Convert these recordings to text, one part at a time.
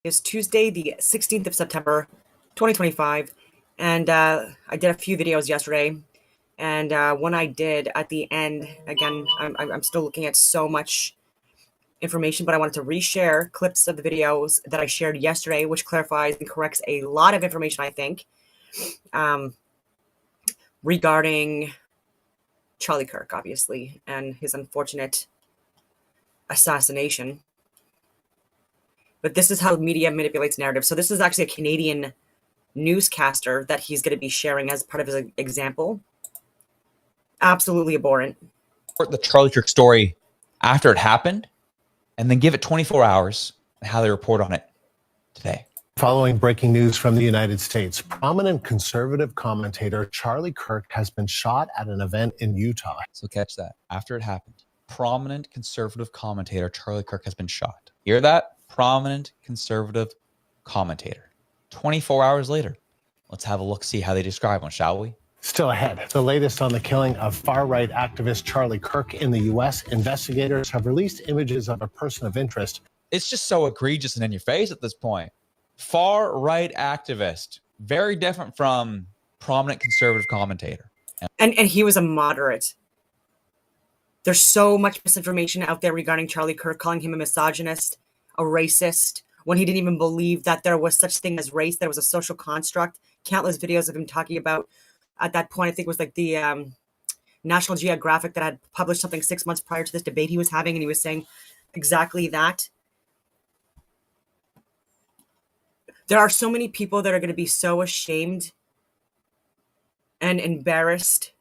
Is Tuesday, the 16th of September, 2025. And I did a few videos yesterday. And when I did at the end, again, I'm still looking at so much information, but I wanted to reshare clips of the videos that I shared yesterday, which clarifies and corrects a lot of information, I think, regarding Charlie Kirk, obviously, and his unfortunate assassination. But this is how media manipulates narrative. So this is actually a Canadian newscaster that he's going to be sharing as part of his example. Absolutely abhorrent. The Charlie Kirk story after it happened, and then give it 24 hours and how they report on it today. Following breaking news from the United States, prominent conservative commentator Charlie Kirk has been shot at an event in Utah. So catch that. After it happened, prominent conservative commentator Charlie Kirk has been shot. Hear that? Prominent conservative commentator. 24 hours later. Let's have a look, see how they describe him, shall we? Still ahead, the latest on the killing of far-right activist Charlie Kirk in the U.S. Investigators have released images of a person of interest. It's just so egregious and in your face at this point. Far-right activist. Very different from prominent conservative commentator. And he was a moderate. There's so much misinformation out there regarding Charlie Kirk, calling him a misogynist, a racist, when he didn't even believe that there was such thing as race, that it was a social construct. Countless videos of him talking about, at that point, I think it was like the National Geographic that had published something 6 months prior to this debate he was having, and he was saying exactly that. There are so many people that are going to be so ashamed and embarrassed.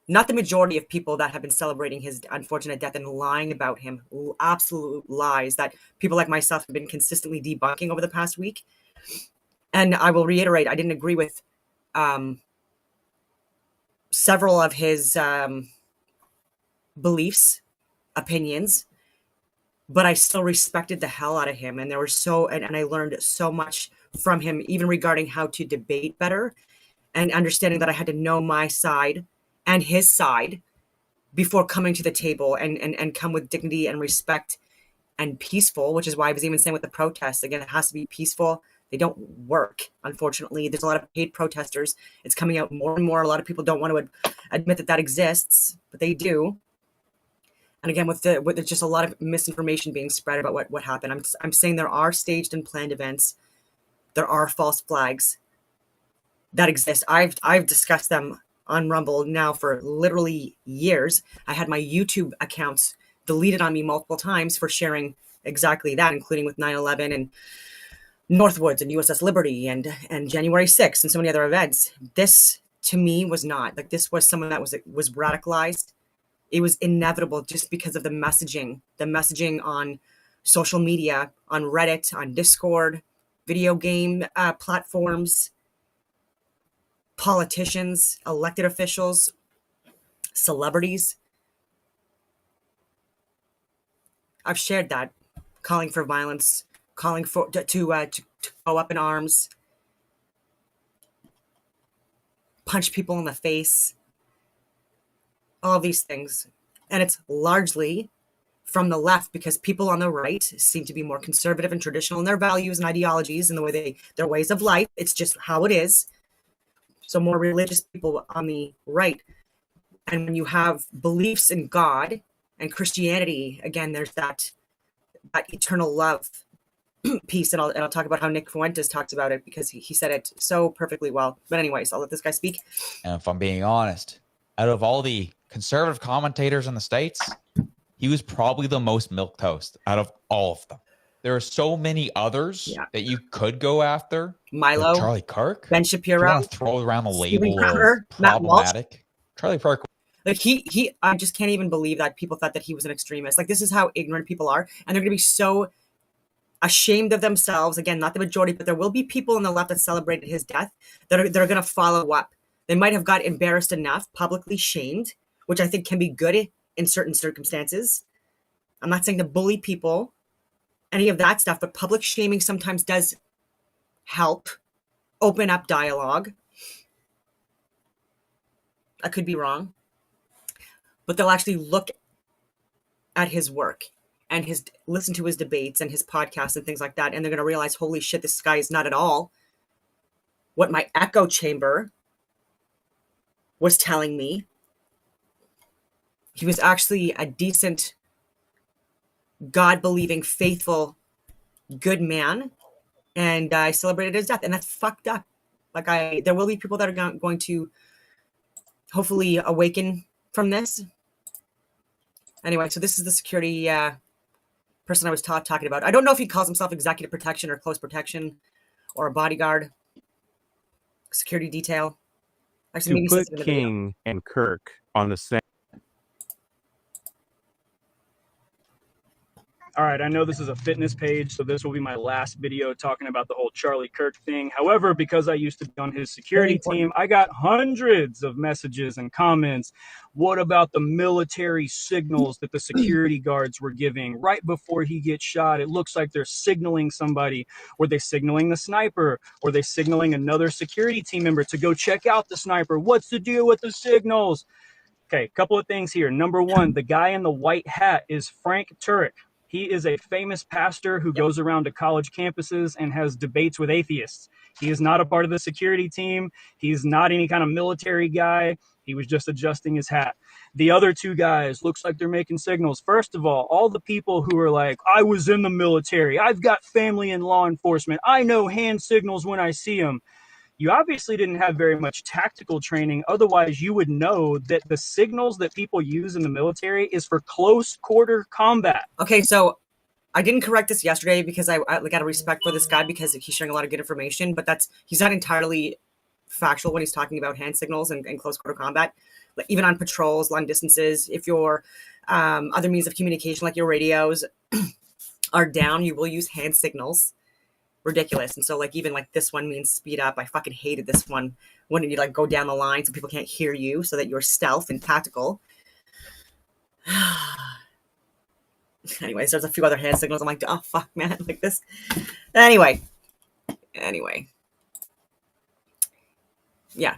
Not the majority of people that have been celebrating his unfortunate death and lying about him, absolute lies that people like myself have been consistently debunking over the past week. And I will reiterate, I didn't agree with several of his beliefs, opinions, but I still respected the hell out of him. And there were and I learned so much from him, even regarding how to debate better and understanding that I had to know my side and his side before coming to the table and come with dignity and respect and peaceful, which is why I was even saying with the protests, again, it has to be peaceful. They don't work, unfortunately. There's a lot of paid protesters. It's coming out more and more. A lot of people don't want to admit that that exists, but they do. And again, with just a lot of misinformation being spread about what happened, I'm saying there are staged and planned events. There are false flags that exist. I've discussed them on Rumble now for literally years. I had my YouTube accounts deleted on me multiple times for sharing exactly that, including with 9/11 and Northwoods and USS Liberty and January 6th and so many other events. This to me was not like, this was someone that was radicalized. It was inevitable just because of the messaging on social media, on Reddit, on Discord, video game platforms, politicians, elected officials, celebrities. I've shared that, calling for violence, calling for to go up in arms, punch people in the face, all these things. And it's largely from the left, because people on the right seem to be more conservative and traditional in their values and ideologies and the way their ways of life. It's just how it is. So more religious people on the right. And when you have beliefs in God and Christianity, again, there's that eternal love piece. And I'll talk about how Nick Fuentes talks about it, because he said it so perfectly well. But anyways, I'll let this guy speak. And if I'm being honest, out of all the conservative commentators in the States, he was probably the most milquetoast out of all of them. There are so many others that you could go after. Milo, like Charlie Kirk, Ben Shapiro, you want to throw around the label Crowder, of problematic. Charlie Kirk, like he, I just can't even believe that people thought that he was an extremist. Like, this is how ignorant people are, and they're going to be so ashamed of themselves. Again, not the majority, but there will be people on the left that celebrated his death that are going to follow up. They might have got embarrassed enough, publicly shamed, which I think can be good in certain circumstances. I'm not saying to bully people, any of that stuff, but public shaming sometimes does help open up dialogue. I could be wrong, but they'll actually look at his work and listen to his debates and his podcasts and things like that, and they're going to realize, holy shit, this guy is not at all what my echo chamber was telling me. He was actually a decent, God-believing, faithful, good man, and I celebrated his death, and that's fucked up. Like, there will be people that are going to hopefully awaken from this. Anyway, so this is the security person I was talking about. I don't know if he calls himself executive protection or close protection or a bodyguard, security detail. Actually, To maybe he says put it in the video. King and Kirk on the same. All right, I know this is a fitness page, so this will be my last video talking about the whole Charlie Kirk thing. However, because I used to be on his security team, I got hundreds of messages and comments. What about the military signals that the security guards were giving right before he gets shot? It looks like they're signaling somebody. Were they signaling the sniper? Were they signaling another security team member to go check out the sniper? What's the deal with the signals? Okay, a couple of things here. Number one, the guy in the white hat is Frank Turek. He is a famous pastor who goes around to college campuses and has debates with atheists. He is not a part of the security team. He's not any kind of military guy. He was just adjusting his hat. The other two guys, looks like they're making signals. First of all the people who are like, I was in the military. I've got family in law enforcement. I know hand signals when I see them. You obviously didn't have very much tactical training. Otherwise, you would know that the signals that people use in the military is for close quarter combat. Okay, so I didn't correct this yesterday because I got a respect for this guy because he's sharing a lot of good information, but he's not entirely factual when he's talking about hand signals and close quarter combat. Like even on patrols, long distances, if your other means of communication like your radios are down, you will use hand signals. Ridiculous. And so like even like this one means speed up. I fucking hated this one when you like go down the line so people can't hear you so that you're stealth and tactical. Anyways, there's a few other hand signals. I'm like, oh fuck, man, like this. Anyway. Yeah.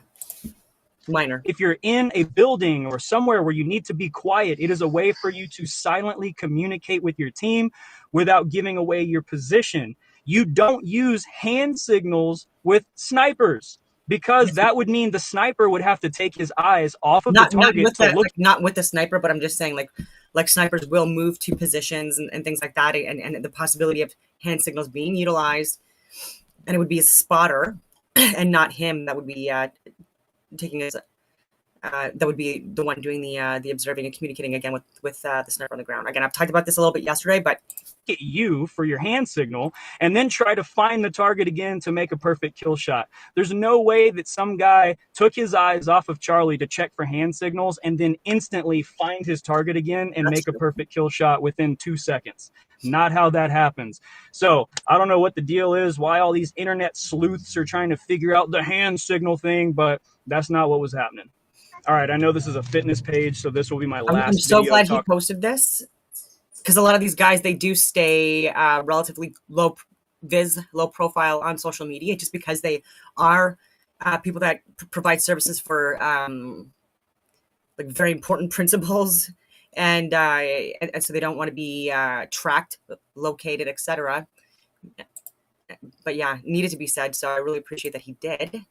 Minor. If you're in a building or somewhere where you need to be quiet, it is a way for you to silently communicate with your team without giving away your position. You don't use hand signals with snipers because that would mean the sniper would have to take his eyes off of the target to look. Not with the sniper, but I'm just saying like snipers will move to positions and things like that, and the possibility of hand signals being utilized, and it would be a spotter and not him that would be taking his that would be the one doing the observing and communicating again with the sniper on the ground. Again, I've talked about this a little bit yesterday, but at you for your hand signal and then try to find the target again to make a perfect kill shot. There's no way that some guy took his eyes off of Charlie to check for hand signals and then instantly find his target again and make a perfect kill shot within 2 seconds. Not how that happens. So I don't know what the deal is, why all these internet sleuths are trying to figure out the hand signal thing, but that's not what was happening. All right, I know this is a fitness page, so this will be my last I'm so video glad he posted this because a lot of these guys, they do stay relatively low profile on social media just because they are people that provide services for like very important principles, and so they don't want to be tracked, located, etc. But yeah, needed to be said, so I really appreciate that he did.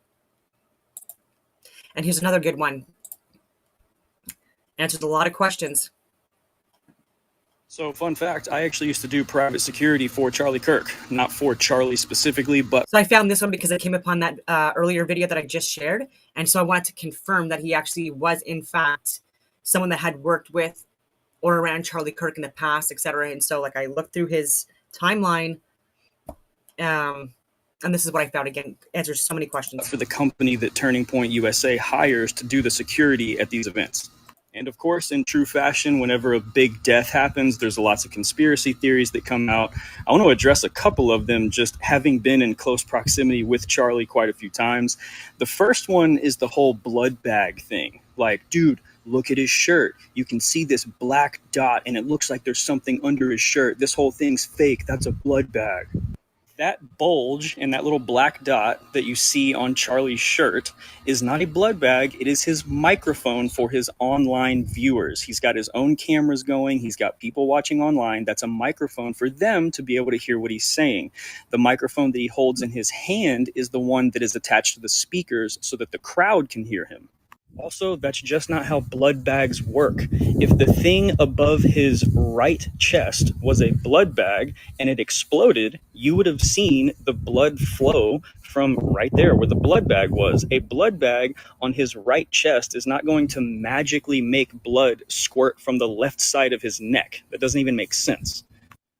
And here's another good one. Answers a lot of questions. So fun fact, I actually used to do private security for Charlie Kirk, not for Charlie specifically, but... So I found this one because I came upon that earlier video that I just shared. And so I wanted to confirm that he actually was, in fact, someone that had worked with or around Charlie Kirk in the past, etc. And so like I looked through his timeline, and this is what I found. Again, answers so many questions. For the company that Turning Point USA hires to do the security at these events. And of course, in true fashion, whenever a big death happens, there's lots of conspiracy theories that come out. I want to address a couple of them, just having been in close proximity with Charlie quite a few times. The first one is the whole blood bag thing. Like, dude, look at his shirt. You can see this black dot, and it looks like there's something under his shirt. This whole thing's fake. That's a blood bag. That bulge and that little black dot that you see on Charlie's shirt is not a blood bag. It is his microphone for his online viewers. He's got his own cameras going. He's got people watching online. That's a microphone for them to be able to hear what he's saying. The microphone that he holds in his hand is the one that is attached to the speakers so that the crowd can hear him. Also, that's just not how blood bags work. If the thing above his right chest was a blood bag and it exploded, you would have seen the blood flow from right there where the blood bag was. A blood bag on his right chest is not going to magically make blood squirt from the left side of his neck. That doesn't even make sense.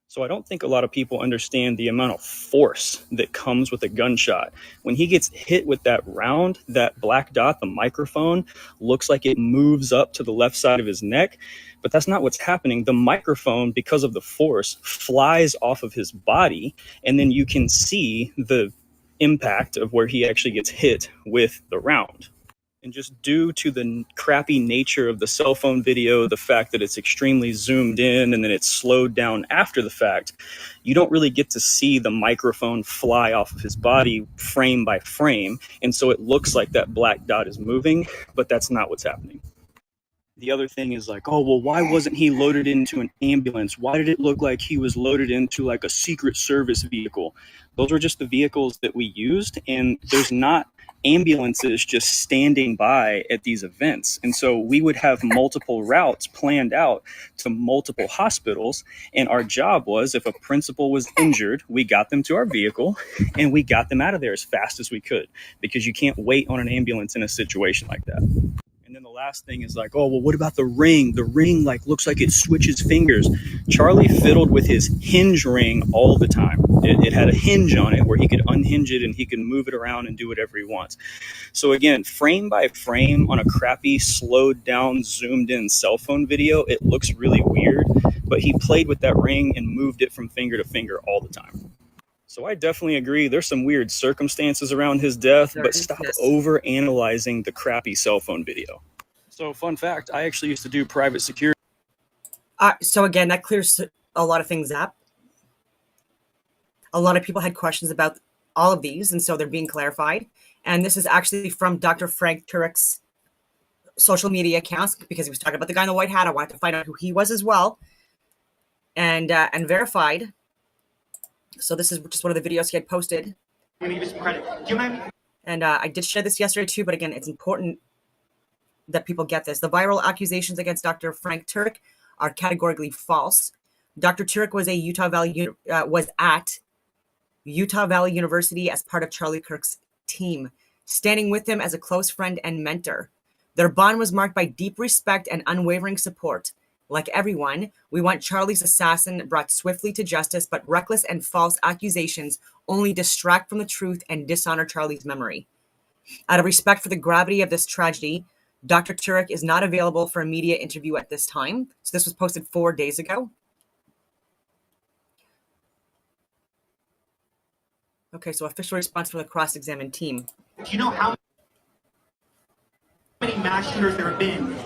So I don't think a lot of people understand the amount of force that comes with a gunshot. When he gets hit with that round, that black dot, the microphone, looks like it moves up to the left side of his neck, but that's not what's happening. The microphone, because of the force, flies off of his body, and then you can see the impact of where he actually gets hit with the round. And just due to the crappy nature of the cell phone video, the fact that it's extremely zoomed in and then it's slowed down after the fact, you don't really get to see the microphone fly off of his body frame by frame. And so it looks like that black dot is moving, but that's not what's happening. The other thing is like, oh, well, why wasn't he loaded into an ambulance? Why did it look like he was loaded into like a Secret Service vehicle? Those were just the vehicles that we used, and there's not ambulances just standing by at these events. And so we would have multiple routes planned out to multiple hospitals. And our job was, if a principal was injured, we got them to our vehicle and we got them out of there as fast as we could, because you can't wait on an ambulance in a situation like that. And then the last thing is like, oh, well, what about the ring? The ring like looks like it switches fingers. Charlie fiddled with his hinge ring all the time. It had a hinge on it where he could unhinge it and he could move it around and do whatever he wants. So again, frame by frame on a crappy, slowed down, zoomed in cell phone video, it looks really weird, but he played with that ring and moved it from finger to finger all the time. So I definitely agree. There's some weird circumstances around his death, but stop over analyzing the crappy cell phone video. So fun fact, I actually used to do private security. So again, that clears a lot of things up. A lot of people had questions about all of these, and so they're being clarified. And this is actually from Dr. Frank Turek's social media accounts, because he was talking about the guy in the white hat. I wanted to find out who he was as well, and verified. So this is just one of the videos he had posted. I'm gonna give you some credit. Do you mind? And I did share this yesterday too, but again, it's important that people get this. The viral accusations against Dr. Frank Turek are categorically false. Dr. Turek was at Utah Valley University as part of Charlie Kirk's team, standing with him as a close friend and mentor. Their bond was marked by deep respect and unwavering support. Like everyone, we want Charlie's assassin brought swiftly to justice, but reckless and false accusations only distract from the truth and dishonor Charlie's memory. Out of respect for the gravity of this tragedy, Dr. Turek is not available for a media interview at this time. So this was posted 4 days ago. Okay, so official response from the cross-examined team. Do you know how many mass shooters there have been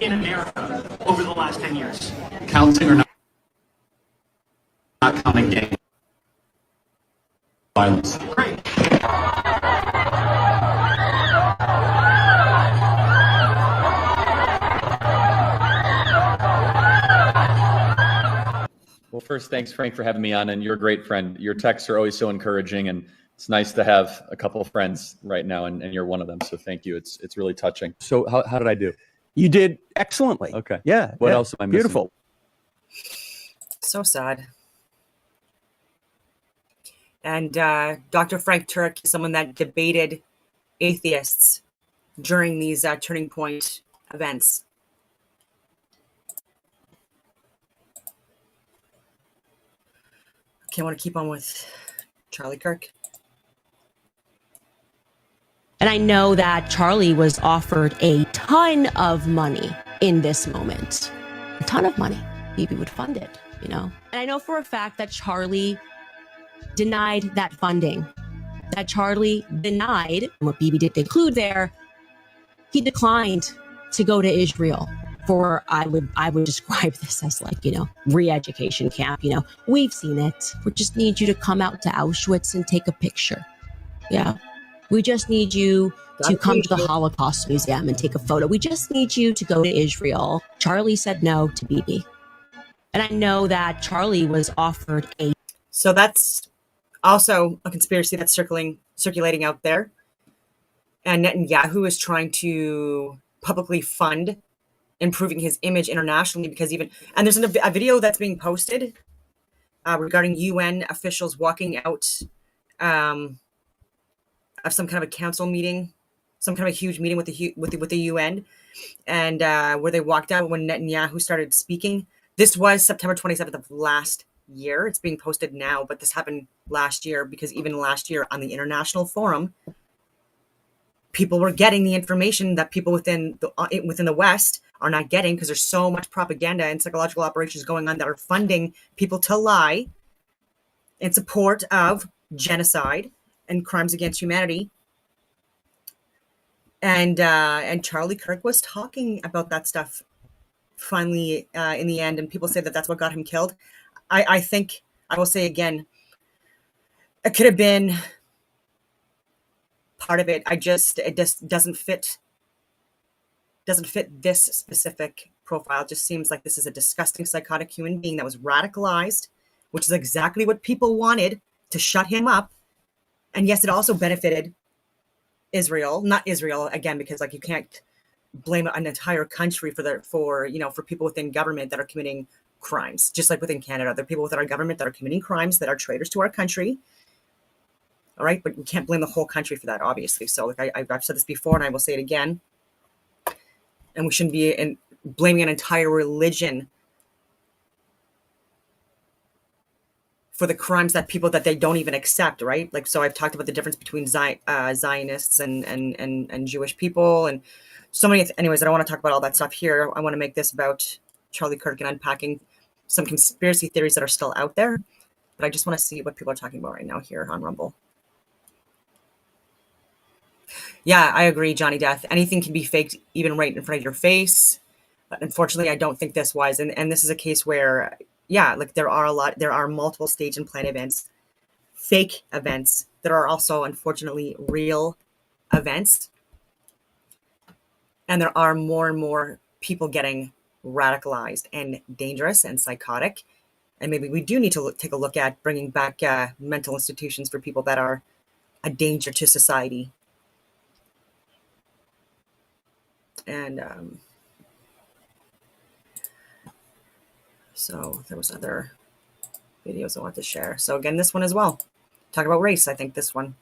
in America over the last 10 years? Counting or not counting gang violence? Great. Well, first, thanks, Frank, for having me on, and you're a great friend. Your texts are always so encouraging, and it's nice to have a couple of friends right now, and you're one of them, so thank you. It's really touching. So how did I do? You did excellently. Okay. Yeah. What else am I missing? Beautiful. So sad. And Dr. Frank Turek is someone that debated atheists during these Turning Point events. Okay, I want to keep on with Charlie Kirk. And I know that Charlie was offered a ton of money in this moment. A ton of money. Bibi would fund it, you know? And I know for a fact that Charlie denied that funding. That Charlie denied, and what Bibi did include there, he declined to go to Israel for I would describe this as like, re-education camp. We've seen it. We just need you to come out to Auschwitz and take a picture. Yeah. We just need you to come to the Holocaust Museum and take a photo. We just need you to go to Israel. Charlie said no to Bibi. And I know that Charlie was offered a... So that's also a conspiracy that's circulating out there. And Netanyahu is trying to publicly fund improving his image internationally because and there's a video that's being posted regarding UN officials walking out of some kind of a council meeting, some kind of a huge meeting with the UN, and where they walked out when Netanyahu started speaking. This was September 27th of last year. It's being posted now, but this happened last year because even last year on the international forum, people were getting the information that people within the West are not getting because there's so much propaganda and psychological operations going on that are funding people to lie in support of genocide and crimes against humanity. And Charlie Kirk was talking about that stuff finally in the end, and people say that that's what got him killed. I think, I will say again, it could have been part of it. It just doesn't fit this specific profile. It just seems like this is a disgusting, psychotic human being that was radicalized, which is exactly what people wanted to shut him up. And yes, it also benefited Israel, not Israel again, because like you can't blame an entire country for people within government that are committing crimes. Just like within Canada, there are people within our government that are committing crimes that are traitors to our country. All right, but we can't blame the whole country for that, obviously. So like I've said this before, and I will say it again. And we shouldn't be blaming an entire religion for the crimes that people that they don't even accept, right? Like, so I've talked about the difference between Zionists and Jewish people, and so many. Anyways, I don't want to talk about all that stuff here. I want to make this about Charlie Kirk and unpacking some conspiracy theories that are still out there. But I just want to see what people are talking about right now here on Rumble. Yeah, I agree, Johnny Death. Anything can be faked, even right in front of your face. But unfortunately, I don't think this was. And this is a case where, yeah, like there are multiple stage and plan events, fake events that are also, unfortunately, real events. And there are more and more people getting radicalized and dangerous and psychotic. And maybe we do need to take a look at bringing back mental institutions for people that are a danger to society. And so there was other videos I want to share. So again, this one as well. Talk about race. I think this one.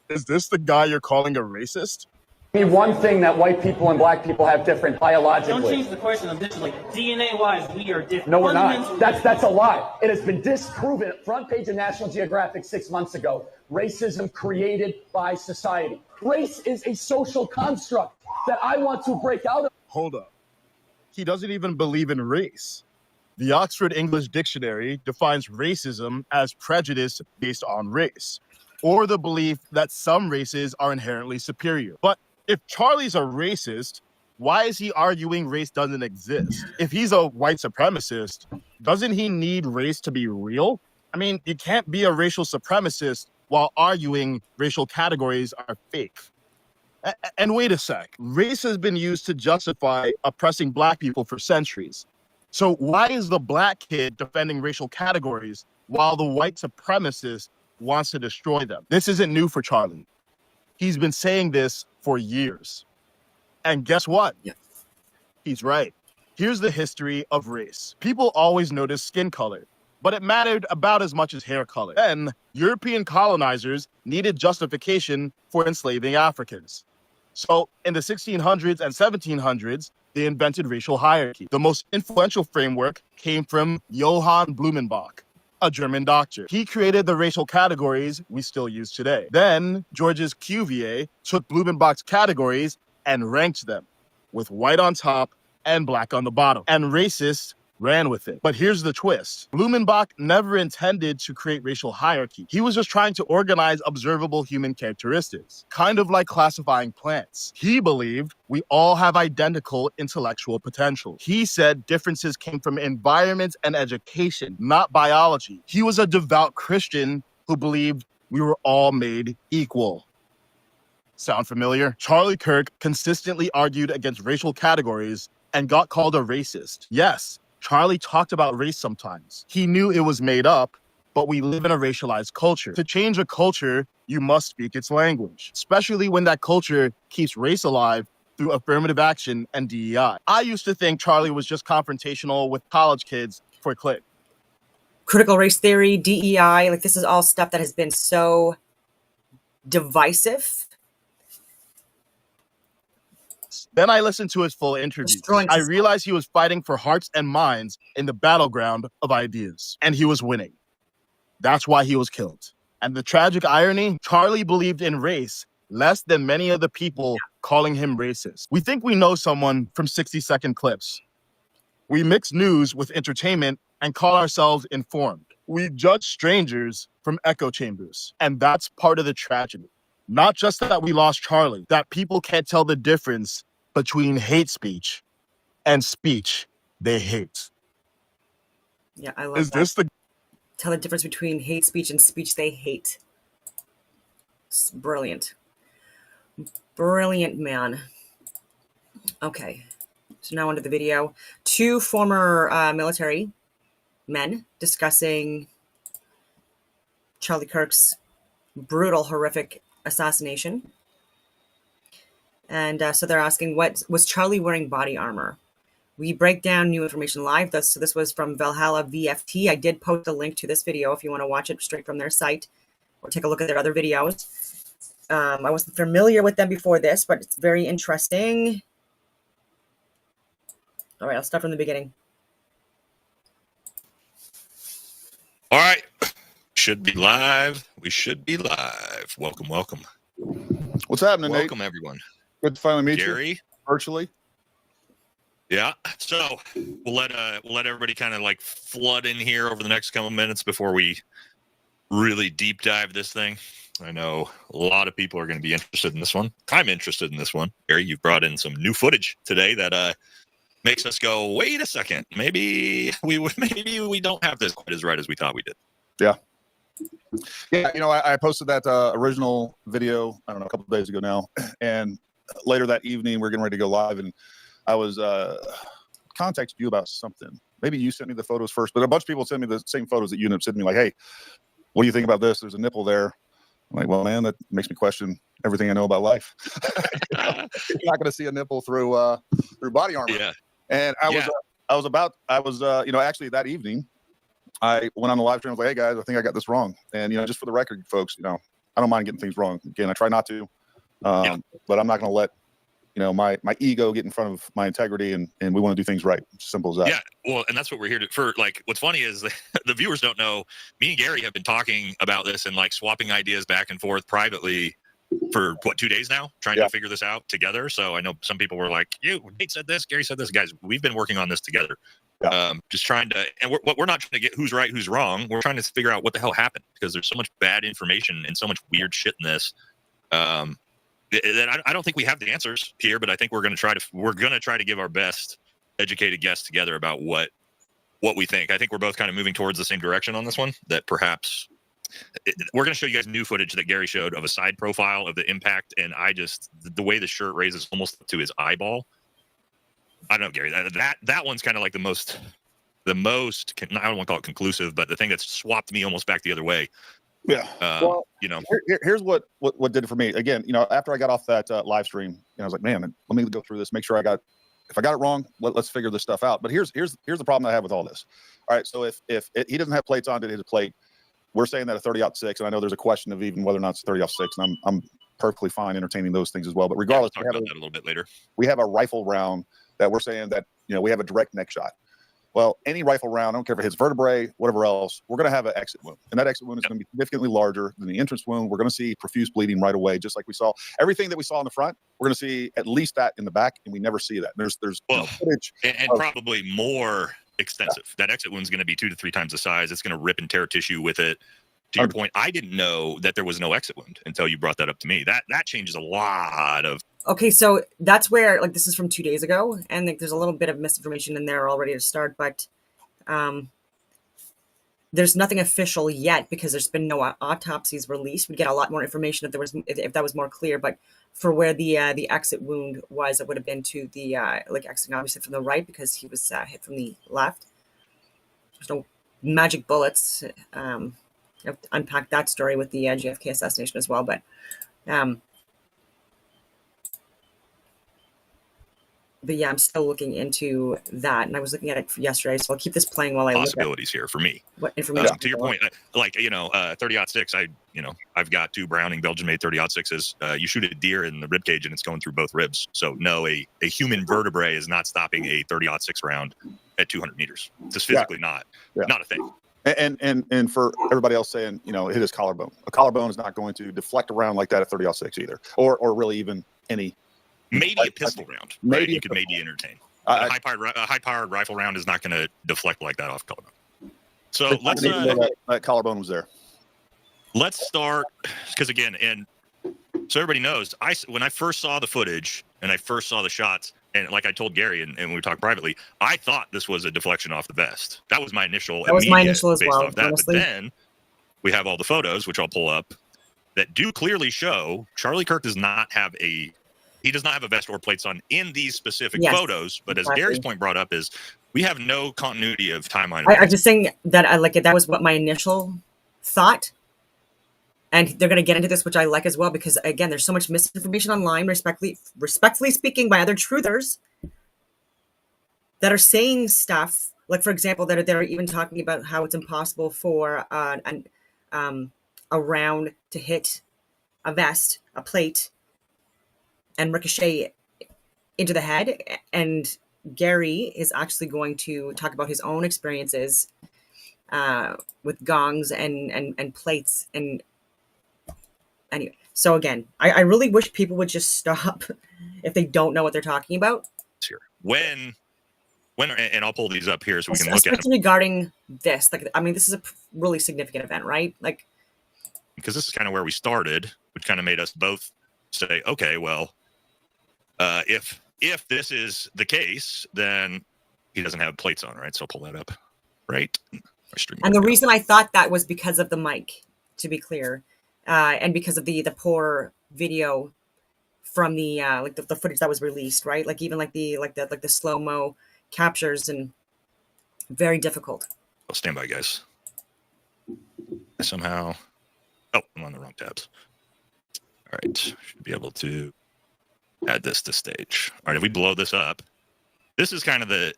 Is this the guy you're calling a racist? One thing that white people and black people have different biologically. Don't change the question of this. Like DNA-wise, we are different. No, we're not. That's a lie. It has been disproven. Front page of National Geographic 6 months ago. Racism created by society. Race is a social construct that I want to break out of. Hold up. He doesn't even believe in race. The Oxford English Dictionary defines racism as prejudice based on race, or the belief that some races are inherently superior. But if Charlie's a racist, why is he arguing race doesn't exist? If he's a white supremacist, doesn't he need race to be real? I mean, you can't be a racial supremacist while arguing racial categories are fake. And wait a sec, race has been used to justify oppressing black people for centuries. So why is the black kid defending racial categories while the white supremacist wants to destroy them? This isn't new for Charlie. He's been saying this for years. And guess what? Yeah. He's right. Here's the history of race. People always noticed skin color, but it mattered about as much as hair color. Then, European colonizers needed justification for enslaving Africans. So in the 1600s and 1700s, they invented racial hierarchy. The most influential framework came from Johann Blumenbach, a German doctor. He created the racial categories we still use today. Then Georges Cuvier took Blumenbach's categories and ranked them with white on top and black on the bottom. And racists ran with it. But here's the twist. Blumenbach never intended to create racial hierarchy. He was just trying to organize observable human characteristics, kind of like classifying plants. He believed we all have identical intellectual potential. He said differences came from environment and education, not biology. He was a devout Christian who believed we were all made equal. Sound familiar? Charlie Kirk consistently argued against racial categories and got called a racist. Yes, Charlie talked about race sometimes. He knew it was made up, but we live in a racialized culture. To change a culture, you must speak its language, especially when that culture keeps race alive through affirmative action and DEI. I used to think Charlie was just confrontational with college kids for click. Critical race theory, DEI, like this is all stuff that has been so divisive. Then I listened to his full interview. I realized he was fighting for hearts and minds in the battleground of ideas, and he was winning. That's why he was killed. And the tragic irony, Charlie believed in race less than many of the people calling him racist. We think we know someone from 60-second clips. We mix news with entertainment and call ourselves informed. We judge strangers from echo chambers, and that's part of the tragedy. Not just that we lost Charlie, that people can't tell the difference between hate speech and speech they hate. Yeah, I love Is that. this the Tell the difference between hate speech and speech they hate. It's brilliant. Brilliant, man. Okay, so now onto the video. Two former military men discussing Charlie Kirk's brutal, horrific assassination. And so they're asking, what was Charlie wearing body armor? We break down new information live. So this was from Valhalla VFT. I did post a link to this video if you want to watch it straight from their site or take a look at their other videos. I wasn't familiar with them before this, but it's very interesting. All right, I'll start from the beginning. All right. Should be live. We should be live. Welcome, welcome. What's happening, Welcome, Nate? everyone. Good to finally meet Gary. you virtually. Yeah. So we'll let everybody kind of like flood in here over the next couple minutes before we really deep dive this thing. I know a lot of people are going to be interested in this one. I'm interested in this one. Gary, you've brought in some new footage today that makes us go, wait a second, maybe we don't have this quite as right as we thought we did. Yeah. Yeah, you know, I posted that original video, I don't know, a couple of days ago now, and later that evening we're getting ready to go live, and I was contacted you about something. Maybe you sent me the photos first, but a bunch of people sent me the same photos that you ended up sending me, like, hey, what do you think about this? There's a nipple there. I'm like, well, man, that makes me question everything I know about life. You're not going to see a nipple through body armor. Yeah. And I was actually that evening, I went on the live stream. I was like, hey guys, I think I got this wrong. And, just for the record, folks, I don't mind getting things wrong. Again, I try not to, but I'm not going to let, my ego get in front of my integrity, and we want to do things right. Simple as that. Yeah. Well, and that's what we're here for. Like, what's funny is the viewers don't know, me and Gary have been talking about this and like swapping ideas back and forth privately for 2 days now, trying to figure this out together. So I know some people were like, Nate said this, Gary said this. Guys, we've been working on this together. Yeah. Just trying to, and we're not trying to get who's right, who's wrong. We're trying to figure out what the hell happened, because there's so much bad information and so much weird shit in this. That I don't think we have the answers here, but I think we're going to try to give our best educated guess together about what we think. I think we're both kind of moving towards the same direction on this one, that perhaps we're going to show you guys new footage that Gary showed of a side profile of the impact. And the way the shirt raises almost to his eyeball. I don't know, Gary, that one's kind of like the most, I don't want to call it conclusive, but the thing that's swapped me almost back the other way. Yeah. Well, here's what did it for me. Again, after I got off that live stream, I was like, man, let me go through this, make sure if I got it wrong, let's figure this stuff out. But here's the problem I have with all this. All right. So if he doesn't have plates on, did his plate? We're saying that a 30-06, and I know there's a question of even whether or not it's 30-06, and I'm perfectly fine entertaining those things as well. But regardless, we'll talk about that a little bit later. We have a rifle round that we're saying that we have a direct neck shot. Well, any rifle round, I don't care if it hits vertebrae, whatever else, we're going to have an exit wound. And that exit wound is going to be significantly larger than the entrance wound. We're going to see profuse bleeding right away, just like we saw. Everything that we saw in the front, we're going to see at least that in the back, and we never see that. There's footage. And probably more extensive. That exit wound is going to be 2 to 3 times the size. It's going to rip and tear tissue with it. To your point, I didn't know that there was no exit wound until you brought that up to me. That changes a lot of. Okay, so that's where, like, this is from 2 days ago, and like, there's a little bit of misinformation in there already to start, but there's nothing official yet because there's been no autopsies released. We'd get a lot more information if that was more clear. But for where the exit wound was, it would have been to the like exiting obviously from the right because he was hit from the left. There's no magic bullets. I've unpacked that story with the JFK assassination as well, but yeah, I'm still looking into that, and I was looking at it yesterday, so I'll keep this playing while I look at possibilities here for me. what information. To your point, like 30-06, I've got 2 Browning Belgian-made 30-06s. You shoot a deer in the rib cage and it's going through both ribs. So no, a human vertebrae is not stopping a 30-06 round at 200 meters. It's just physically not a thing. And for everybody else saying, it hit his collarbone. A collarbone is not going to deflect around like that at 30-06 either, or really even any. Maybe a pistol round. Right? You could maybe entertain. A high-powered rifle round is not going to deflect like that off collarbone. So let's. That collarbone was there. Let's start because again, and so everybody knows, when I first saw the footage and I first saw the shots, and like I told Gary and we talked privately, I thought this was a deflection off the vest. That was my initial. That was my initial as well. That. But then we have all the photos, which I'll pull up, that do clearly show Charlie Kirk does not have a vest or plates on in these specific photos. But as Gary's point brought up is we have no continuity of timeline. I'm just saying that I like it. That was what my initial thought. And they're going to get into this, which I like as well, because again, there's so much misinformation online, respectfully speaking, by other truthers that are saying stuff. Like, for example, that they're even talking about how it's impossible for a round to hit a vest, a plate, and ricochet into the head. And Gary is actually going to talk about his own experiences with gongs and plates. And anyway, so again, I really wish people would just stop if they don't know what they're talking about. Here, when, and I'll pull these up here so we can look at them. Regarding this, like, I mean, this is a really significant event, right? Like, because this is kind of where we started, which kind of made us both say, okay, well, if this is the case, then he doesn't have plates on, right? So I'll pull that up, right? And the reason I thought that was because of the mic, to be clear, and because of the poor video from the like the footage that was released, right? Like even like the slow-mo captures, and very difficult. I'll stand by, guys. Somehow, I'm on the wrong tabs. All right, should be able to add this to stage. All right, if we blow this up, this is kind of the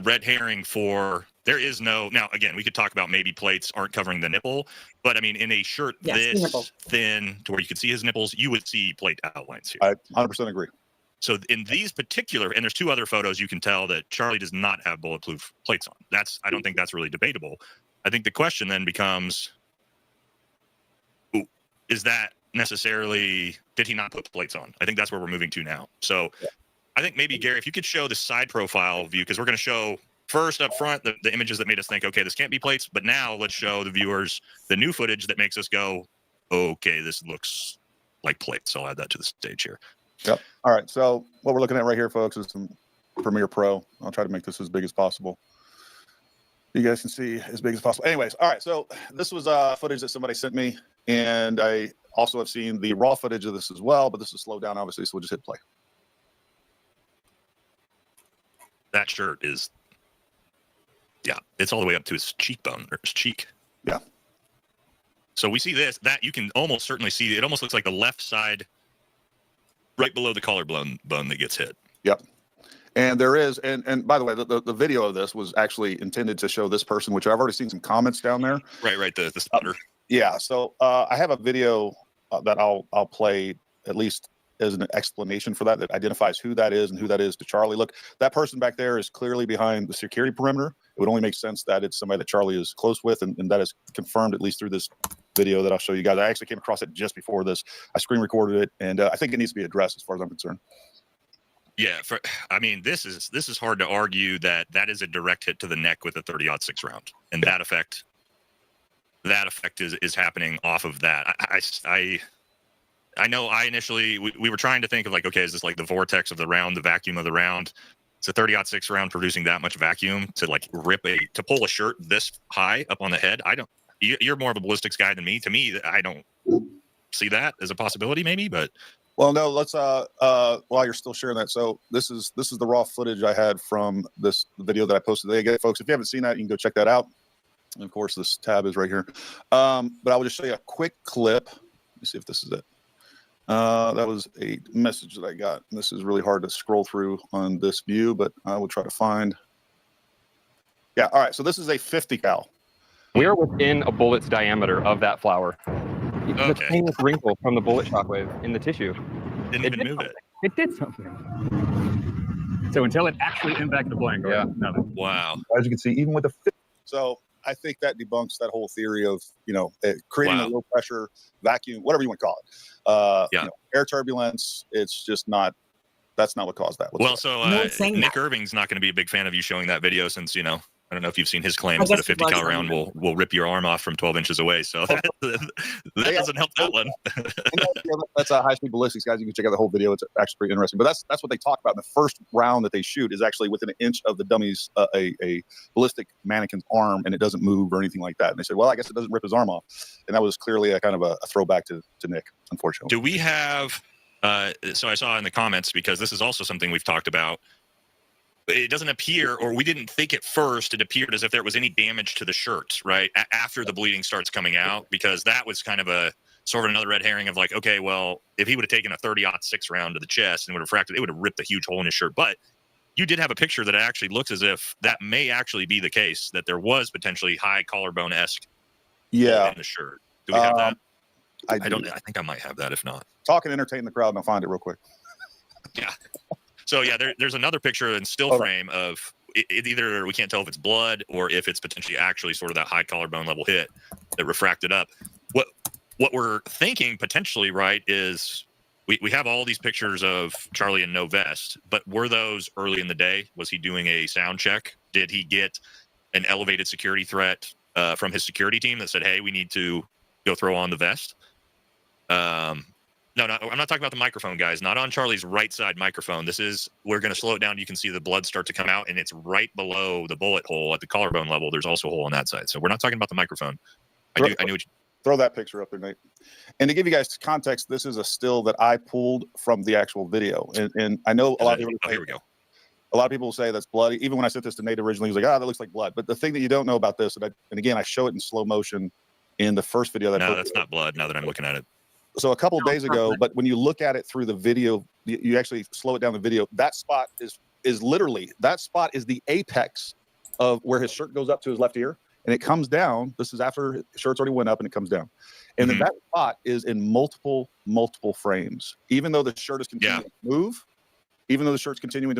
red herring for there is no. Now, again, we could talk about maybe plates aren't covering the nipple, but I mean, in a shirt this thin to where you could see his nipples, you would see plate outlines here. I 100% agree. So in these particular, and there's 2 other photos, you can tell that Charlie does not have bulletproof plates on. I don't think that's really debatable. I think the question then becomes, is that necessarily, did he not put plates on? I think that's where we're moving to now. So I think maybe, Gary, if you could show the side profile view, because we're going to show first up front the images that made us think, okay, this can't be plates, but now let's show the viewers the new footage that makes us go, okay, this looks like plates. So I'll add that to the stage here. Yep. All right. So what we're looking at right here, folks, is some Premiere Pro. I'll try to make this as big as possible. You guys can see as big as possible. Anyways, all right. So this was footage that somebody sent me, and I also have seen the raw footage of this as well, but this is slowed down, obviously, so we'll just hit play. That shirt is, it's all the way up to his cheekbone or his cheek. Yeah. So we see this, that you can almost certainly see, it almost looks like the left side right below the collarbone that gets hit. Yep. And there is, and by the way, the video of this was actually intended to show this person, which I've already seen some comments down there. Right, the spotter. Yeah, so I have a video that I'll play at least as an explanation for that identifies who that is and who that is to Charlie. Look, that person back there is clearly behind the security perimeter. It would only make sense that it's somebody that Charlie is close with, and that is confirmed at least through this video that I'll show you guys. I actually came across it just before this. I screen recorded it, and I think it needs to be addressed as far as I'm concerned. Yeah, I mean, this is hard to argue that is a direct hit to the neck with a 30-06 round, and that effect is happening off of that. I know. I initially we were trying to think of like, okay, is this like the vortex of the round, the vacuum of the round? It's a 30-06 round producing that much vacuum to like to pull a shirt this high up on the head. You're more of a ballistics guy than me. To me, I don't see that as a possibility, maybe, but. Well, no, let's while you're still sharing that. So this is the raw footage I had from this video that I posted today. Again, folks, if you haven't seen that, you can go check that out. And of course, this tab is right here. But I will just show you a quick clip. Let me see if this is it. That was a message that I got. And this is really hard to scroll through on this view, but I will try to find. Yeah, all right. So this is a 50 cal. We are within a bullet's diameter of that flower. Okay. The tiniest wrinkle from the bullet shockwave in the tissue. Didn't even move it. It did something. So until it actually impacted the blank, nothing. Wow. As you can see, even with the so I think that debunks that whole theory of creating a low pressure vacuum, whatever you want to call it. Air turbulence. It's just not. That's not what caused that. Well, so Nick Irving's not going to be a big fan of you showing that video since I don't know if you've seen his claims that a 50 cal round will rip your arm off from 12 inches away. So that doesn't help that one. That's a high speed ballistics, guys. You can check out the whole video. It's actually pretty interesting. But that's what they talk about. The first round that they shoot is actually within an inch of the dummy's a ballistic mannequin's arm, and it doesn't move or anything like that. And they said, well, I guess it doesn't rip his arm off. And that was clearly a kind of a throwback to Nick, unfortunately. Do we have? So I saw in the comments, because this is also something we've talked about. It doesn't appear, or we didn't think at first, it appeared as if there was any damage to the shirt, right? After the bleeding starts coming out, because that was kind of a sort of another red herring of like, okay, well, if he would have taken a 30-06 round to the chest and would have fractured, it would have ripped a huge hole in his shirt. But you did have a picture that actually looks as if that may actually be the case, that there was potentially high collarbone-esque in the shirt. Do we have that? I think I might have that, if not. Talk and entertain the crowd, and I'll find it real quick. Yeah. So yeah, there's another picture in still frame of it either we can't tell if it's blood or if it's potentially actually sort of that high collarbone level hit that refracted up. What we're thinking potentially, right, is we have all these pictures of Charlie in no vest, but were those early in the day? Was he doing a sound check? Did he get an elevated security threat from his security team that said, hey, we need to go throw on the vest? No, I'm not talking about the microphone, guys. Not on Charlie's right side microphone. We're going to slow it down. You can see the blood start to come out, and it's right below the bullet hole at the collarbone level. There's also a hole on that side. So we're not talking about the microphone. I knew what you... Throw that picture up there, Nate. And to give you guys context, this is a still that I pulled from the actual video. And I know a lot of people... here we go. A lot of people say that's bloody. Even when I sent this to Nate originally, he was like, that looks like blood. But the thing that you don't know about this, and again, I show it in slow motion in the first video. No, that's not blood now that I'm looking at it. So a couple of days ago, but when you look at it through the video, you actually slow it down the video. That spot is literally, that spot is the apex of where his shirt goes up to his left ear, and it comes down. This is after his shirt's already went up and it comes down. And then that spot is in multiple frames. Even though the shirt is continuing to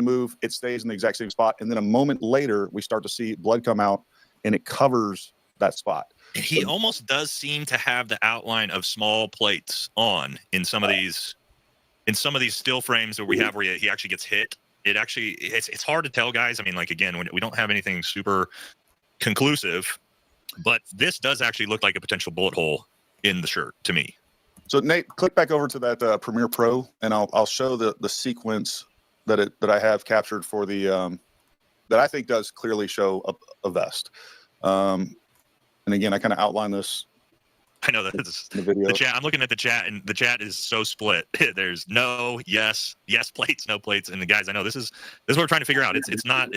move, it stays in the exact same spot. And then a moment later, we start to see blood come out and it covers that spot. He almost does seem to have the outline of small plates on in some of these still frames that we have where he actually gets hit. It's hard to tell, guys. I mean, like, again, we don't have anything super conclusive, but this does actually look like a potential bullet hole in the shirt to me. So Nate, click back over to that Premiere Pro, and I'll show the sequence that I have captured for the that I think does clearly show a vest. And again, I kind of outline this. I know that is the video. The chat. I'm looking at the chat, and the chat is so split. There's no, yes plates, no plates, and the guys, I know this is what we're trying to figure out. It's not.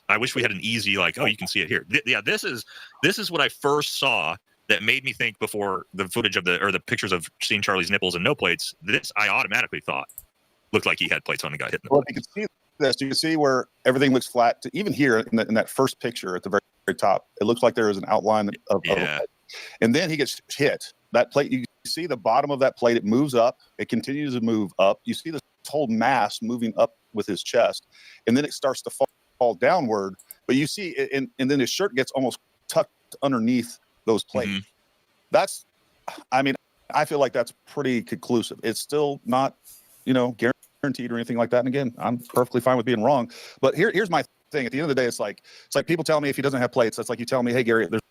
I wish we had an easy like, oh, you can see it here. This is what I first saw that made me think before the footage of the pictures of seeing Charlie's nipples and no plates. This I automatically thought looked like he had plates on the guy hitting the. Well, you can see this. You can see where everything looks flat. Even here in that first picture at the very top, it looks like there is an outline of and then he gets hit. That plate, you see the bottom of that plate, it moves up, it continues to move up. You see this whole mass moving up with his chest, and then it starts to fall downward. But you see, and then his shirt gets almost tucked underneath those plates. I feel like that's pretty conclusive. It's still not, guaranteed or anything like that. And again, I'm perfectly fine with being wrong. But here's my thing. At the end of the day, it's like people tell me if he doesn't have plates, it's like you tell me, hey Gary, there's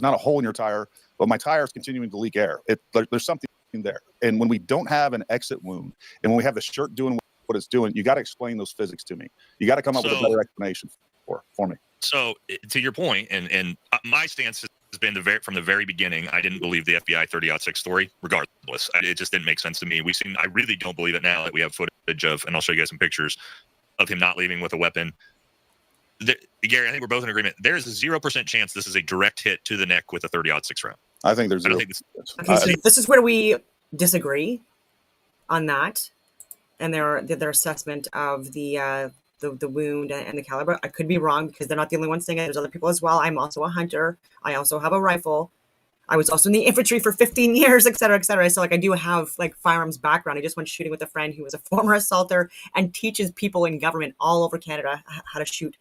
not a hole in your tire, but my tire is continuing to leak air. There's something there. And when we don't have an exit wound, and when we have the shirt doing what it's doing, you got to explain those physics to me. You got to come up with a better explanation for me. So to your point, and my stance has been from the very beginning, I didn't believe the FBI 30-06 story, regardless. It just didn't make sense to me. I really don't believe it now that we have footage of, and I'll show you guys some pictures of him not leaving with a weapon. Gary, I think we're both in agreement. There is a 0% chance this is a direct hit to the neck with a 30-06 round. I think there's. Okay, so this is where we disagree on that, and their assessment of the wound and the caliber. I could be wrong because they're not the only ones saying it. There's other people as well. I'm also a hunter. I also have a rifle. I was also in the infantry for 15 years, et cetera, et cetera. So I do have firearms background. I just went shooting with a friend who was a former assaulter and teaches people in government all over Canada how to shoot.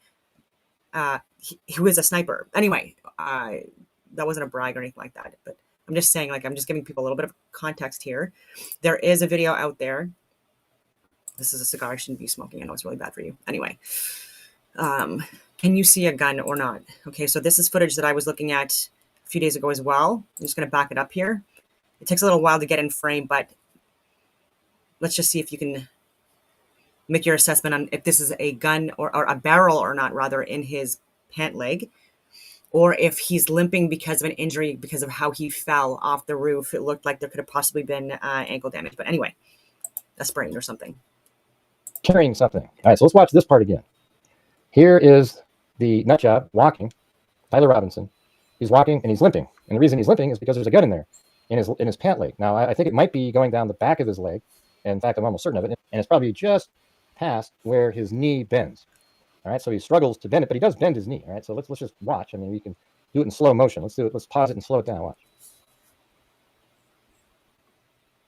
Who is a sniper. Anyway, that wasn't a brag or anything like that, but I'm just saying, I'm just giving people a little bit of context here. There is a video out there. This is a cigar I shouldn't be smoking. I know it's really bad for you. Anyway, can you see a gun or not? Okay, so this is footage that I was looking at a few days ago as well. I'm just going to back it up here. It takes a little while to get in frame, but let's just see if you can make your assessment on if this is a gun or a barrel or not, rather, in his pant leg, or if he's limping because of an injury because of how he fell off the roof. It looked like there could have possibly been ankle damage, but anyway, a sprain or something. Carrying something. All right, so let's watch this part again. Here is the nut job walking, Tyler Robinson. He's walking and he's limping, and the reason he's limping is because there's a gun in there in his pant leg. Now I think it might be going down the back of his leg. In fact, I'm almost certain of it, and it's probably just past where his knee bends. All right, so he struggles to bend it, but he does bend his knee. All right, so let's just watch. I mean, we can do it in slow motion. Let's do it. Let's pause it and slow it down. Watch.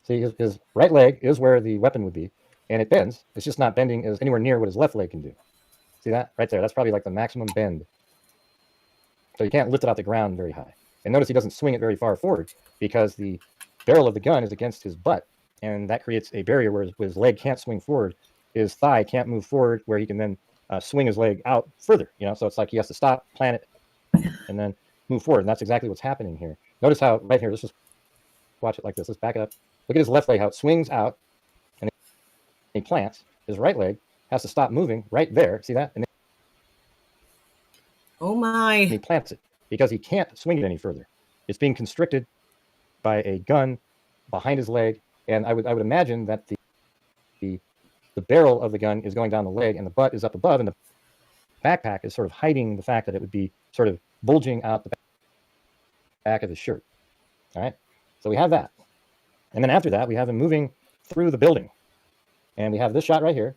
See, his right leg is where the weapon would be, and it bends. It's just not bending as anywhere near what his left leg can do. See that right there? That's probably like the maximum bend. So you can't lift it off the ground very high. And notice he doesn't swing it very far forward because the barrel of the gun is against his butt, and that creates a barrier where his leg can't swing forward. His thigh can't move forward where he can then swing his leg out further. So it's like he has to stop, plant it, and then move forward. And that's exactly what's happening here. Notice how right here, let's just watch it like this. Let's back it up. Look at his left leg, how it swings out, and he plants. His right leg has to stop moving right there. See that? And oh my! And he plants it because he can't swing it any further. It's being constricted by a gun behind his leg, and I would imagine that the barrel of the gun is going down the leg and the butt is up above, and the backpack is sort of hiding the fact that it would be sort of bulging out the back of his shirt. All right, so we have that. And then after that, we have him moving through the building. And we have this shot right here.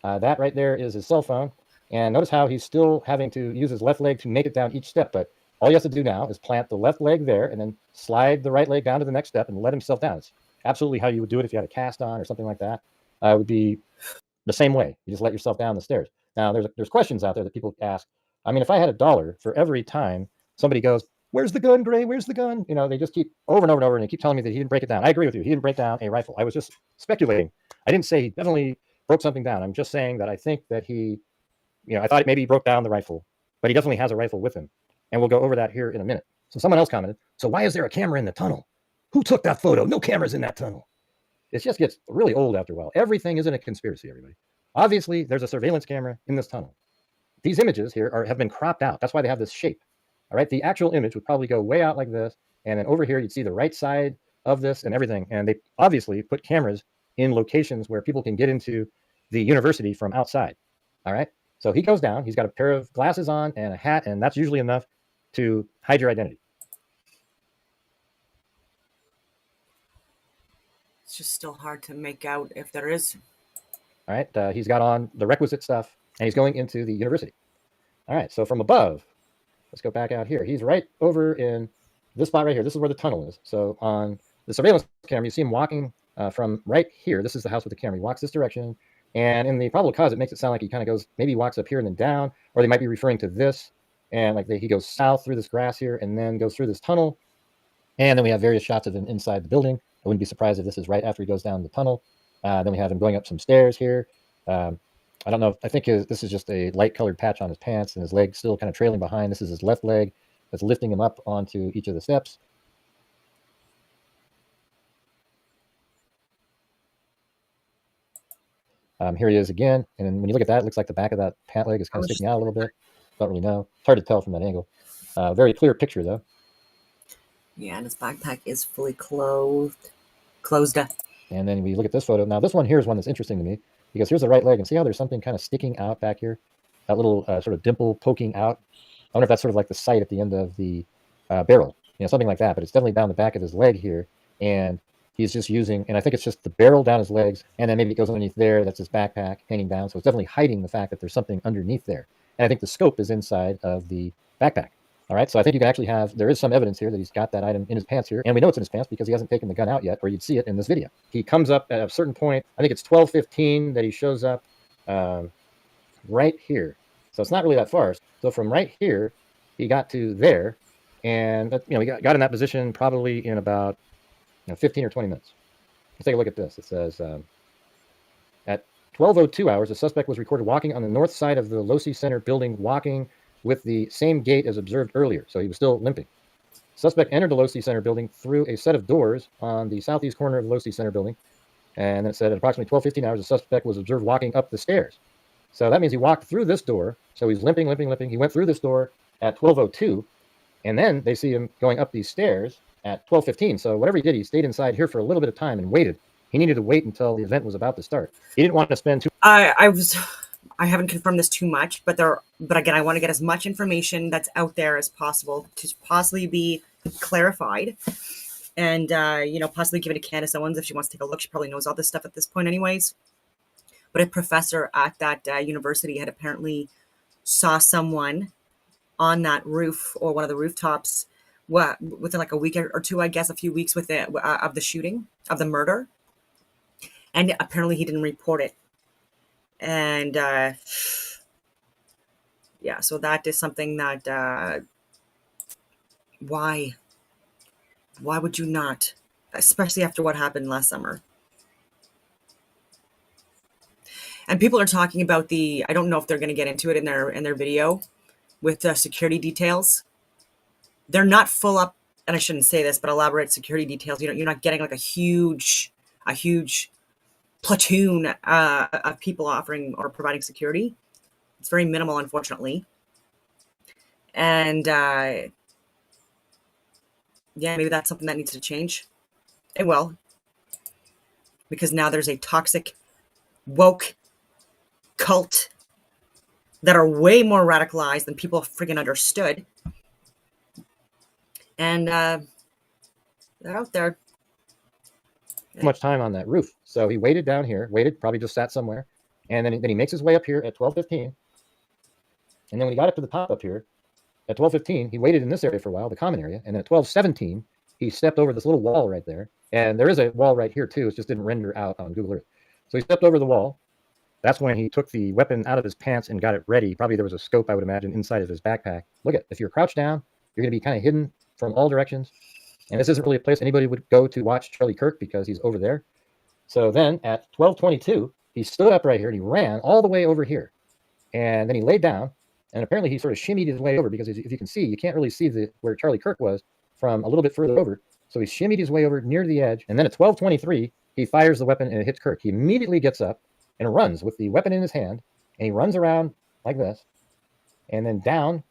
That right there is his cell phone. And notice how he's still having to use his left leg to make it down each step. But all he has to do now is plant the left leg there and then slide the right leg down to the next step and let himself down. It's absolutely how you would do it if you had a cast on or something like that. It would be the same way. You just let yourself down the stairs. Now, there's questions out there that people ask. I mean, if I had $1 for every time somebody goes, "Where's the gun, Gray? Where's the gun?" They just keep over and over and over, and they keep telling me that he didn't break it down. I agree with you. He didn't break down a rifle. I was just speculating. I didn't say he definitely broke something down. I'm just saying that I think that he, I thought maybe he broke down the rifle, but he definitely has a rifle with him. And we'll go over that here in a minute. So someone else commented, "So why is there a camera in the tunnel? Who took that photo? No cameras in that tunnel." It just gets really old after a while. Everything isn't a conspiracy, everybody. Obviously, there's a surveillance camera in this tunnel. These images here have been cropped out. That's why they have this shape. All right, the actual image would probably go way out like this, and then over here you'd see the right side of this and everything. And they obviously put cameras in locations where people can get into the university from outside. All right, so he goes down. He's got a pair of glasses on and a hat, and that's usually enough to hide your identity. It's just still hard to make out if there is. All right, he's got on the requisite stuff, and he's going into the university. All right, so from above, let's go back out here. He's right over in this spot right here. This is where the tunnel is. So on the surveillance camera, you see him walking from right here. This is the house with the camera. He walks this direction. And in the probable cause, it makes it sound like he kind of goes, maybe he walks up here and then down, or they might be referring to this. And like he goes south through this grass here and then goes through this tunnel. And then we have various shots of him inside the building. I wouldn't be surprised if this is right after he goes down the tunnel. Then we have him going up some stairs here. I don't know. I think this is just a light colored patch on his pants, and his leg still kind of trailing behind. This is his left leg that's lifting him up onto each of the steps. Here he is again. And then when you look at that, it looks like the back of that pant leg is kind of sticking out a little bit. Don't really know. It's hard to tell from that angle. Very clear picture, though. Yeah, and his backpack is fully closed up. And then we look at this photo. Now, this one here is one that's interesting to me because here's the right leg. And see how there's something kind of sticking out back here? That little sort of dimple poking out. I wonder if that's sort of like the sight at the end of the barrel, something like that. But it's definitely down the back of his leg here. And he's just using, and I think it's just the barrel down his legs. And then maybe it goes underneath there. That's his backpack hanging down. So it's definitely hiding the fact that there's something underneath there. And I think the scope is inside of the backpack. All right, so I think you can actually there is some evidence here that he's got that item in his pants here. And we know it's in his pants because he hasn't taken the gun out yet, or you'd see it in this video. He comes up at a certain point. I think it's 12:15 that he shows up right here. So it's not really that far. So from right here, he got to there. And, he got in that position probably in about 15 or 20 minutes. Let's take a look at this. It says, at 12:02 hours, the suspect was recorded walking on the north side of the Losi Center building, walking with the same gait as observed earlier. So he was still limping. Suspect entered the Losi Center building through a set of doors on the southeast corner of the Losi Center building. And then it said at approximately 12:15 hours, the suspect was observed walking up the stairs. So that means he walked through this door. So he's limping. He went through this door at 12:02. And then they see him going up these stairs at 12:15. So whatever he did, he stayed inside here for a little bit of time and waited. He needed to wait until the event was about to start. He didn't want to spend too. I haven't confirmed this too much, but again, I want to get as much information that's out there as possible to possibly be clarified, and possibly give it to Candace Owens if she wants to take a look. She probably knows all this stuff at this point, anyways. But a professor at that university had apparently saw someone on that roof or one of the rooftops within like a week or two, I guess, a few weeks of the shooting, of the murder, and apparently he didn't report it. And so that is something that why would you not, especially after what happened last summer? And people are talking about I don't know if they're going to get into it in their video with security details. They're not full up, and I shouldn't say this, but elaborate security details. You're not getting like a huge platoon of people offering or providing security. It's very minimal, unfortunately. And maybe that's something that needs to change. It will, because now there's a toxic, woke cult that are way more radicalized than people freaking understood, and they're out there. Much time on that roof. So he waited down here, probably just sat somewhere. And then he makes his way up here at 12:15. And then when he got up to the top up here at 12:15, he waited in this area for a while, the common area. And then at 12:17, he stepped over this little wall right there. And there is a wall right here too. It just didn't render out on Google Earth. So he stepped over the wall. That's when he took the weapon out of his pants and got it ready. Probably there was a scope, I would imagine, inside of his backpack. Look at, if you're crouched down, you're going to be kind of hidden from all directions. And this isn't really a place anybody would go to watch Charlie Kirk because he's over there. So then at 12:22, he stood up right here and he ran all the way over here. And then he laid down, and apparently he sort of shimmied his way over because if you can see, you can't really see where Charlie Kirk was from a little bit further over. So he shimmied his way over near the edge. And then at 12:23, he fires the weapon and it hits Kirk. He immediately gets up and runs with the weapon in his hand. And he runs around like this and then down.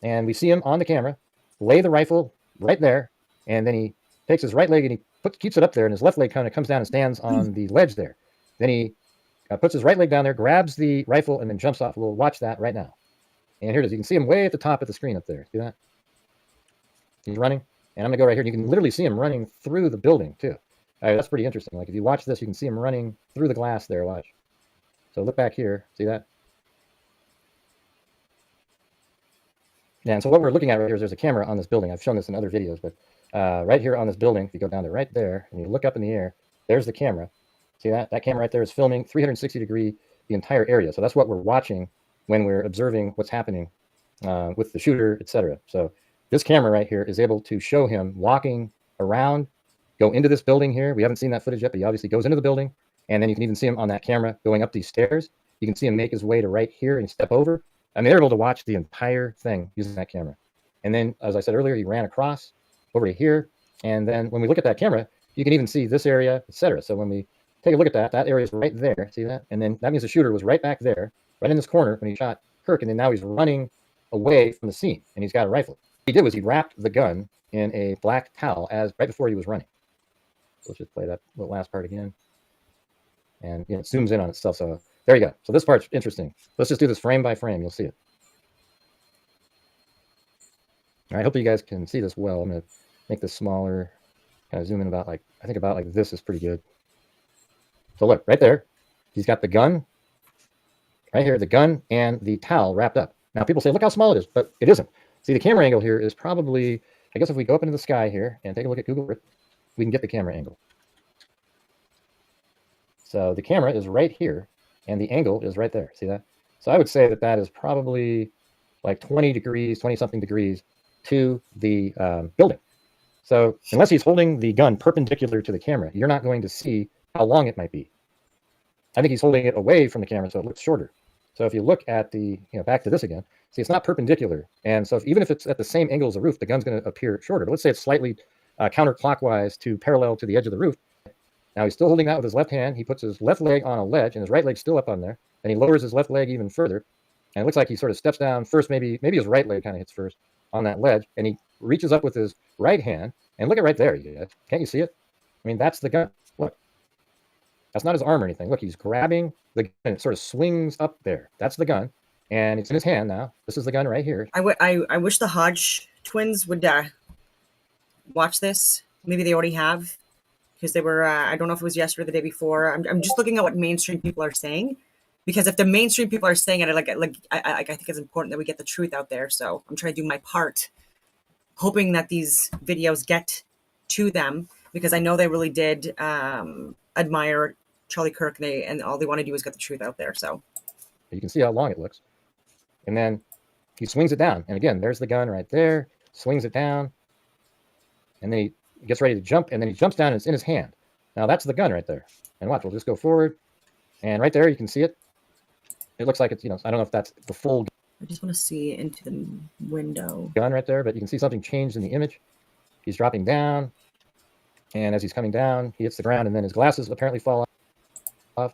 And we see him on the camera lay the rifle right there. And then he takes his right leg and he keeps it up there, and his left leg kind of comes down and stands on the ledge there. Then he puts his right leg down there, grabs the rifle, and then jumps off. We'll watch that right now. And here it is. You can see him way at the top of the screen up there. See that? He's running. And I'm going to go right here. And you can literally see him running through the building, too. That's pretty interesting. Like, if you watch this, you can see him running through the glass there. Watch. So look back here. See that? Yeah, and so what we're looking at right here is there's a camera on this building. I've shown this in other videos, but right here on this building, if you go down to right there and you look up in the air, there's the camera. See that? That camera right there is filming 360 degree the entire area. So that's what we're watching when we're observing what's happening with the shooter, etc. So this camera right here is able to show him walking around, go into this building here. We haven't seen that footage yet, but he obviously goes into the building. And then you can even see him on that camera going up these stairs. You can see him make his way to right here and step over. I mean, they're able to watch the entire thing using that camera. And then, as I said earlier, he ran across over to here. And then when we look at that camera, you can even see this area, etc. So when we take a look at that, that area is right there. See that? And then that means the shooter was right back there, right in this corner when he shot Kirk. And then now he's running away from the scene, and he's got a rifle. What he did was he wrapped the gun in a black towel as right before he was running. So let's just play that little last part again. And it zooms in on itself. So there you go. So this part's interesting. Let's just do this frame by frame. You'll see it. All right, I hope you guys can see this well. I'm going to make this smaller, kind of zoom in about like, I think about like this is pretty good. So look, right there, he's got the gun, right here, the gun and the towel wrapped up. Now people say, look how small it is, but it isn't. See, the camera angle here is probably, I guess if we go up into the sky here and take a look at Google Earth, we can get the camera angle. So the camera is right here and the angle is right there. See that? So I would say that that is probably like 20 degrees, 20 something degrees to the building. So unless he's holding the gun perpendicular to the camera, you're not going to see how long it might be. I think he's holding it away from the camera so it looks shorter. So if you look at the, back to this again, see it's not perpendicular. And so even if it's at the same angle as the roof, the gun's going to appear shorter. But let's say it's slightly counterclockwise to parallel to the edge of the roof. Now he's still holding that with his left hand. He puts his left leg on a ledge and his right leg's still up on there. And he lowers his left leg even further. And it looks like he sort of steps down first, maybe his right leg kind of hits first on that ledge. And he reaches up with his right hand. And look at right there, you guys. Can't you see it? I mean, that's the gun. Look. That's not his arm or anything. Look, he's grabbing the gun and it sort of swings up there. That's the gun. And it's in his hand now. This is the gun right here. I wish the Hodge twins would watch this. Maybe they already have, because they were, I don't know if it was yesterday or the day before. I'm just looking at what mainstream people are saying, because if the mainstream people are saying it, I think it's important that we get the truth out there. So I'm trying to do my part, hoping that these videos get to them, because I know they really did admire Charlie Kirk, and all they want to do is get the truth out there. So you can see how long it looks. And then he swings it down. And again, there's the gun right there, swings it down. And then he gets ready to jump, and then he jumps down and it's in his hand. Now that's the gun right there. And watch, we'll just go forward. And right there, you can see it. It looks like it's, I don't know if that's the full gun. I just want to see into the window. Gun right there, but you can see something changed in the image. He's dropping down. And as he's coming down, he hits the ground, and then his glasses apparently fall off.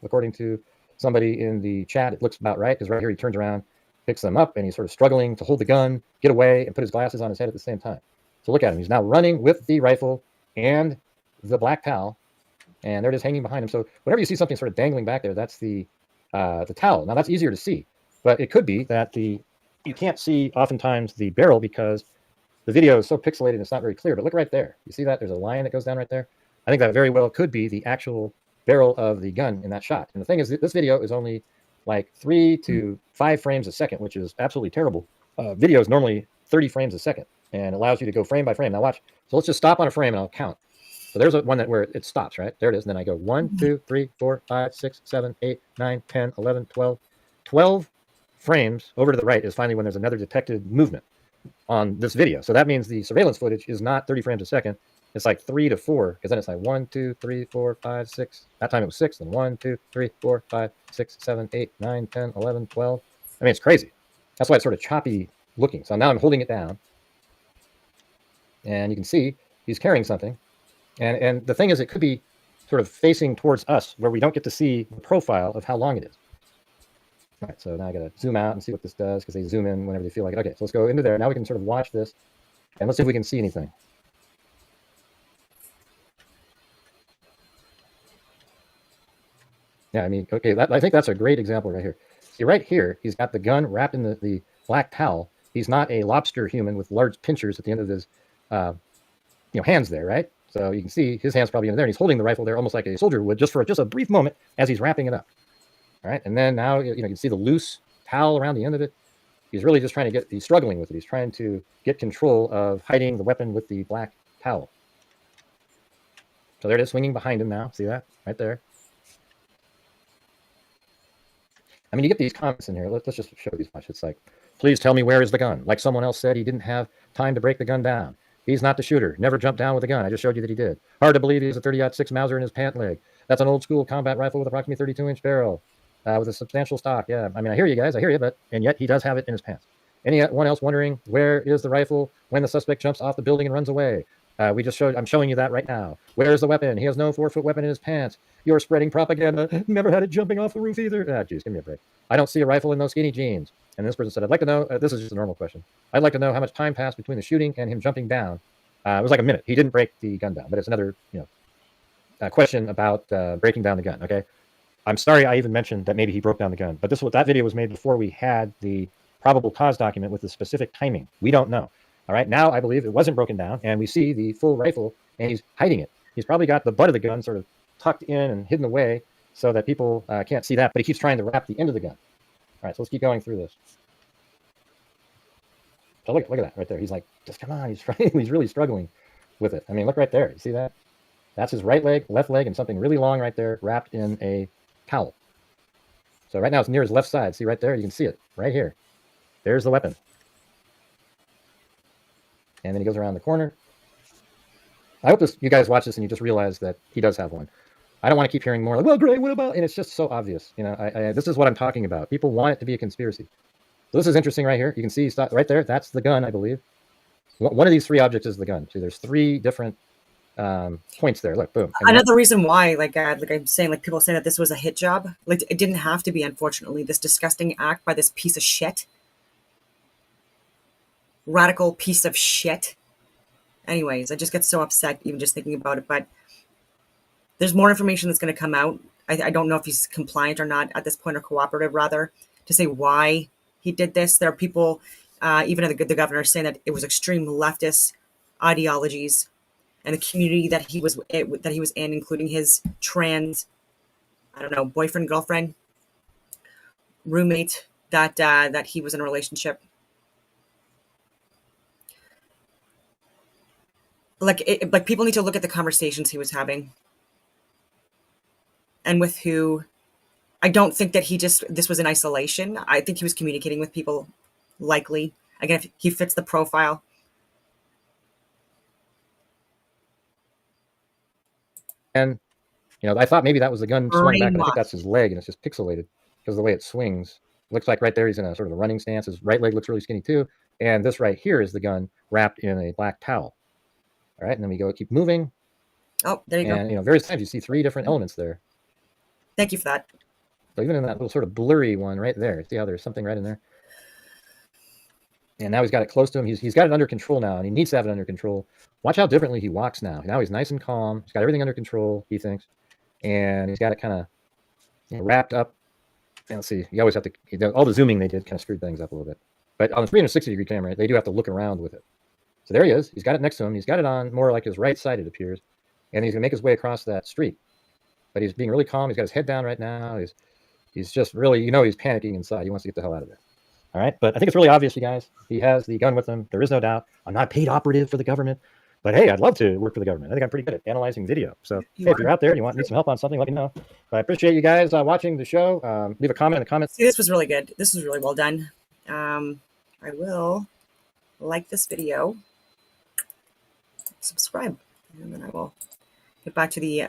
According to somebody in the chat, it looks about right, because right here he turns around, picks them up, and he's sort of struggling to hold the gun, get away, and put his glasses on his head at the same time. So look at him. He's now running with the rifle and the black towel, and there it is hanging behind him. So whenever you see something sort of dangling back there, that's the towel. Now that's easier to see, but it could be that you can't see oftentimes the barrel because the video is so pixelated and it's not very clear. But look right there. You see that? There's a line that goes down right there. I think that very well could be the actual barrel of the gun in that shot. And the thing is, this video is only like 3 to 5 frames a second, which is absolutely terrible. Video is normally 30 frames a second and allows you to go frame by frame. Now watch. So let's just stop on a frame and I'll count. So there's one where it stops, right? There it is. And then I go 1, 2, 3, 4, 5, 6, 7, 8, 9, 10, 11, 12. 12 frames over to the right is finally when there's another detected movement on this video. So that means the surveillance footage is not 30 frames a second. It's like 3 to 4, because then it's like 1, 2, 3, 4, 5, 6. That time it was 6. Then 1, 2, 3, 4, 5, 6, 7, 8, 9, 10, 11, 12. I mean, it's crazy. That's why it's sort of choppy looking. So now I'm holding it down. And you can see he's carrying something. And the thing is, it could be sort of facing towards us where we don't get to see the profile of how long it is. All right, so now I got to zoom out and see what this does, because they zoom in whenever they feel like it. Okay, so let's go into there. Now we can sort of watch this, and let's see if we can see anything. Yeah, I mean, okay, I think that's a great example right here. See, right here, he's got the gun wrapped in the black towel. He's not a lobster human with large pinchers at the end of his hands there, right? So you can see his hand's probably in there, and he's holding the rifle there almost like a soldier would, just for a brief moment as he's wrapping it up. All right, and then now you can see the loose towel around the end of it. He's really just he's struggling with it. He's trying to get control of hiding the weapon with the black towel. So there it is, swinging behind him now. See that? Right there. I mean, you get these comments in here. Let's just show these much. It's like, please tell me where is the gun? Like someone else said, he didn't have time to break the gun down. He's not the shooter. Never jumped down with a gun. I just showed you that he did. Hard to believe he has a 30-06 Mauser in his pant leg. That's an old school combat rifle with approximately 32-inch barrel, with a substantial stock. Yeah, I mean, I hear you guys, I hear you, and yet he does have it in his pants. Anyone else wondering where is the rifle when the suspect jumps off the building and runs away? I'm showing you that right now. Where's the weapon? He has no 4-foot weapon in his pants. You're spreading propaganda. Never had it jumping off the roof either. Ah, geez, give me a break. I don't see a rifle in those skinny jeans. And this person said, I'd like to know, this is just a normal question. I'd like to know how much time passed between the shooting and him jumping down. It was like a minute. He didn't break the gun down, but it's another, question about breaking down the gun. Okay. I'm sorry I even mentioned that maybe he broke down the gun, but that video was made before we had the probable cause document with the specific timing. We don't know. All right. Now I believe it wasn't broken down, and we see the full rifle, and he's hiding it. He's probably got the butt of the gun sort of tucked in and hidden away so that people can't see that, but he keeps trying to wrap the end of the gun. All right. So let's keep going through this. So look at that right there. He's like, just come on. He's trying. He's really struggling with it. I mean, look right there. You see that? That's his right leg, left leg, and something really long right there wrapped in a towel. So right now it's near his left side. See right there? You can see it right here. There's the weapon. And then he goes around the corner. I hope you guys watch this and you just realize that he does have one. I don't want to keep hearing more like, well, Gray, what about? And it's just so obvious. This is what I'm talking about. People want it to be a conspiracy. So this is interesting right here. You can see right there. That's the gun, I believe. One of these three objects is the gun. See, there's three different points there. Look, boom. And another reason why, like I'm saying, like people say that this was a hit job. Like it didn't have to be, unfortunately. This disgusting act by this piece of shit. Radical piece of shit. Anyways, I just get so upset even just thinking about it. But there's more information that's going to come out. I don't know if he's compliant or not at this point, or cooperative rather, to say why he did this. There are people, even the governor, saying that it was extreme leftist ideologies, and the community that he was in, including his trans, boyfriend, girlfriend, roommate, that he was in a relationship. Like people need to look at the conversations he was having, and with who. I don't think that this was in isolation. I think he was communicating with people, likely. Again, if he fits the profile. And, I thought maybe that was the gun swung back, and I think that's his leg, and it's just pixelated because of the way it swings. Looks like right there he's in a sort of a running stance. His right leg looks really skinny too. And this right here is the gun wrapped in a black towel. All right, and then we keep moving. Oh, there you go. And, various times you see three different elements there. Thank you for that. So even in that little sort of blurry one right there, see how there's something right in there? And now he's got it close to him. He's got it under control now, and he needs to have it under control. Watch how differently he walks now. Now he's nice and calm. He's got everything under control, he thinks. And he's got it kind of wrapped up. And let's see, you always have to, all the zooming they did kind of screwed things up a little bit. But on the 360-degree camera, they do have to look around with it. So there he is. He's got it next to him. He's got it on more like his right side, it appears. And he's going to make his way across that street. But he's being really calm. He's got his head down right now. He's just really, he's panicking inside. He wants to get the hell out of there. All right. But I think it's really obvious, you guys. He has the gun with him. There is no doubt. I'm not a paid operative for the government. But hey, I'd love to work for the government. I think I'm pretty good at analyzing video. So hey, if you're out there and you need some help on something, let me know. But I appreciate you guys watching the show. Leave a comment in the comments. See, this was really good. This was really well done. I will like this video, subscribe, and then I will get back to the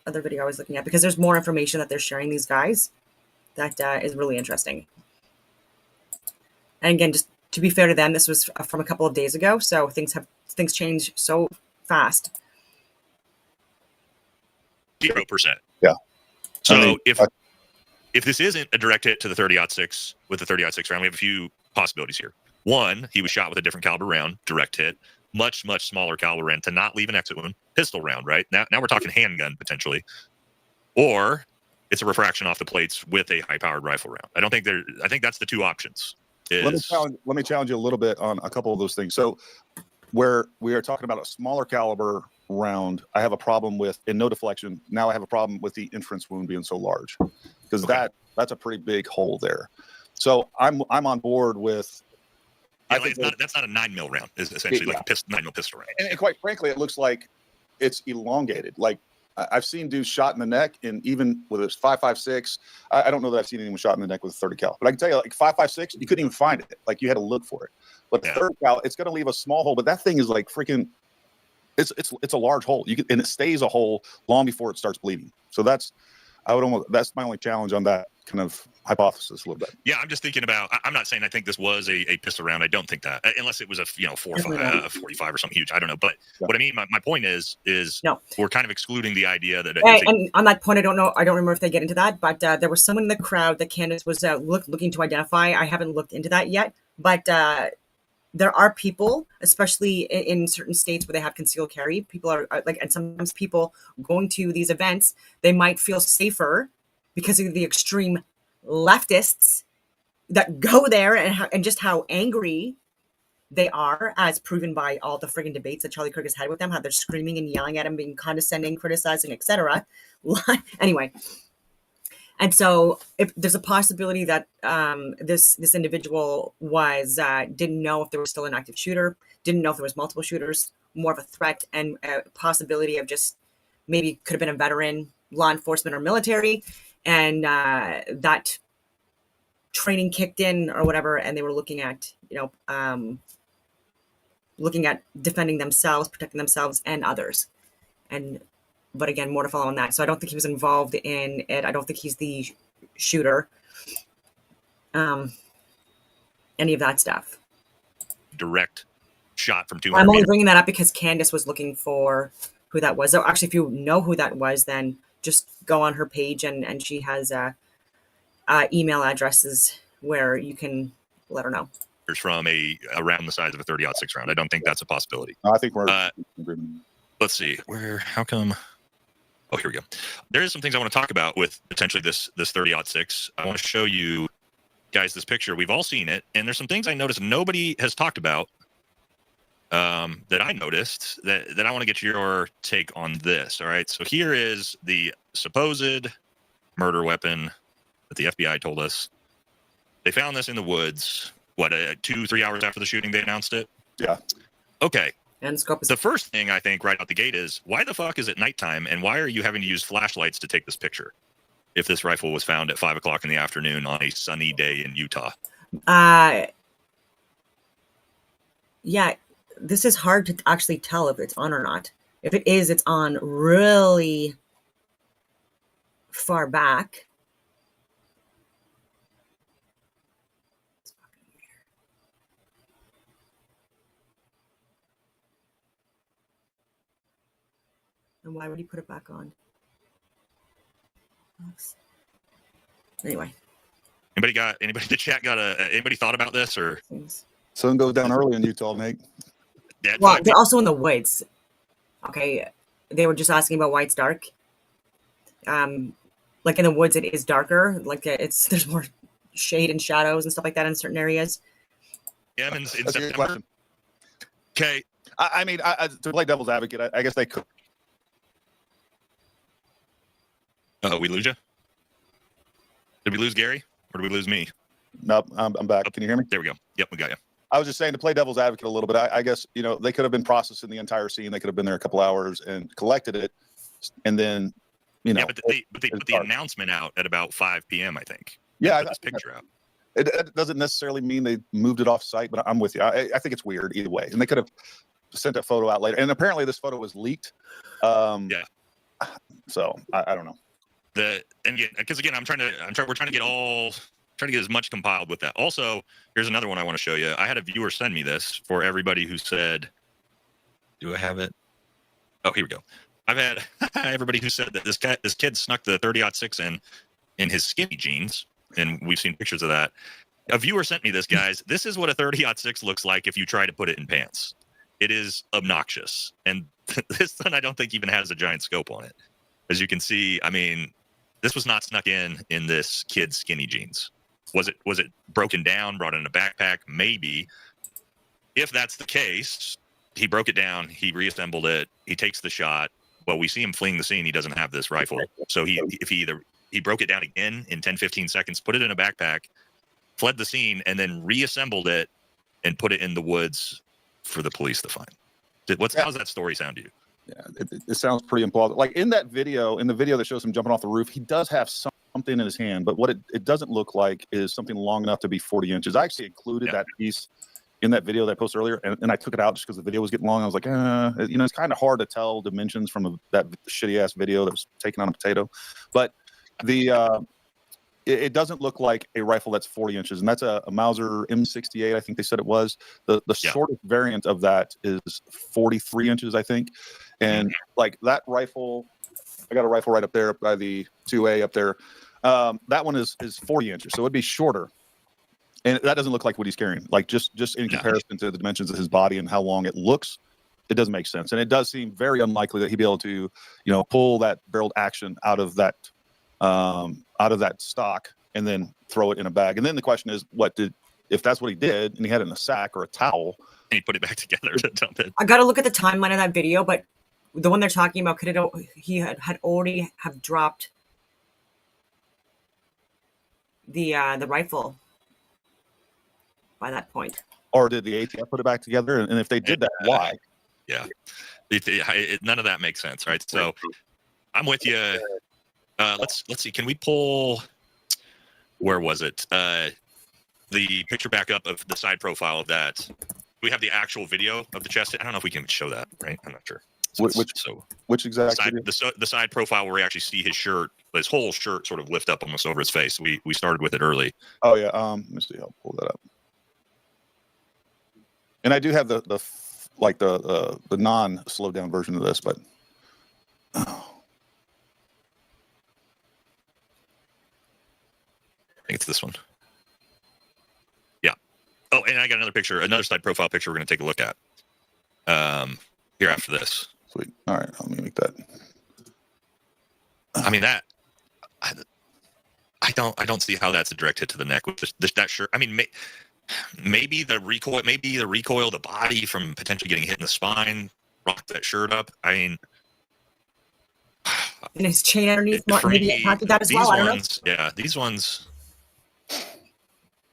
other video I was looking at, because there's more information that they're sharing, these guys, that is really interesting. And again, just to be fair to them, this was from a couple of days ago, so things change so fast. 0%. Yeah. So if this isn't a direct hit to the 30-06 with the 30-06 round, we have a few possibilities here. One, he was shot with a different caliber round, direct hit, much smaller caliber round to not leave an exit wound, pistol round, right? Now we're talking handgun potentially, or it's a refraction off the plates with a high-powered rifle round. I think that's the two options. Let me challenge you a little bit on a couple of those things. So where we are talking about a smaller caliber round, I have a problem with in no deflection. Now I have a problem with the inference wound being so large, because that's a pretty big hole there. So I'm on board with. That's not a 9mm round. It's essentially like a 9mm pistol round. And quite frankly, it looks like it's elongated. Like I've seen dudes shot in the neck, and even with a 5.56, I don't know that I've seen anyone shot in the neck with a 30 cal. But I can tell you, like 5.56, you couldn't even find it. Like you had to look for it. But 30 cal, it's going to leave a small hole. But that thing is like freaking. it's a large hole. And it stays a hole long before it starts bleeding. So that's my only challenge on that kind of hypothesis a little bit. Yeah, I'm just thinking about. I'm not saying I think this was a pistol round. I don't think that, unless it was a 45 or something huge. I don't know. But what I mean, my point is no, we're kind of excluding the idea that. And on that point, I don't know. I don't remember if they get into that, but there was someone in the crowd that Candace was looking to identify. I haven't looked into that yet, but there are people, especially in certain states where they have concealed carry. People are like, and sometimes people going to these events, they might feel safer because of the extreme leftists that go there and just how angry they are, as proven by all the friggin' debates that Charlie Kirk has had with them, how they're screaming and yelling at him, being condescending, criticizing, etc. Anyway, and so if there's a possibility that this individual was didn't know if there was still an active shooter, didn't know if there was multiple shooters, more of a threat, and a possibility of just maybe could have been a veteran, law enforcement or military, and that training kicked in or whatever, and they were looking at defending themselves, protecting themselves and others. But again, more to follow on that. So I don't think he was involved in it. I don't think he's the shooter. Any of that stuff. Direct shot from 200 I'm only meters. bringing that up because Candace was looking for who that was. So actually, if you know who that was, then just go on her page and she has email addresses where you can let her know. From around the size of a 30-06 round. I don't think that's a possibility. I think we're. Let's see how come. Oh, here we go. There is some things I want to talk about with potentially this 30-06. I want to show you guys this picture. We've all seen it, and there's some things I noticed nobody has talked about that I noticed that I want to get your take on this. All right, so here is the supposed murder weapon that the FBI told us. They found this in the woods. What, 2-3 hours after the shooting, they announced it? Yeah. Okay. And the first thing I think right out the gate is, why the fuck is it nighttime, and why are you having to use flashlights to take this picture if this rifle was found at 5 o'clock in the afternoon on a sunny day in Utah? Yeah, this is hard to actually tell if it's on or not. If it is, it's on really far back. And why would he put it back on? Anyway. Anybody in the chat anybody thought about this, or? Sun goes down early in Utah, Nate. Well, they're also in the woods. Okay. They were just asking about why it's dark. Like in the woods, it is darker. Like there's more shade and shadows and stuff like that in certain areas. Yeah, in That's a good September. question. Okay. I mean, to play devil's advocate, I guess they could. We lose you? Did we lose Gary, or did we lose me? Nope, I'm back. Can you hear me? There we go. Yep, we got you. I was just saying, to play devil's advocate a little bit, I guess, they could have been processing the entire scene. They could have been there a couple hours and collected it, and then, Yeah, but they put the announcement out at about 5 p.m., I think. Yeah, They put this picture out. It doesn't necessarily mean they moved it off site, but I'm with you. I think it's weird either way, and they could have sent that photo out later. And apparently, this photo was leaked. Yeah. So I don't know. Because again, we're trying to get as much compiled with that. Also, here's another one I want to show you. I had a viewer send me this for everybody who said, do I have it? Oh, here we go. I've had everybody who said that this kid snuck the 30-06 in his skinny jeans, and we've seen pictures of that. A viewer sent me this, guys. This is what a 30-06 looks like if you try to put it in pants. It is obnoxious, and this one I don't think even has a giant scope on it. As you can see, I mean, this was not snuck in this kid's skinny jeans. Was it broken down, brought in a backpack? Maybe. If that's the case, he broke it down, he reassembled it, he takes the shot. Well, we see him fleeing the scene. He doesn't have this rifle. So he broke it down again in 10, 15 seconds, put it in a backpack, fled the scene, and then reassembled it and put it in the woods for the police to find. How's that story sound to you? Yeah, it sounds pretty implausible. Like in the video that shows him jumping off the roof, he does have something in his hand, but what it doesn't look like is something long enough to be 40 inches. I actually included that piece in that video that I posted earlier, and I took it out just because the video was getting long. I was like, it's kind of hard to tell dimensions from that shitty ass video that was taken on a potato. But it doesn't look like a rifle that's 40 inches, and that's a Mauser M68. I think they said it was the shortest variant of that is 43 inches, I think. And like that rifle, I got a rifle right up there by the 2A up there. That one is 40 inches, so it'd be shorter. And that doesn't look like what he's carrying. Like just in comparison to the dimensions of his body and how long it looks, it doesn't make sense. And it does seem very unlikely that he'd be able to, pull that barreled action out of that stock and then throw it in a bag. And then the question is, if that's what he did, and he had it in a sack or a towel, and he put it back together to dump it. I got to look at the timeline of that video, but the one they're talking about, he had already have dropped the rifle by that point. Or did the ATF put it back together? And if they did that, why? Yeah, none of that makes sense, right? So I'm with you. Let's see. Can we pull? Where was it? The picture back up of the side profile of that. We have the actual video of the chest. I don't know if we can show that. Right? I'm not sure. Which exact the side profile where we actually see his shirt, his whole shirt, sort of lift up almost over his face. We started with it early. Oh yeah. Let me see. I'll pull that up. And I do have the non slowed down version of this, but I think it's this one. Yeah. Oh, and I got another side profile picture we're going to take a look at here after this. Sweet. All right, let me make that. I mean I don't see how that's a direct hit to the neck with that shirt. I mean, maybe the recoil, the body from potentially getting hit in the spine, rocked that shirt up. I mean, and his chain underneath maybe impacted that as well. I don't know. Yeah, these ones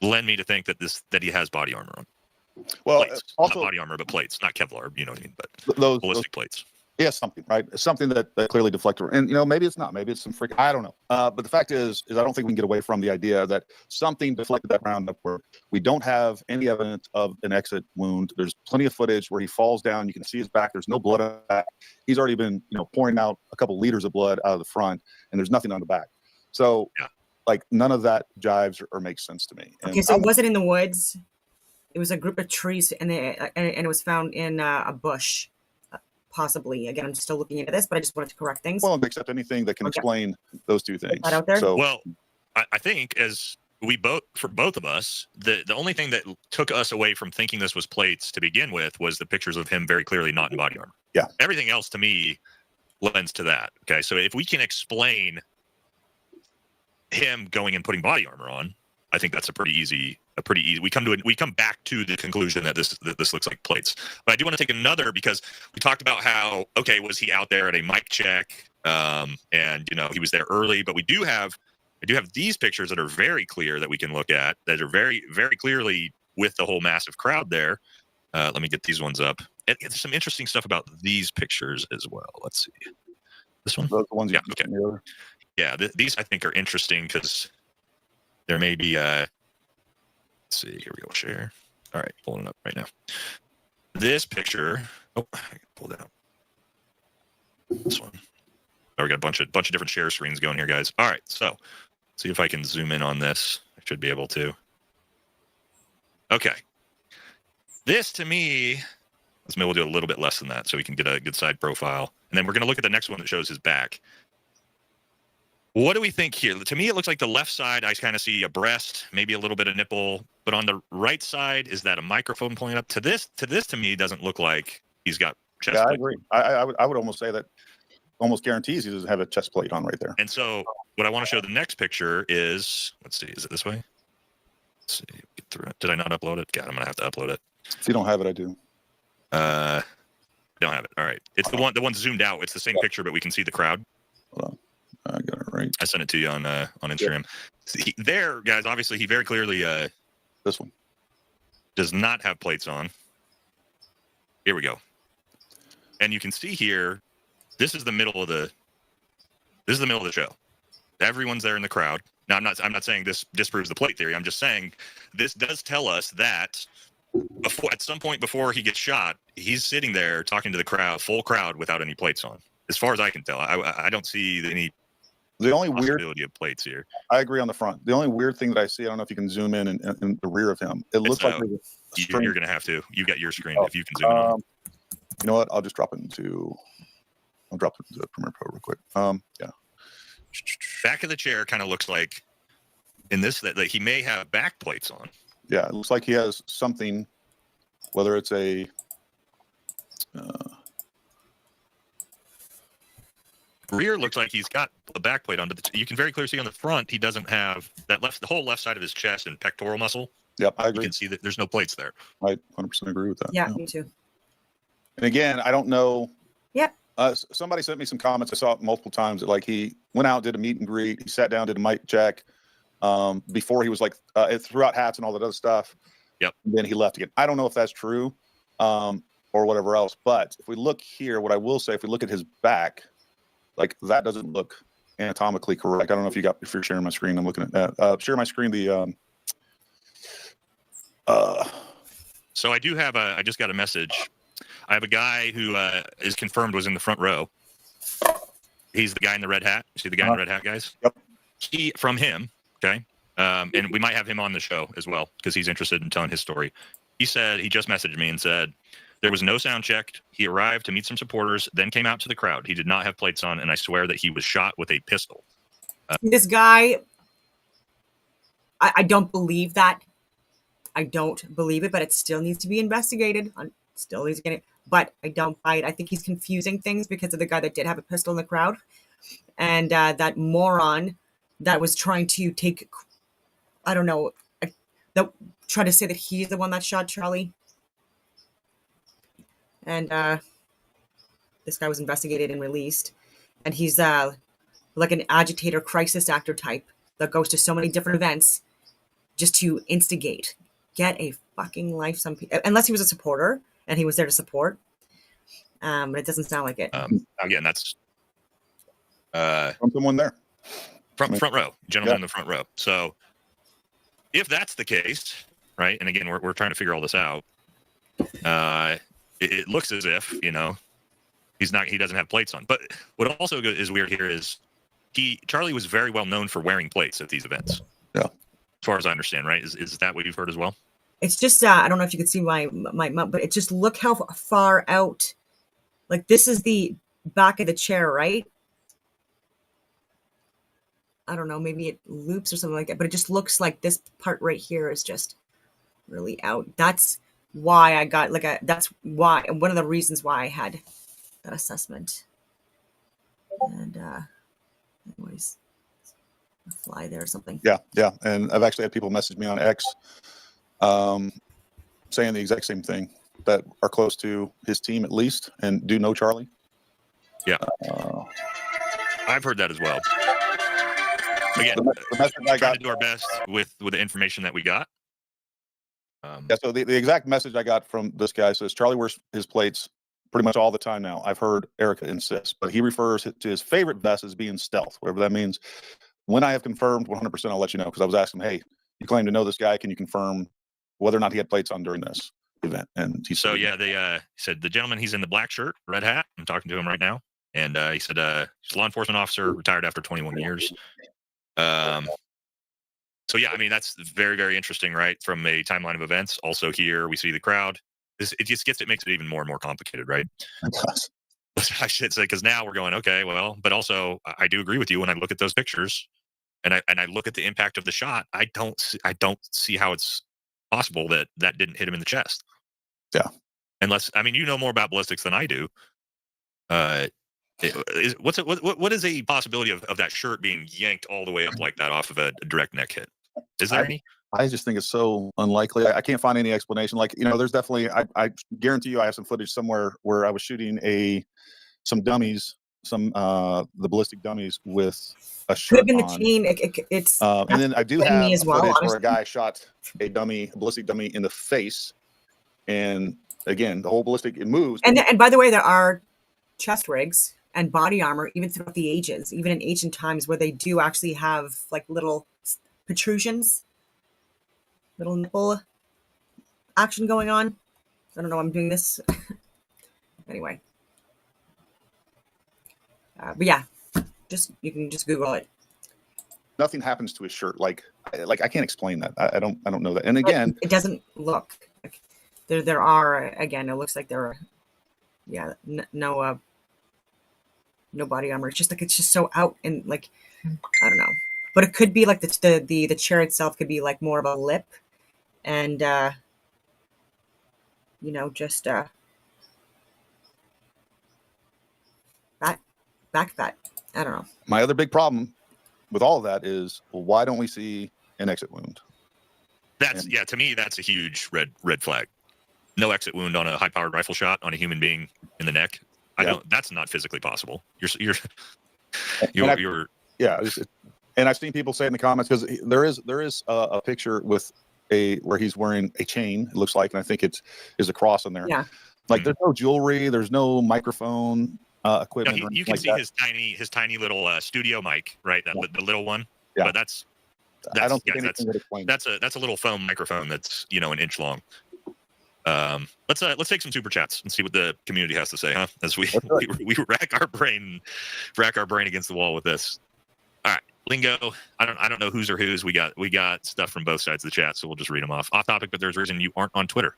lend me to think that he has body armor on. Well, plates. also not body armor, but plates, not Kevlar. You know what I mean? But those ballistic plates. Yeah, something, right? Something that clearly deflected. And, maybe it's not. Maybe it's some freak. I don't know. But the fact is I don't think we can get away from the idea that something deflected that round upward. We don't have any evidence of an exit wound. There's plenty of footage where he falls down. You can see his back. There's no blood on the back. He's already been, pouring out a couple liters of blood out of the front, and there's nothing on the back. So, none of that jives or makes sense to me. And okay, so it wasn't in the woods. It was a group of trees, and it was found in a bush. Possibly. Again, I'm still looking into this, but I just wanted to correct things. Well, accept anything that can explain those two things. That out there? So, well, I think for both of us, the only thing that took us away from thinking this was plates to begin with was the pictures of him very clearly not in body armor. Yeah. Everything else to me lends to that. Okay. So if we can explain him going and putting body armor on, I think that's a pretty easy. We come back to the conclusion that this looks like plates. But I do want to take another, because we talked about how, okay, was he out there at a mic check? And he was there early, but I do have these pictures that are very clear that we can look at, that are very, very clearly with the whole massive crowd there. Let me get these ones up. And there's some interesting stuff about these pictures as well. Let's see. This one? Those are the ones yeah, okay. Yeah, these I think are interesting because there may be let's see, here we go, share. All right, pulling it up right now. This picture, I can pull that out. This one. Oh, we got a bunch of different share screens going here, guys. All right, so see if I can zoom in on this. I should be able to. Okay. This to me, maybe we'll do a little bit less than that so we can get a good side profile. And then we're going to look at the next one that shows his back. What do we think here? To me, it looks like the left side, I kind of see a breast, maybe a little bit of nipple. But on the right side, is that a microphone pulling up? To this, to me, doesn't look like he's got chest plate. I agree. I would almost say that almost guarantees he doesn't have a chest plate on right there. And so what I want to show the next picture is, let's see, is it this way? Let's see, get through it. Did I not upload it? God, I'm going to have to upload it. If you don't have it, I do. Don't have it. All right. It's the one zoomed out. It's the same picture, but we can see the crowd. Hold on. I got it right. I sent it to you on Instagram. Yeah. There, guys, obviously he very clearly this one does not have plates on. Here we go. And you can see here, this is the middle of the show. Everyone's there in the crowd. Now I'm not saying this disproves the plate theory. I'm just saying this does tell us that at some point before he gets shot, he's sitting there talking to the crowd, full crowd, without any plates on. As far as I can tell, I don't see any The only weird possibility of plates here. I agree on the front. The only weird thing that I see, I don't know if you can zoom in the rear of him. It looks like there's a string. You're going to have to. You've got your screen if you can zoom in on it. You know what? I'll drop it into Premiere Pro real quick. Yeah. Back of the chair kind of looks like in this that he may have back plates on. Yeah, it looks like he has something, whether it's a rear looks like he's got a back plate on, but you can very clearly see on the front he doesn't have that the whole left side of his chest and pectoral muscle. Yep, I agree. You can see that there's no plates there. I 100% agree with that. Yeah, me too. And again, I don't know. Yep. Somebody sent me some comments. I saw it multiple times that like he went out, did a meet and greet. He sat down, did a mic check. Before he was like threw out hats and all that other stuff. Yep. And then he left again. I don't know if that's true, or whatever else. But if we look here, what I will say, if we look at his back, like that doesn't look anatomically correct. I don't know if you're sharing my screen. I'm looking at that. Share my screen. So I do have I just got a message. I have a guy who is confirmed was in the front row. He's the guy in the red hat. You see the guy in the red hat, guys? Yep. From him, okay? And we might have him on the show as well because he's interested in telling his story. He said, he just messaged me and said, there was no sound check. He arrived to meet some supporters, then came out to the crowd. He did not have plates on, and I swear that he was shot with a pistol. This guy, I don't believe that. I don't believe it, but it still needs to be investigated. Still needs to get it. But I don't buy it. I think he's confusing things because of the guy that did have a pistol in the crowd. And that moron that was trying to take, I don't know, that try to say that he's the one that shot Charlie. And this guy was investigated and released. And he's like an agitator, crisis actor type that goes to so many different events just to instigate. Get a fucking life, some people. Unless he was a supporter and he was there to support. But it doesn't sound like it. Again, that's from someone there. Front row, gentleman in the front row. So if that's the case, right? And again, we're trying to figure all this out. It looks as if, he doesn't have plates on. But what also is weird here is Charlie was very well known for wearing plates at these events. Yeah. As far as I understand, right? Is that what you've heard as well? It's just, I don't know if you can see my but it just look how far out. Like this is the back of the chair, right? I don't know, maybe it loops or something like that, but it just looks like this part right here is just really out. That's why I got one of the reasons why I had that assessment. And anyways, a fly there or something. Yeah. And I've actually had people message me on X saying the exact same thing, that are close to his team at least and do know Charlie. Yeah. I've heard that as well. Again, the message I got, to do our best with the information that we got. So the exact message I got from this guy says Charlie wears his plates pretty much all the time now. I've heard Erica insist, but he refers to his favorite vest as being stealth, whatever that means. When I have confirmed 100%, I'll let you know, because I was asking him, hey, you claim to know this guy. Can you confirm whether or not he had plates on during this event? And he said, they said the gentleman, he's in the black shirt, red hat. I'm talking to him right now. And he said he's a law enforcement officer, retired after 21 years. So yeah, I mean, that's very, very interesting, right? From a timeline of events. Also here, we see the crowd. It makes it even more and more complicated, right? I should say, because now we're going, okay, well, but also I do agree with you when I look at those pictures and I look at the impact of the shot. I don't see how it's possible that didn't hit him in the chest. Yeah. Unless, I mean, you know more about ballistics than I do. What is a possibility of that shirt being yanked all the way up like that off of a direct neck hit? Is there any? I just think it's so unlikely. I can't find any explanation. Like, there's definitely, I guarantee you I have some footage somewhere where I was shooting some dummies, the ballistic dummies with a shirt Could have been on. The chain. It's and then I do have as well, footage where a guy shot a ballistic dummy in the face. And again, the whole ballistic, it moves. And by the way, there are chest rigs and body armor, even throughout the ages, even in ancient times, where they do actually have like little protrusions, little nipple action going on. I don't know. I'm doing this anyway. But yeah, you can just Google it. Nothing happens to his shirt. Like I can't explain that. I don't know that. And again, it doesn't look like there are, again, it looks like there are, no body armor. It's just like, it's just so out, and like, I don't know, but it could be like the chair itself could be like more of a lip, and just back fat. I don't know. my other big problem with all of that is, well, why don't we see an exit wound? To me, that's a huge red flag. No exit wound on a high-powered rifle shot on a human being in the neck. That's not physically possible. And I've seen people say in the comments, because there is a picture with where he's wearing a chain, it looks like, and I think it's a cross in there. Yeah. Like there's no jewelry, there's no microphone equipment. You can see his tiny little studio mic, right? The little one. Yeah. But that's I don't think anything would explain that's a little foam microphone that's an inch long. Let's take some super chats and see what the community has to say, huh? As we rack our brain against the wall with this. All right, Lingo. I don't know whose or whose. We got stuff from both sides of the chat, so we'll just read them off. Off topic, but there's a reason you aren't on Twitter.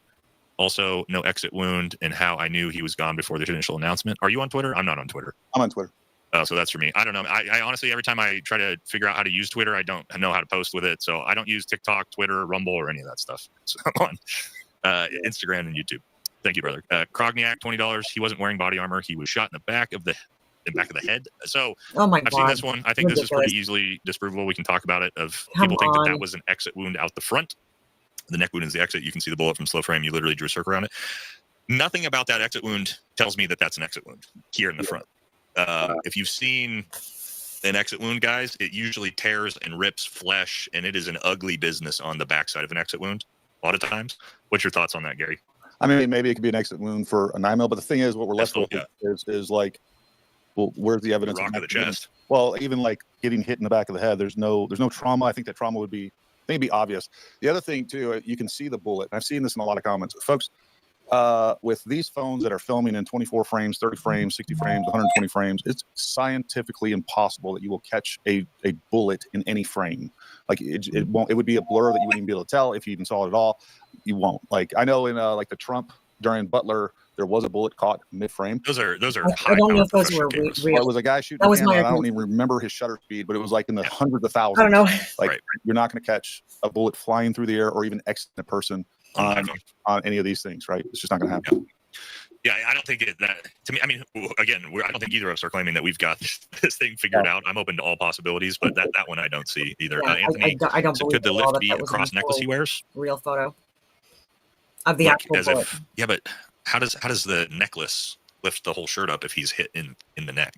Also, no exit wound, and how I knew he was gone before the initial announcement. Are you on Twitter? I'm not on Twitter. I'm on Twitter. Oh, so that's for me. I don't know. I honestly, every time I try to figure out how to use Twitter, I don't know how to post with it. So I don't use TikTok, Twitter, Rumble, or any of that stuff. So I'm on Instagram and YouTube. Thank you, brother. Krogniak, $20. He wasn't wearing body armor. He was shot in the back of the head. So I've seen this one. I think this is pretty easily disprovable. We can talk about it. People think that was an exit wound out the front. The neck wound is the exit. You can see the bullet from slow frame. You literally drew a circle around it. Nothing about that exit wound tells me that that's an exit wound here in the front. If you've seen an exit wound, guys, it usually tears and rips flesh, and it is an ugly business on the backside of an exit wound a lot of times. What's your thoughts on that, Gary? I mean, maybe it could be an exit wound for a 9mm, but the thing is, what we're left with is like, well, where's the evidence? Rock of the chest. Well, even like getting hit in the back of the head, there's no trauma. I think that trauma would be obvious. The other thing too, you can see the bullet. I've seen this in a lot of comments, folks. With these phones that are filming in 24 frames, 30 frames, 60 frames, 120 frames, it's scientifically impossible that you will catch a bullet in any frame. Like it won't. It would be a blur that you wouldn't even be able to tell if you even saw it at all. You won't. Like I know in like the Trump during Butler, there was a bullet caught mid-frame. Those are I don't know if those were real. Well, it was a guy shooting. I don't even remember his shutter speed, but it was like in the hundreds of thousands. I don't know. Like you're not going to catch a bullet flying through the air or even exiting a person on any of these things, right? It's just not going to happen. Yeah, I don't think that to me. I mean, again, I don't think either of us are claiming that we've got this thing figured out. I'm open to all possibilities, but that one I don't see either. Yeah, Anthony, I don't believe could the lift be a cross necklace he wears? Real photo of the actual bullet. But how does the necklace lift the whole shirt up if he's hit in the neck?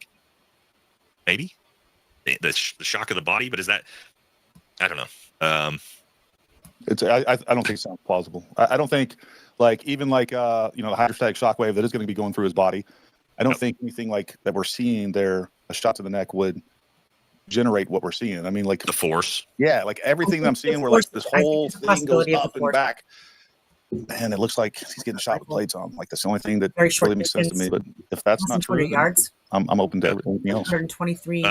Maybe the shock of the body, but is that? I don't know. I don't think it sounds plausible. I don't think even the hydrostatic shockwave that is going to be going through his body. I don't think anything like that we're seeing there, a shot to the neck, would generate what we're seeing. I mean, like the force. Yeah, like everything that I'm seeing, where like this whole thing goes up and back. Man, it looks like he's getting shot with blades on. Like that's the only thing that really makes sense to me. But if that's not true, I'm open to everything else. 123.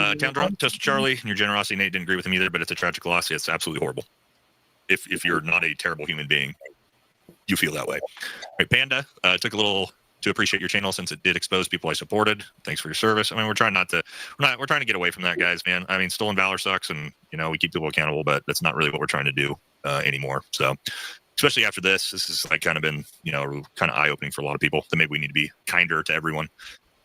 Toast Charlie, and your generosity, Nate didn't agree with him either, but it's a tragic loss. It's absolutely horrible. If you're not a terrible human being, you feel that way. Right, Panda, took a little to appreciate your channel since it did expose people I supported. Thanks for your service. I mean, we're trying to get away from that, guys, man. I mean, stolen valor sucks, and we keep people accountable, but that's not really what we're trying to do anymore. So, especially after this has like kind of been kind of eye opening for a lot of people. That maybe we need to be kinder to everyone.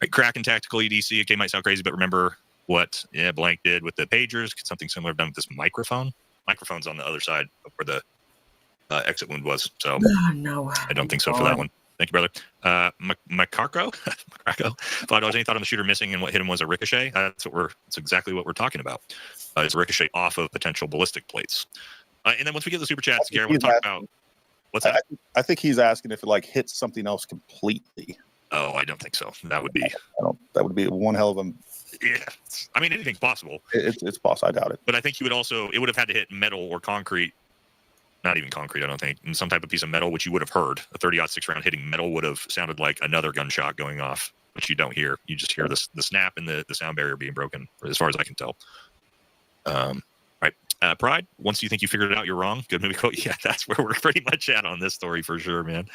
Right, Kraken Tactical EDC. Okay, might sound crazy, but remember what Blank did with the pagers. Could something similar done with this microphone? Microphone's on the other side of where the exit wound was. So no, I don't think so for that one. Thank you, brother. Macarco, $5. Any thought on the shooter missing and what hit him was a ricochet? That's exactly what we're talking about. It's a ricochet off of potential ballistic plates. And then once we get the super chats, Gary, we'll talk about what's that? I think he's asking if it hits something else completely. Oh, I don't think so. That would be. That would be one hell of a. Yeah, I mean, anything's possible. It's possible. I doubt it. But I think it would have had to hit metal or concrete not even concrete, I don't think, and some type of piece of metal, which you would have heard. A 30-06 round hitting metal would have sounded like another gunshot going off, which you don't hear. You just hear the snap and the sound barrier being broken, as far as I can tell. Right. Pride, once you think you figured it out, you're wrong. Good movie quote. Yeah, that's where we're pretty much at on this story for sure, man.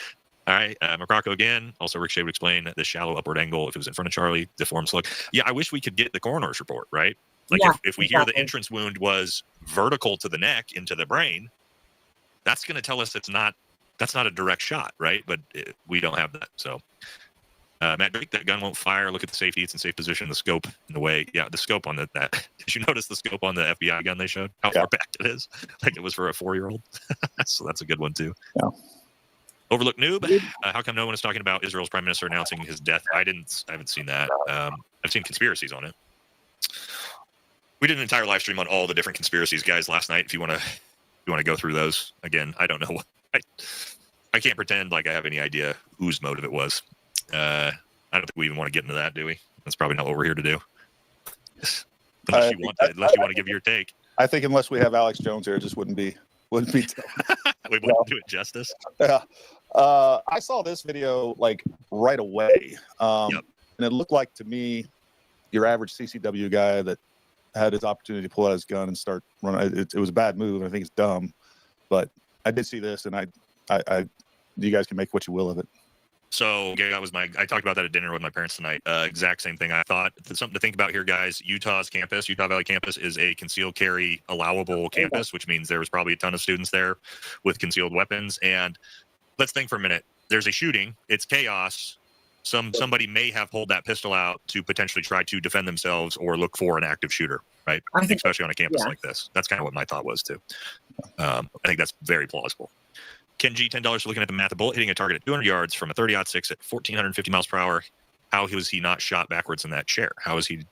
All right. McCrocko again. Also, Ricochet would explain the shallow upward angle if it was in front of Charlie, deformed slug. Yeah, I wish we could get the coroner's report, right? Like Yeah, if we hear the exactly. entrance wound was vertical to the neck into the brain, that's going to tell us that's not a direct shot, right? But we don't have that. So, Matt Drake, that gun won't fire. Look at the safety; it's in safe position. The scope in the way, yeah, the scope on that. Did you notice the scope on the FBI gun they showed? How far back it is? Like it was for a 4-year-old. So that's a good one too. Yeah. Overlook noob. How come no one is talking about Israel's prime minister announcing his death? I haven't seen that. I've seen conspiracies on it. We did an entire live stream on all the different conspiracies, guys, last night. If you want to go through those again, I don't know. I can't pretend like I have any idea whose motive it was. I don't think we even want to get into that, do we? That's probably not what we're here to do. Unless you want to give your take. I think unless we have Alex Jones here, it just wouldn't be. We wouldn't do it justice. Yeah. I saw this video like right away, and it looked like to me your average CCW guy that had his opportunity to pull out his gun and start running. It was a bad move, and I think it's dumb. But I did see this, and I you guys can make what you will of it. So yeah, I talked about that at dinner with my parents tonight. Exact same thing. I thought something to think about here, guys. Utah Valley campus is a concealed carry allowable campus, which means there was probably a ton of students there with concealed weapons. And let's think for a minute. There's a shooting. It's chaos. Somebody may have pulled that pistol out to potentially try to defend themselves or look for an active shooter, right? Especially on a campus like this. That's kind of what my thought was too. I think that's very plausible. Ken G, $10 for looking at the math. A bullet hitting a target at 200 yards from a 30-06 at 1,450 miles per hour. How was he not shot backwards in that chair? How is he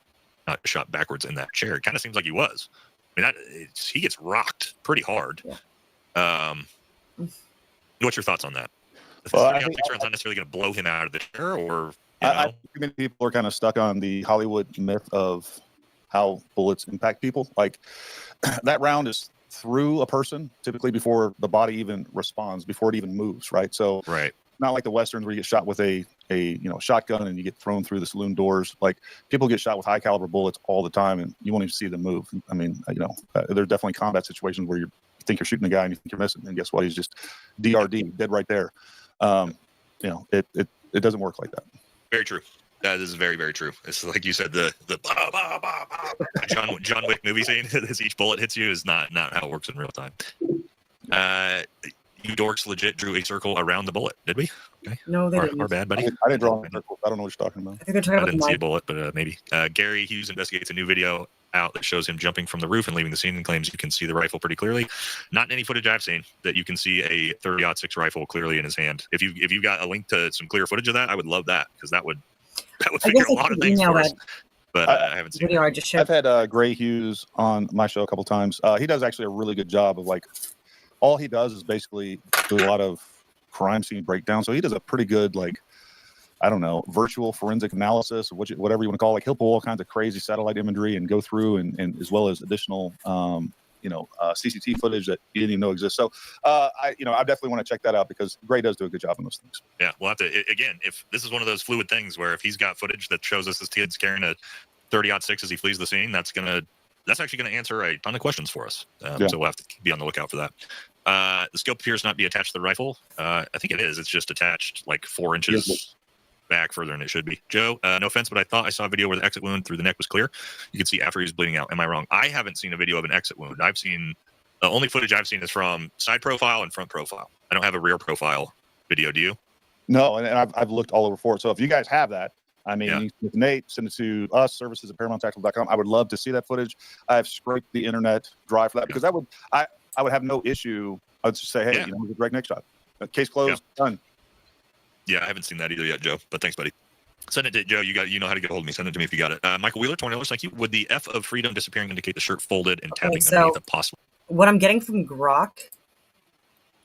not shot backwards in that chair? It kind of seems like he was. I mean, he gets rocked pretty hard. What's your thoughts on that? The 30-06 round's not necessarily going to blow him out of the chair, or I think many people are kind of stuck on the Hollywood myth of how bullets impact people. Like that round is through a person typically before the body even responds, before it even moves, right? So not like the Westerns where you get shot with a shotgun and you get thrown through the saloon doors. Like people get shot with high caliber bullets all the time and you won't even see them move. I mean, there's definitely combat situations where you think you're shooting the guy and you think you're missing, and guess what? He's just DRD, dead right there. It doesn't work like that. Very true. That is very, very true. It's like you said, the bah, bah, bah, bah. John Wick movie scene as each bullet hits you is not how it works in real time. You dorks legit drew a circle around the bullet, did we? Okay. No, they didn't. Our bad, buddy. I didn't draw a circle. I don't know what you're talking about. I think they're talking I about didn't the see a mic. bullet, but maybe. Gary Hughes investigates a new video out that shows him jumping from the roof and leaving the scene and claims you can see the rifle pretty clearly. Not in any footage I've seen that you can see a 30-06 rifle clearly in his hand. If you got a link to some clear footage of that, I would love that, because that would figure a lot of things for us. But I haven't seen video it. I just showed. I've had Gray Hughes on my show a couple times. He does actually a really good job of like, all he does is basically do a lot of crime scene breakdown. So he does a pretty good, like, I don't know, virtual forensic analysis, or whatever you want to call it. Like he'll pull all kinds of crazy satellite imagery and go through and as well as additional, CCTV footage that you didn't even know exists. So, I definitely want to check that out because Gray does do a good job on those things. Yeah, we'll have to, again, if this is one of those fluid things where if he's got footage that shows us his kid's carrying a 30-06 as he flees the scene, that's actually going to answer a ton of questions for us. So we'll have to be on the lookout for that. The scope appears not to be attached to the rifle. I think it is. It's just attached like 4 inches back further than it should be. Joe, no offense, but I thought I saw a video where the exit wound through the neck was clear. You can see after he was bleeding out. Am I wrong? I haven't seen a video of an exit wound. I've seen, the only footage I've seen is from side profile and front profile. I don't have a rear profile video. Do you? No, and I've looked all over for it. So if you guys have that, I mean, you can Nate, send it to us, services at ParamountTactical.com. I would love to see that footage. I've scraped the internet dry for that because I would have no issue. I'd just say, hey, it's a direct neck shot. Case closed, done. Yeah, I haven't seen that either yet, Joe, but thanks, buddy. Send it to Joe. You know how to get a hold of me. Send it to me if you got it. Michael Wheeler, $20. Thank you. Would the F of freedom disappearing indicate the shirt folded and tapping underneath a possible? What I'm getting from Grok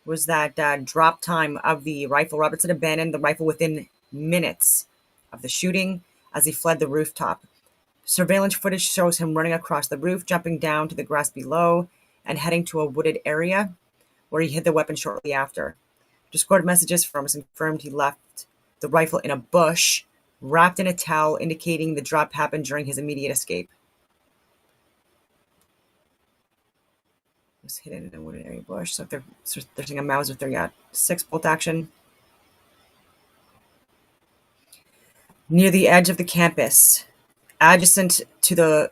was that drop time of the rifle. Robertson abandoned the rifle within minutes of the shooting as he fled the rooftop. Surveillance footage shows him running across the roof, jumping down to the grass below, and heading to a wooded area where he hid the weapon shortly after. Discord messages from us confirmed he left the rifle in a bush, wrapped in a towel, indicating the drop happened during his immediate escape. It was hidden in a wooded area bush. So if they're saying a Mauser 6 bolt action. Near the edge of the campus, adjacent to the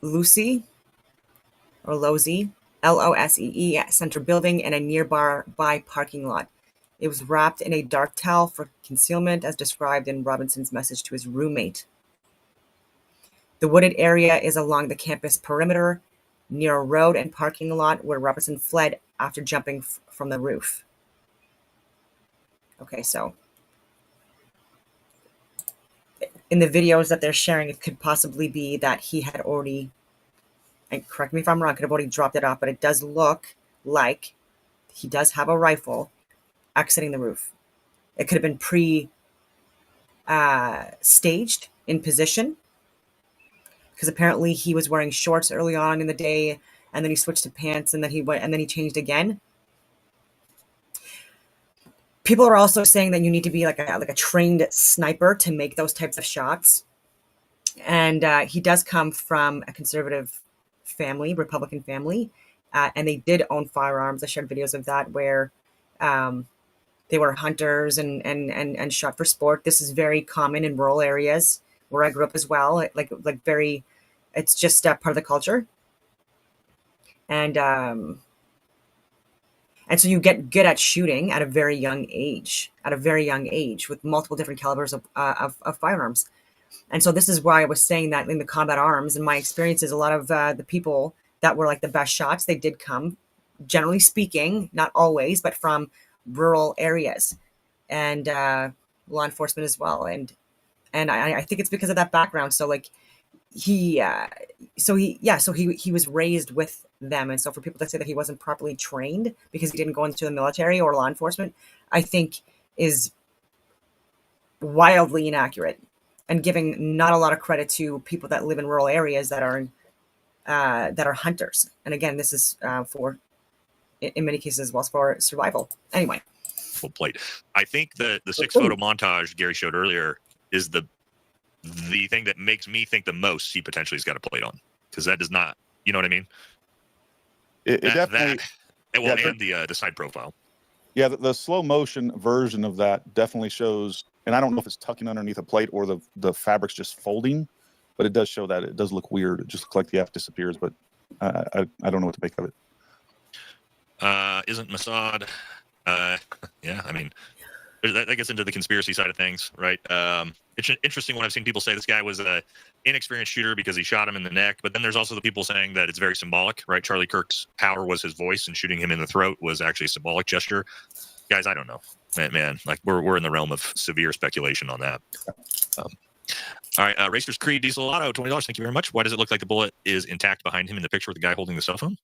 Losee L-O-S-E-E Center building and a nearby parking lot. It was wrapped in a dark towel for concealment, as described in Robinson's message to his roommate. The wooded area is along the campus perimeter, near a road and parking lot where Robinson fled after jumping from the roof. Okay, so in the videos that they're sharing, it could possibly be that he had already, and correct me if I'm wrong, could have already dropped it off, but it does look like he does have a rifle exiting the roof. It could have been staged in position, because apparently he was wearing shorts early on in the day, and then he switched to pants, and then he changed again. People are also saying that you need to be like a trained sniper to make those types of shots. And he does come from a conservative family, Republican family, and they did own firearms. I shared videos of that where they were hunters and shot for sport. This is very common in rural areas where I grew up as well. It's just part of the culture. And so you get good at shooting at a very young age, with multiple different calibers of firearms. And so this is why I was saying that in the combat arms, in my experiences, a lot of the people that were like the best shots, they did come, generally speaking, not always, but from rural areas and law enforcement as well. And I think it's because of that background. So like he was raised with them. And so for people to say that he wasn't properly trained because he didn't go into the military or law enforcement, I think is wildly inaccurate and giving not a lot of credit to people that live in rural areas that are hunters. And again, this is for, in many cases as well, for survival. Anyway. Full plate. I think the 6 photo montage Gary showed earlier is the thing that makes me think the most he potentially has got a plate on, because that does not, you know what I mean? It definitely. And the side profile. Yeah, the slow motion version of that definitely shows, and I don't know if it's tucking underneath a plate or the fabric's just folding, but it does show that. It does look weird. It just looks like the F disappears, but I don't know what to make of it. Isn't Mossad? Yeah, I mean, that gets into the conspiracy side of things, right? It's interesting when I've seen people say this guy was an inexperienced shooter because he shot him in the neck, but then there's also the people saying that it's very symbolic, right? Charlie Kirk's power was his voice, and shooting him in the throat was actually a symbolic gesture. Guys, I don't know, man. Like we're in the realm of severe speculation on that. All right, Racers Creed Diesel Auto, $20. Thank you very much. Why does it look like the bullet is intact behind him in the picture with the guy holding the cell phone?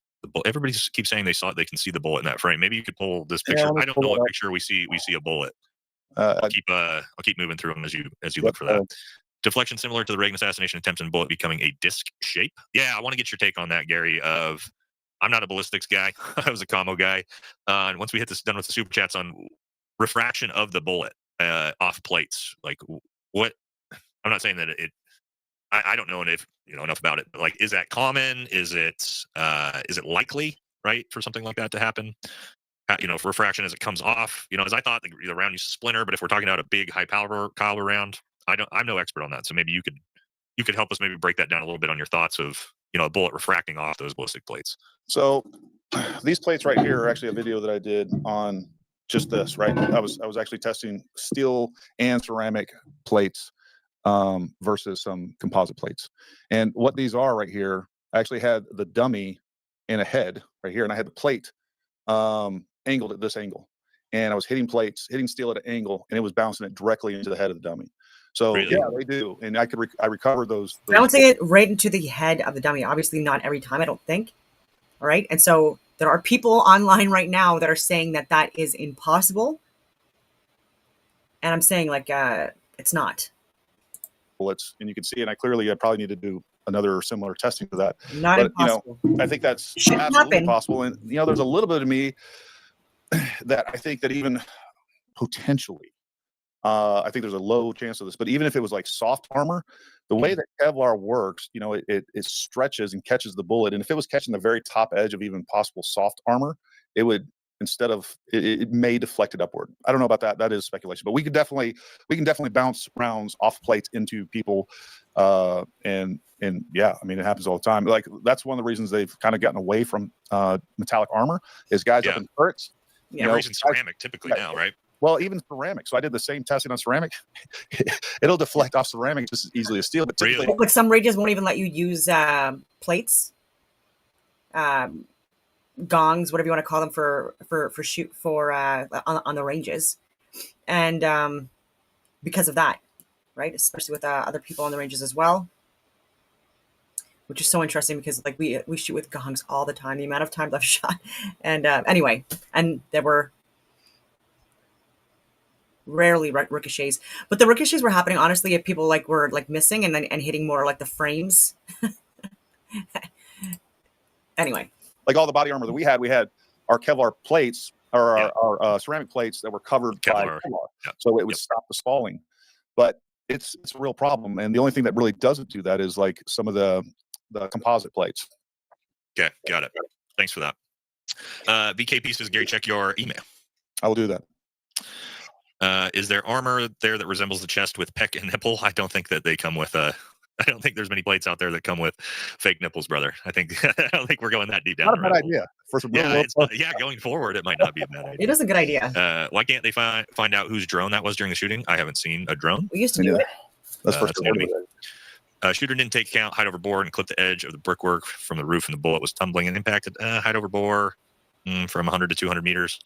Everybody keeps saying they can see the bullet in that frame. Maybe you could pull this picture. I don't know what picture we see a bullet. I'll keep moving through them as you look for that. Deflection similar to the Reagan assassination attempts and bullet becoming a disc shape. Yeah, I want to get your take on that, Gary. I'm not a ballistics guy. I was a commo guy. And once we hit this done with the super chats on refraction of the bullet off plates, like what? I'm not saying that I don't know enough about it, but like, is that common? Is it likely, right, for something like that to happen? For refraction as it comes off, as I thought the round used to splinter, but if we're talking about a big high caliber round, I'm no expert on that. So maybe you could help us maybe break that down a little bit on your thoughts of, a bullet refracting off those ballistic plates. So these plates right here are actually a video that I did on just this, right? I was actually testing steel and ceramic plates versus some composite plates. And what these are right here, I actually had the dummy in a head right here, and I had the plate angled at this angle, and I was hitting steel at an angle, and it was bouncing it directly into the head of the dummy. So really? Yeah, they do, and I recovered those bouncing it right into the head of the dummy. Obviously, not every time, I don't think. All right, and so there are people online right now that are saying that is impossible, and I'm saying it's not. Bullets, and you can see, and I probably need to do another similar testing to that. Not impossible. I think that's absolutely possible. And there's a little bit of me that I think that even potentially, I think there's a low chance of this, but even if it was like soft armor, the way that Kevlar works, you know, it stretches and catches the bullet. And if it was catching the very top edge of even possible soft armor, it would, instead of it may deflect it upward. I don't know about that. That is speculation, but we can definitely bounce rounds off plates into people. And yeah, I mean, it happens all the time. Like that's one of the reasons they've kind of gotten away from metallic armor is guys up in turrets. Yeah, we're using ceramic typically now, right? Well, even ceramic. So I did the same testing on ceramic. It'll deflect off ceramic just as easily as steel. But typically, Like some rages won't even let you use plates, gongs, whatever you want to call them for shoot for on the ranges, and because of that, right? Especially with other people on the ranges as well, which is so interesting because like we shoot with gongs all the time. The amount of times I've shot, and anyway, and there were rarely ricochets, but the ricochets were happening honestly if people like were like missing and hitting more like the frames. Anyway, like all the body armor that we had our Kevlar plates or our ceramic plates that were covered by Kevlar. So it would stop the spalling. But it's a real problem, and the only thing that really doesn't do that is like some of the composite plates. Okay, got it. Thanks for that. BKP says, Gary, check your email. I will do that. Is there armor there that resembles the chest with pec and nipple? I don't think that they come with I don't think there's many plates out there that come with fake nipples, brother. I don't think we're going that deep down. Not a bad idea. For some going forward, it might not be a bad idea. It is a good idea. Why can't they find out whose drone that was during the shooting? I haven't seen a drone. We used to do it. That's for sure. Shooter didn't take count, height over bore, and clipped the edge of the brickwork from the roof, and the bullet was tumbling and impacted. Height over bore from 100 to 200 meters.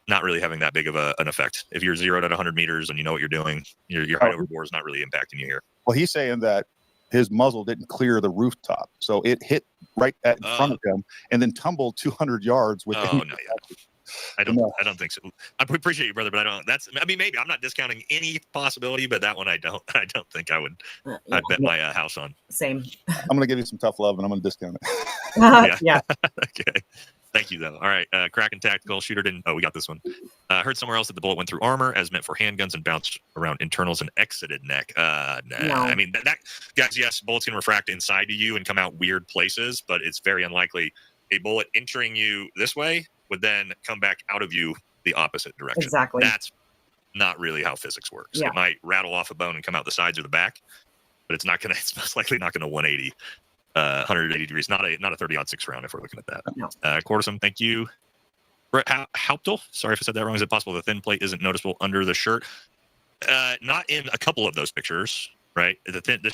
Not really having that big of an effect. If you're zeroed at 100 meters and you know what you're doing, your height over bore is not really impacting you here. Well, he's saying that his muzzle didn't clear the rooftop, so it hit right in front of him and then tumbled 200 yards. I don't think so. I appreciate you, brother, but I don't. Maybe I'm not discounting any possibility, but that one I don't think I would. I'd bet my house on. Same. I'm going to give you some tough love, and I'm going to discount it. Yeah. Okay. Thank you, though. All right. Kraken Tactical Shooter didn't. Oh, we got this one. Heard somewhere else that the bullet went through armor as meant for handguns and bounced around internals and exited neck. Nah. No. I mean, that guys, yes, bullets can refract inside to you and come out weird places, but it's very unlikely a bullet entering you this way would then come back out of you the opposite direction. Exactly. That's not really how physics works. Yeah. It might rattle off a bone and come out the sides or the back, but it's most likely not going to 180. 180 degrees, not a 30-06 round if we're looking at that. No. Cortisum, thank you. Brett Hauptel, sorry if I said that wrong. Is it possible the thin plate isn't noticeable under the shirt? Not in a couple of those pictures, right?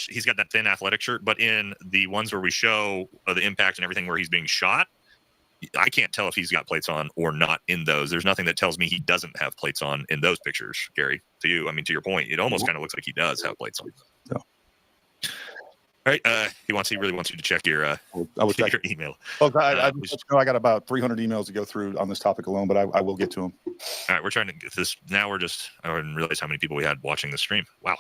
He's got that thin athletic shirt, but in the ones where we show the impact and everything where he's being shot, I can't tell if he's got plates on or not in those. There's nothing that tells me he doesn't have plates on in those pictures, Gary. To your point, it almost kind of looks like he does have plates on. Yeah. All right. He really wants you to check your your email. Oh, I got about 300 emails to go through on this topic alone, but I will get to them. All right, we're trying to get this. Now I didn't realize how many people we had watching the stream. Wow.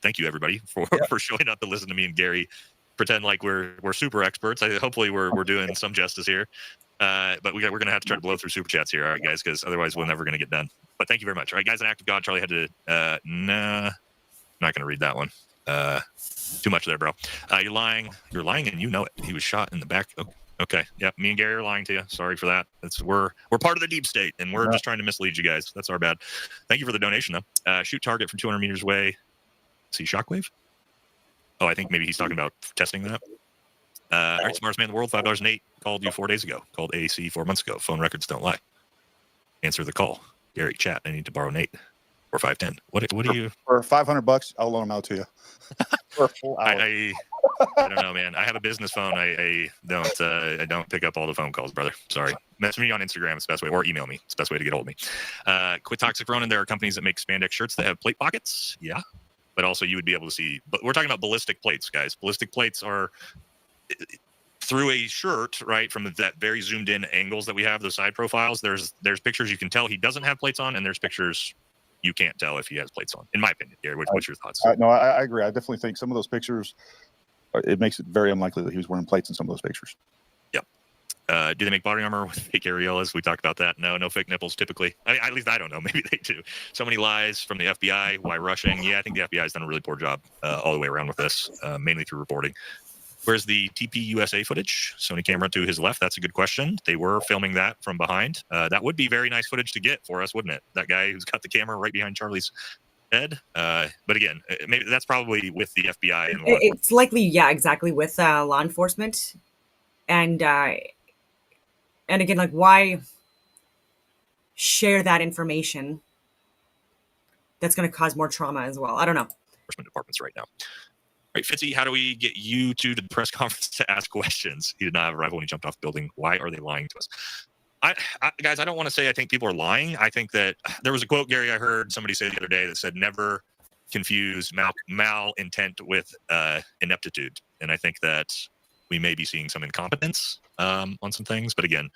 Thank you everybody for showing up to listen to me and Gary pretend like we're super experts. Hopefully we're doing some justice here. But we're going to have to try to blow through super chats here, all right, guys, because otherwise we're never going to get done. But thank you very much. All right, guys, an act of God. Charlie had to. Nah, not going to read that one. Too much there, bro. You're lying, and you know it. He was shot in the back. Oh, okay, yep. Me and Gary are lying to you. Sorry for that. We're part of the deep state, and we're just trying to mislead you guys. That's our bad. Thank you for the donation, though. Shoot target from 200 meters away. See shockwave? Oh, I think maybe he's talking about testing that. All right, smartest man in the world, $5.08. Called you 4 days ago. Called AAC 4 months ago. Phone records don't lie. Answer the call. Gary, chat. I need to borrow Nate. Or 510. What do you? For $500, I'll loan them out to you. For a full hour. I don't know, man. I have a business phone. I don't pick up all the phone calls, brother. Sorry. Message me on Instagram. It's the best way, or email me. It's the best way to get hold of me. Quit Toxic Ronin. There are companies that make spandex shirts that have plate pockets. Yeah, but also you would be able to see. But we're talking about ballistic plates, guys. Ballistic plates are through a shirt, right? From that very zoomed in angles that we have, the side profiles. There's pictures you can tell he doesn't have plates on, and there's pictures you can't tell if he has plates on, in my opinion. Gary, what's your thoughts? No, I agree. I definitely think some of those pictures, it makes it very unlikely that he was wearing plates in some of those pictures. Yep. Do they make body armor with fake areolas? We talked about that. No fake nipples typically. At least I don't know. Maybe they do. So many lies from the FBI. Why rushing? Yeah, I think the FBI has done a really poor job all the way around with this, mainly through reporting. Where's the TPUSA footage? Sony camera to his left. That's a good question. They were filming that from behind. That would be very nice footage to get for us, wouldn't it? That guy who's got the camera right behind Charlie's head. But again, maybe that's probably with the FBI. And it's likely, yeah, exactly, with law enforcement. And again, like, why share that information that's going to cause more trauma as well? I don't know. Enforcement departments right now. All right, Fitzy, how do we get you to the press conference to ask questions? He did not have a rifle when he jumped off the building. Why are they lying to us? Guys, I don't want to say I think people are lying. I think that there was a quote, Gary, I heard somebody say the other day that said, never confuse mal intent with ineptitude. And I think that we may be seeing some incompetence on some things. But again,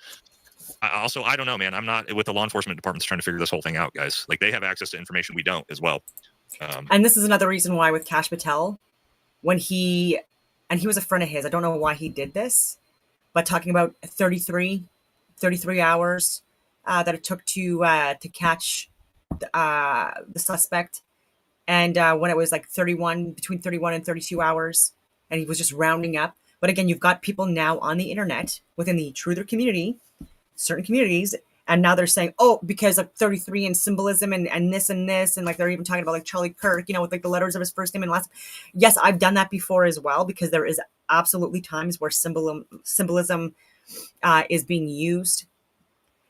I don't know, man. I'm not with the law enforcement departments trying to figure this whole thing out, guys. Like, they have access to information we don't as well. And this is another reason why with Kash Patel, when he was a friend of his, I don't know why he did this, but talking about 33 hours that it took to catch the suspect, and when it was like between 31 and 32 hours, and he was just rounding up. But again, you've got people now on the internet within the truther community, certain communities, and now they're saying, oh, because of 33 and symbolism and this, and like they're even talking about like Charlie Kirk, with like the letters of his first name and last. Yes, I've done that before as well, because there is absolutely times where symbolism is being used.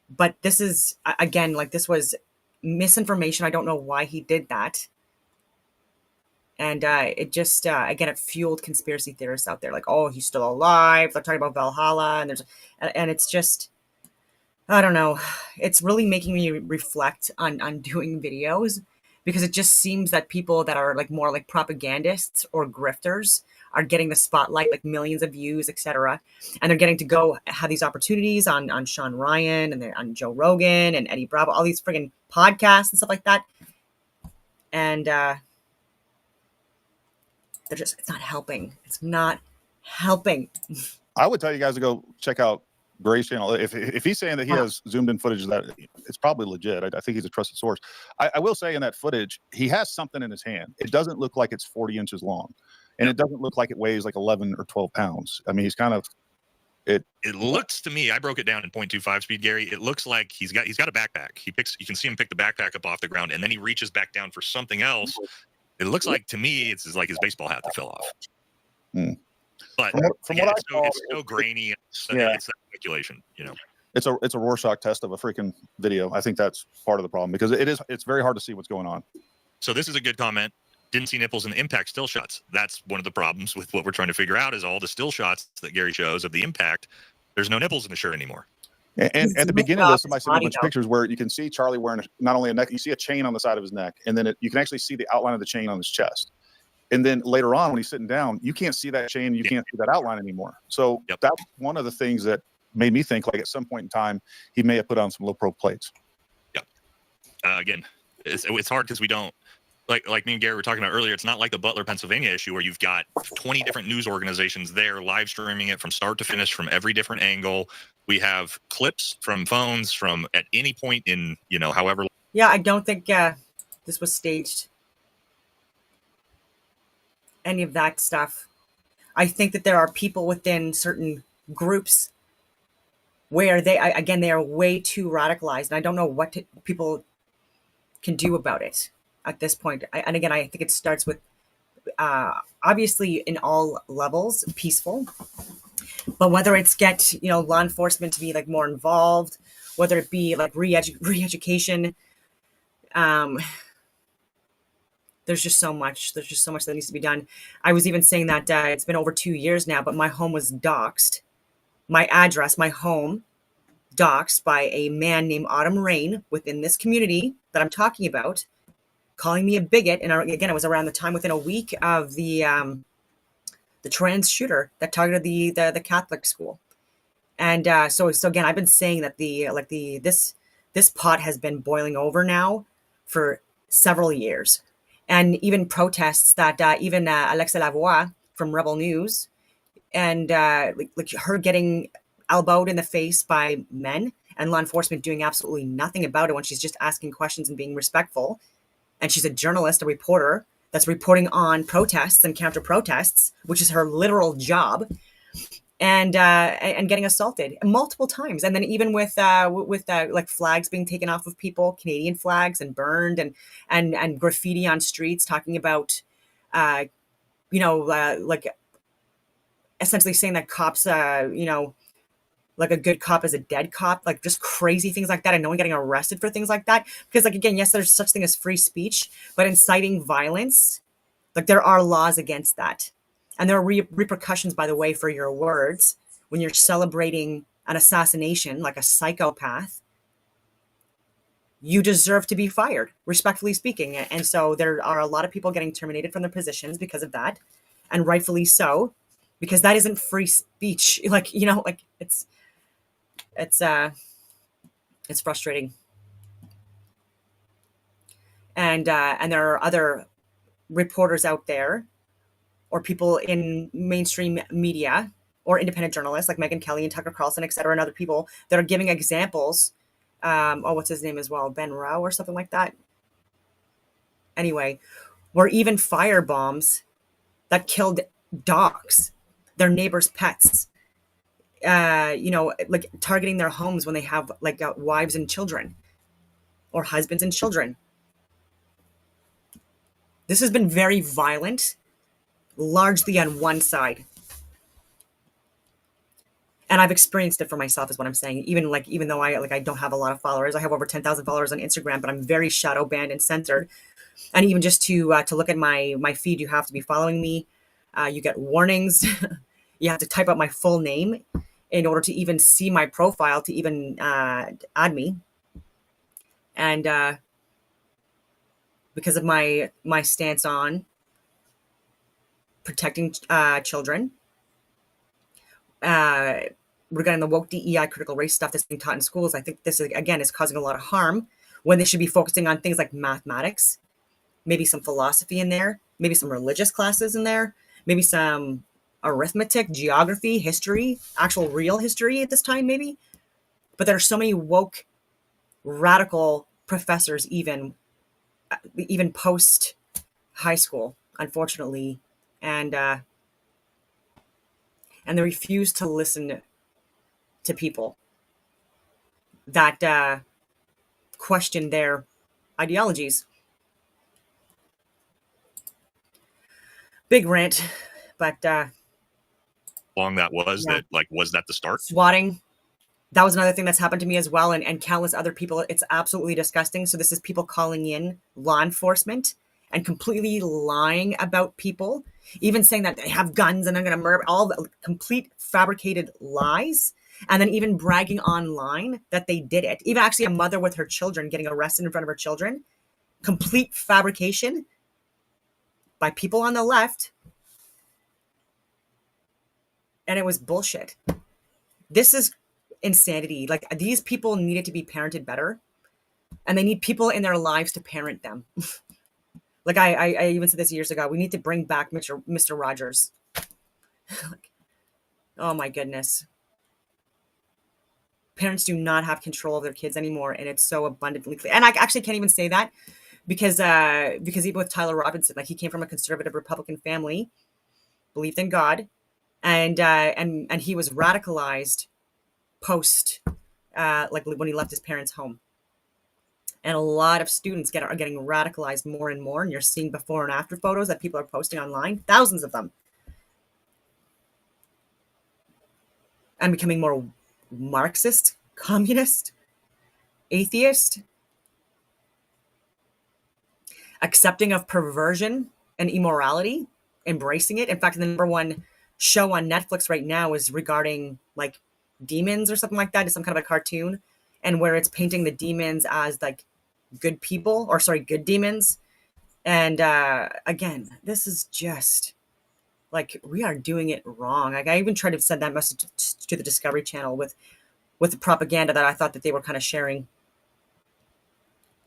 But this is, again, like, this was misinformation. I don't know why he did that. And it just, again, it fueled conspiracy theorists out there. Like, oh, he's still alive. They're talking about Valhalla. And it's just, I don't know. It's really making me reflect on doing videos, because it just seems that people that are like more like propagandists or grifters are getting the spotlight, like millions of views, etc. And they're getting to go have these opportunities on Sean Ryan and on Joe Rogan and Eddie Bravo, all these friggin' podcasts and stuff like that. And they're just, it's not helping. It's not helping. I would tell you guys to go check out Gray's channel. If he's saying that he has zoomed in footage, that it's probably legit. I think he's a trusted source. I will say in that footage, he has something in his hand. It doesn't look like it's 40 inches long, and it doesn't look like it weighs like 11 or 12 pounds. I mean, he's kind of it. It looks to me, I broke it down in 0.25 speed, Gary. It looks like he's got a backpack. You can see him pick the backpack up off the ground, and then he reaches back down for something else. It looks like, to me, it's like his baseball hat that fell off. But from what I saw, it's so grainy. It's that speculation, It's a Rorschach test of a freaking video. I think that's part of the problem, because it's very hard to see what's going on. So this is a good comment. Didn't see nipples in the impact still shots. That's one of the problems with what we're trying to figure out, is all the still shots that Gary shows of the impact. There's no nipples in the shirt anymore. And at the beginning of this, somebody sent a bunch of pictures where you can see Charlie wearing not only a neck, you see a chain on the side of his neck, and then you can actually see the outline of the chain on his chest. And then later on, when he's sitting down, you can't see that chain, you can't see that outline anymore. So that's one of the things that made me think, like, at some point in time, he may have put on some low pro plates. Again, it's hard because we don't, like me and Gary were talking about earlier, it's not like the Butler, Pennsylvania issue where you've got 20 different news organizations there live streaming it from start to finish from every different angle. We have clips from phones from at any point in, however. Yeah, I don't think this was staged. Any of that stuff. I think that there are people within certain groups where they are way too radicalized, and I don't know what people can do about it at this point. I think it starts with obviously in all levels peaceful, but whether it's get law enforcement to be like more involved, whether it be like re-education, there's just so much that needs to be done. I was even saying that it's been over 2 years now, but my home was doxxed. My address, my home, doxxed by a man named Autumn Rain within this community that I'm talking about, calling me a bigot. And again, it was around the time within a week of the trans shooter that targeted the Catholic school. And so again, I've been saying that this pot has been boiling over now for several years. And even protests that even Alexa Lavoie from Rebel News and like her getting elbowed in the face by men and law enforcement doing absolutely nothing about it when she's just asking questions and being respectful. And she's a journalist, a reporter that's reporting on protests and counter protests, which is her literal job, and getting assaulted multiple times. And then even with like flags being taken off of people, Canadian flags, and burned, and graffiti on streets talking about, like essentially saying that cops, like a good cop is a dead cop, like just crazy things like that, and no one getting arrested for things like that. Because, like, again, yes, there's such thing as free speech, but inciting violence, like, there are laws against that. And there are repercussions, by the way, for your words. When you're celebrating an assassination, like a psychopath, you deserve to be fired, respectfully speaking. And so there are a lot of people getting terminated from their positions because of that, and rightfully so, because that isn't free speech. Like, like it's frustrating. And there are other reporters out there, or people in mainstream media, or independent journalists like Megyn Kelly and Tucker Carlson, et cetera, and other people that are giving examples. What's his name as well? Ben Rao or something like that. Anyway, where even fire bombs that killed dogs, their neighbors' pets, like targeting their homes when they have like wives and children, or husbands and children. This has been very violent, largely on one side. And I've experienced it for myself, is what I'm saying. Even though I don't have a lot of followers, I have over 10,000 followers on Instagram, but I'm very shadow banned and censored. And even just to look at my feed, you have to be following me. You get warnings. You have to type out my full name in order to even see my profile, to even add me. And because of my stance on protecting children, regarding the woke DEI critical race stuff that's being taught in schools, I think this is causing a lot of harm, when they should be focusing on things like mathematics, maybe some philosophy in there, maybe some religious classes in there, maybe some arithmetic, geography, history, actual real history at this time, maybe. But there are so many woke, radical professors, even post high school, unfortunately, and they refuse to listen to people that question their ideologies. Big rant, but long that was, yeah. that like, was that the start? Swatting, that was another thing that's happened to me as well, and countless other people. It's absolutely disgusting. So this is people calling in law enforcement and completely lying about people, even saying that they have guns and they're going to murder, all the complete fabricated lies. And then even bragging online that they did it. Even actually a mother with her children getting arrested in front of her children. Complete fabrication by people on the left. And it was bullshit. This is insanity. Like, these people needed to be parented better. And they need people in their lives to parent them. Like, I even said this years ago. We need to bring back Mr. Rogers. Like, oh my goodness. Parents do not have control of their kids anymore, and it's so abundantly clear. And I actually can't even say that because even with Tyler Robinson, like, he came from a conservative Republican family, believed in God, and he was radicalized post like when he left his parents' home. And a lot of students are getting radicalized more and more, and you're seeing before and after photos that people are posting online, thousands of them, and becoming more Marxist, communist, atheist, accepting of perversion and immorality, embracing it. In fact, the number one show on Netflix right now is regarding like demons or something like that. It's some kind of a cartoon, and where it's painting the demons as like good people, or sorry, good demons. And again, this is just like, we are doing it wrong. Like, I even tried to send that message to the Discovery Channel with the propaganda that I thought that they were kind of sharing.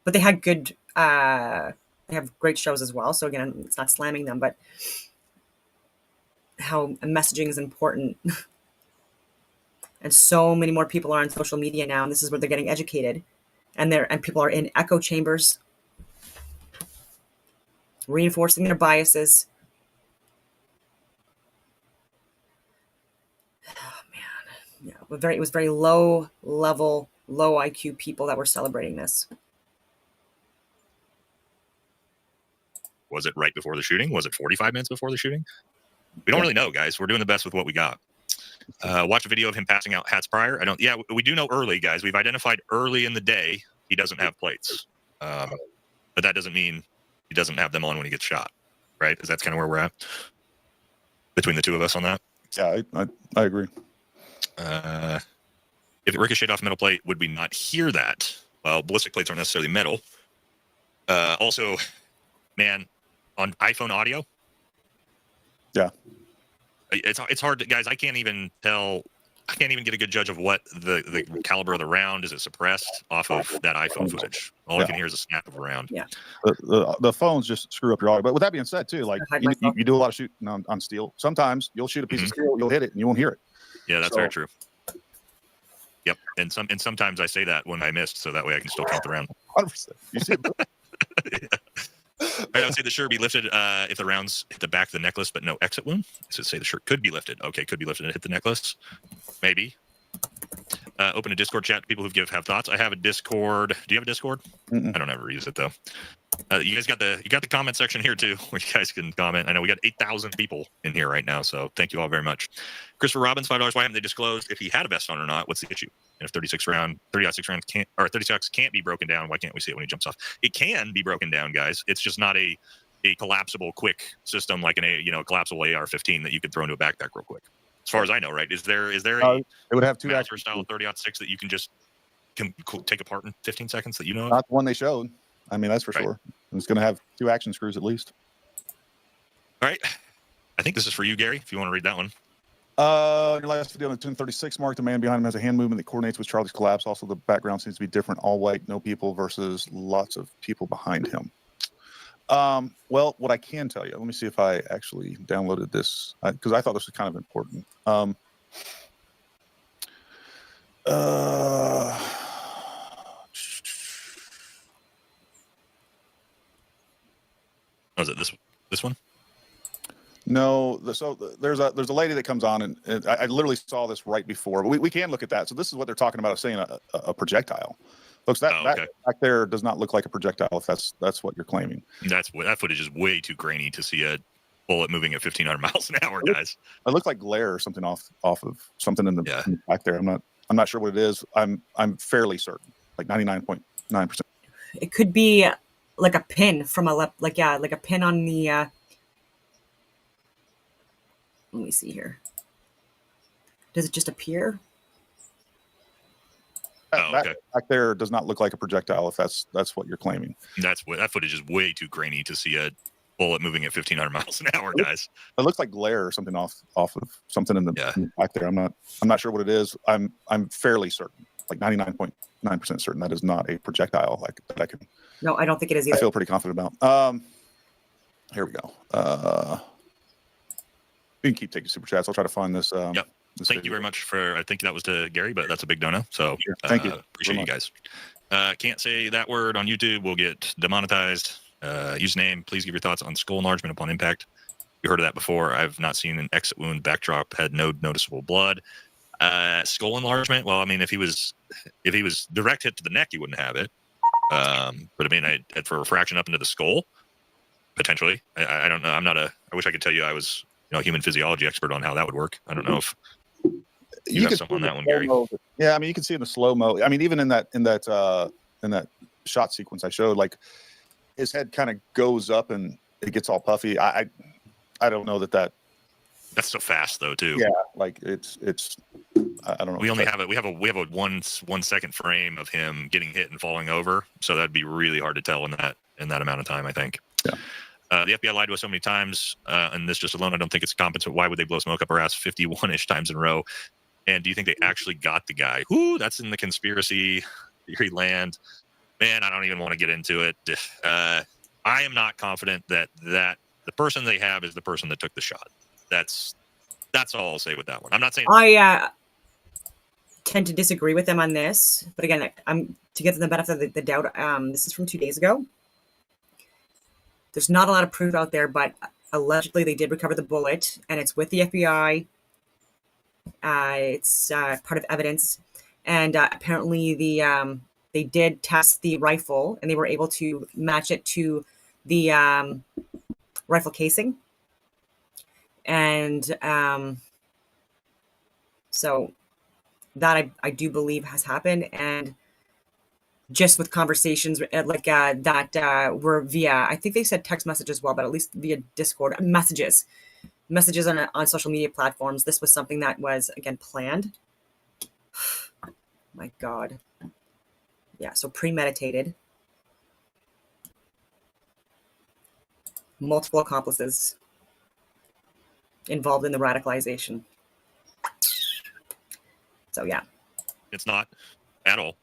But they had good, they have great shows as well. So again, it's not slamming them, but how messaging is important. And so many more people are on social media now, and this is where they're getting educated. And people are in echo chambers, reinforcing their biases. Oh man. Yeah, it was very low level, low IQ people that were celebrating this. Was it right before the shooting? Was it 45 minutes before the shooting? We don't really know, guys. We're doing the best with what we got. Watch a video of him passing out hats prior. We do know early, guys. We've identified early in the day he doesn't have plates. But that doesn't mean he doesn't have them on when he gets shot, right? Because that's kind of where we're at between the two of us on that. Yeah, I agree. If it ricocheted off metal plate, would we not hear that? Well, ballistic plates aren't necessarily metal. Also, man, on iPhone audio, yeah, it's hard to, guys. I can't even get a good judge of what the caliber of the round is. It suppressed off of that iPhone footage. All I can hear is a snap of a round. Yeah, the phones just screw up your audio. But with that being said, too, like you do a lot of shooting on steel. Sometimes you'll shoot a piece of steel, you'll hit it, and you won't hear it. Yeah, that's very true. Yep, and sometimes I say that when I missed, so that way I can still count the round. 100%. You see it. Yeah. Right, I would say the shirt be lifted if the rounds hit the back of the necklace, but no exit wound. So say the shirt could be lifted. Okay, could be lifted and hit the necklace. Maybe. Open a Discord chat to people who have thoughts. I have a Discord. Do you have a Discord? I don't ever use it though. You guys got the comment section here too, where you guys can comment. I know we got 8,000 people in here right now, so thank you all very much. Christopher Robbins, $5. Why haven't they disclosed if he had a vest on or not? What's the issue? And if 36 rounds can't, 36 can't be broken down, why can't we see it when he jumps off? It can be broken down, guys. It's just not a collapsible quick system like a collapsible AR-15 that you could throw into a backpack real quick. As far as I know, right? Is there a it would have two Mauser style 30-06 that you can just take apart in 15 seconds that you know of? Not the one they showed. I mean, that's for sure. It's going to have 2 action screws at least. All right. I think this is for you, Gary, if you want to read that one. In your last video on the 1036 mark, the man behind him has a hand movement that coordinates with Charlie's collapse. Also, the background seems to be different. All white, no people versus lots of people behind him. Well, what I can tell you, let me see if I actually downloaded this because I thought this was kind of important. Was it this one? No, so there's a lady that comes on, and I literally saw this right before. But we can look at that. So this is what they're talking about, saying a projectile. Looks that back there does not look like a projectile. If that's what you're claiming. That footage is way too grainy to see a bullet moving at 1,500 miles an hour, guys. It looks like glare or something off of something in the back there. I'm not sure what it is. I'm fairly certain, like 99.9%. It could be like a pin from like a pin on the. Let me see here. Does it just appear? Okay. Back there does not look like a projectile. If that's what you're claiming. That footage is way too grainy to see a bullet moving at 1,500 miles an hour, guys. It looks like glare or something off of something in the back there. I'm not sure what it is. I'm fairly certain, like 99.9% certain that is not a projectile. That I can. No, I don't think it is either. I feel pretty confident about. Here we go. We can keep taking super chats. I'll try to find this. Yep. Thank you very much I think that was to Gary, but that's a big no-no. So thank you. Appreciate you guys. Can't say that word on YouTube. We'll get demonetized. Username, please give your thoughts on skull enlargement upon impact. You heard of that before. I've not seen an exit wound. Backdrop had no noticeable blood. Skull enlargement. Well, I mean, if he was direct hit to the neck, you wouldn't have it. But I mean, for refraction up into the skull, potentially. I don't know. I wish I could tell you I was a human physiology expert on how that would work. I don't know if you have something on that one, Gary. Yeah, I mean, you can see in the slow mo. I mean, even in that shot sequence I showed, like his head kind of goes up and it gets all puffy. I don't know that. That's so fast though, too. Yeah, like it's. I don't know. We only have we have a 1 second frame of him getting hit and falling over, so that'd be really hard to tell in that amount of time, I think. Yeah. The FBI lied to us so many times, and this just alone, I don't think it's competent. Why would they blow smoke up our ass 51-ish times in a row? And do you think they actually got the guy? Ooh, that's in the conspiracy theory land. Man, I don't even want to get into it. I am not confident that the person they have is the person that took the shot. That's all I'll say with that one. I'm not saying tend to disagree with them on this, but again, I'm to give them the benefit of the doubt. This is from 2 days ago. There's not a lot of proof out there, but allegedly they did recover the bullet, and it's with the FBI. It's part of evidence, and apparently they did test the rifle, and they were able to match it to the rifle casing, and so that I do believe has happened, and just with conversations like that were via, I think they said text message as well, but at least via Discord messages on social media platforms. This was something that was, again, planned. My God. Yeah, so premeditated. Multiple accomplices involved in the radicalization. So, yeah. It's not at all.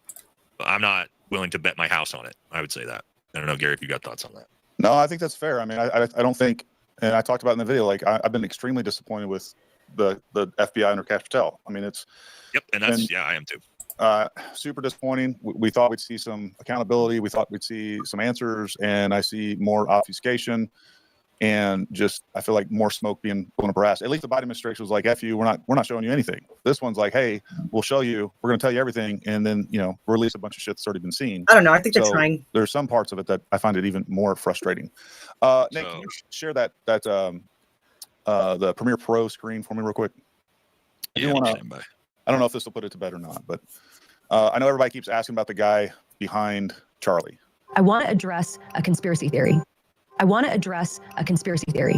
I'm not willing to bet my house on it. I would say that. I don't know, Gary, if you got thoughts on that. No, I think that's fair. I mean, I don't think, and I talked about in the video, like I've been extremely disappointed with the FBI under Kash Patel. I mean, it's. Yep, and that's, yeah, I am too. Super disappointing. We thought we'd see some accountability. We thought we'd see some answers, and I see more obfuscation, and just I feel like more smoke being blown up our ass. At least the Biden administration was like, "F you, we're not showing you anything." This one's like, "Hey, we'll show you. We're going to tell you everything," and then release a bunch of shit that's already been seen. I don't know. I think they're trying. There's some parts of it that I find it even more frustrating. Nick, can you share that the Premiere Pro screen for me real quick? I don't know if this will put it to bed or not, but I know everybody keeps asking about the guy behind Charlie. I want to address a conspiracy theory.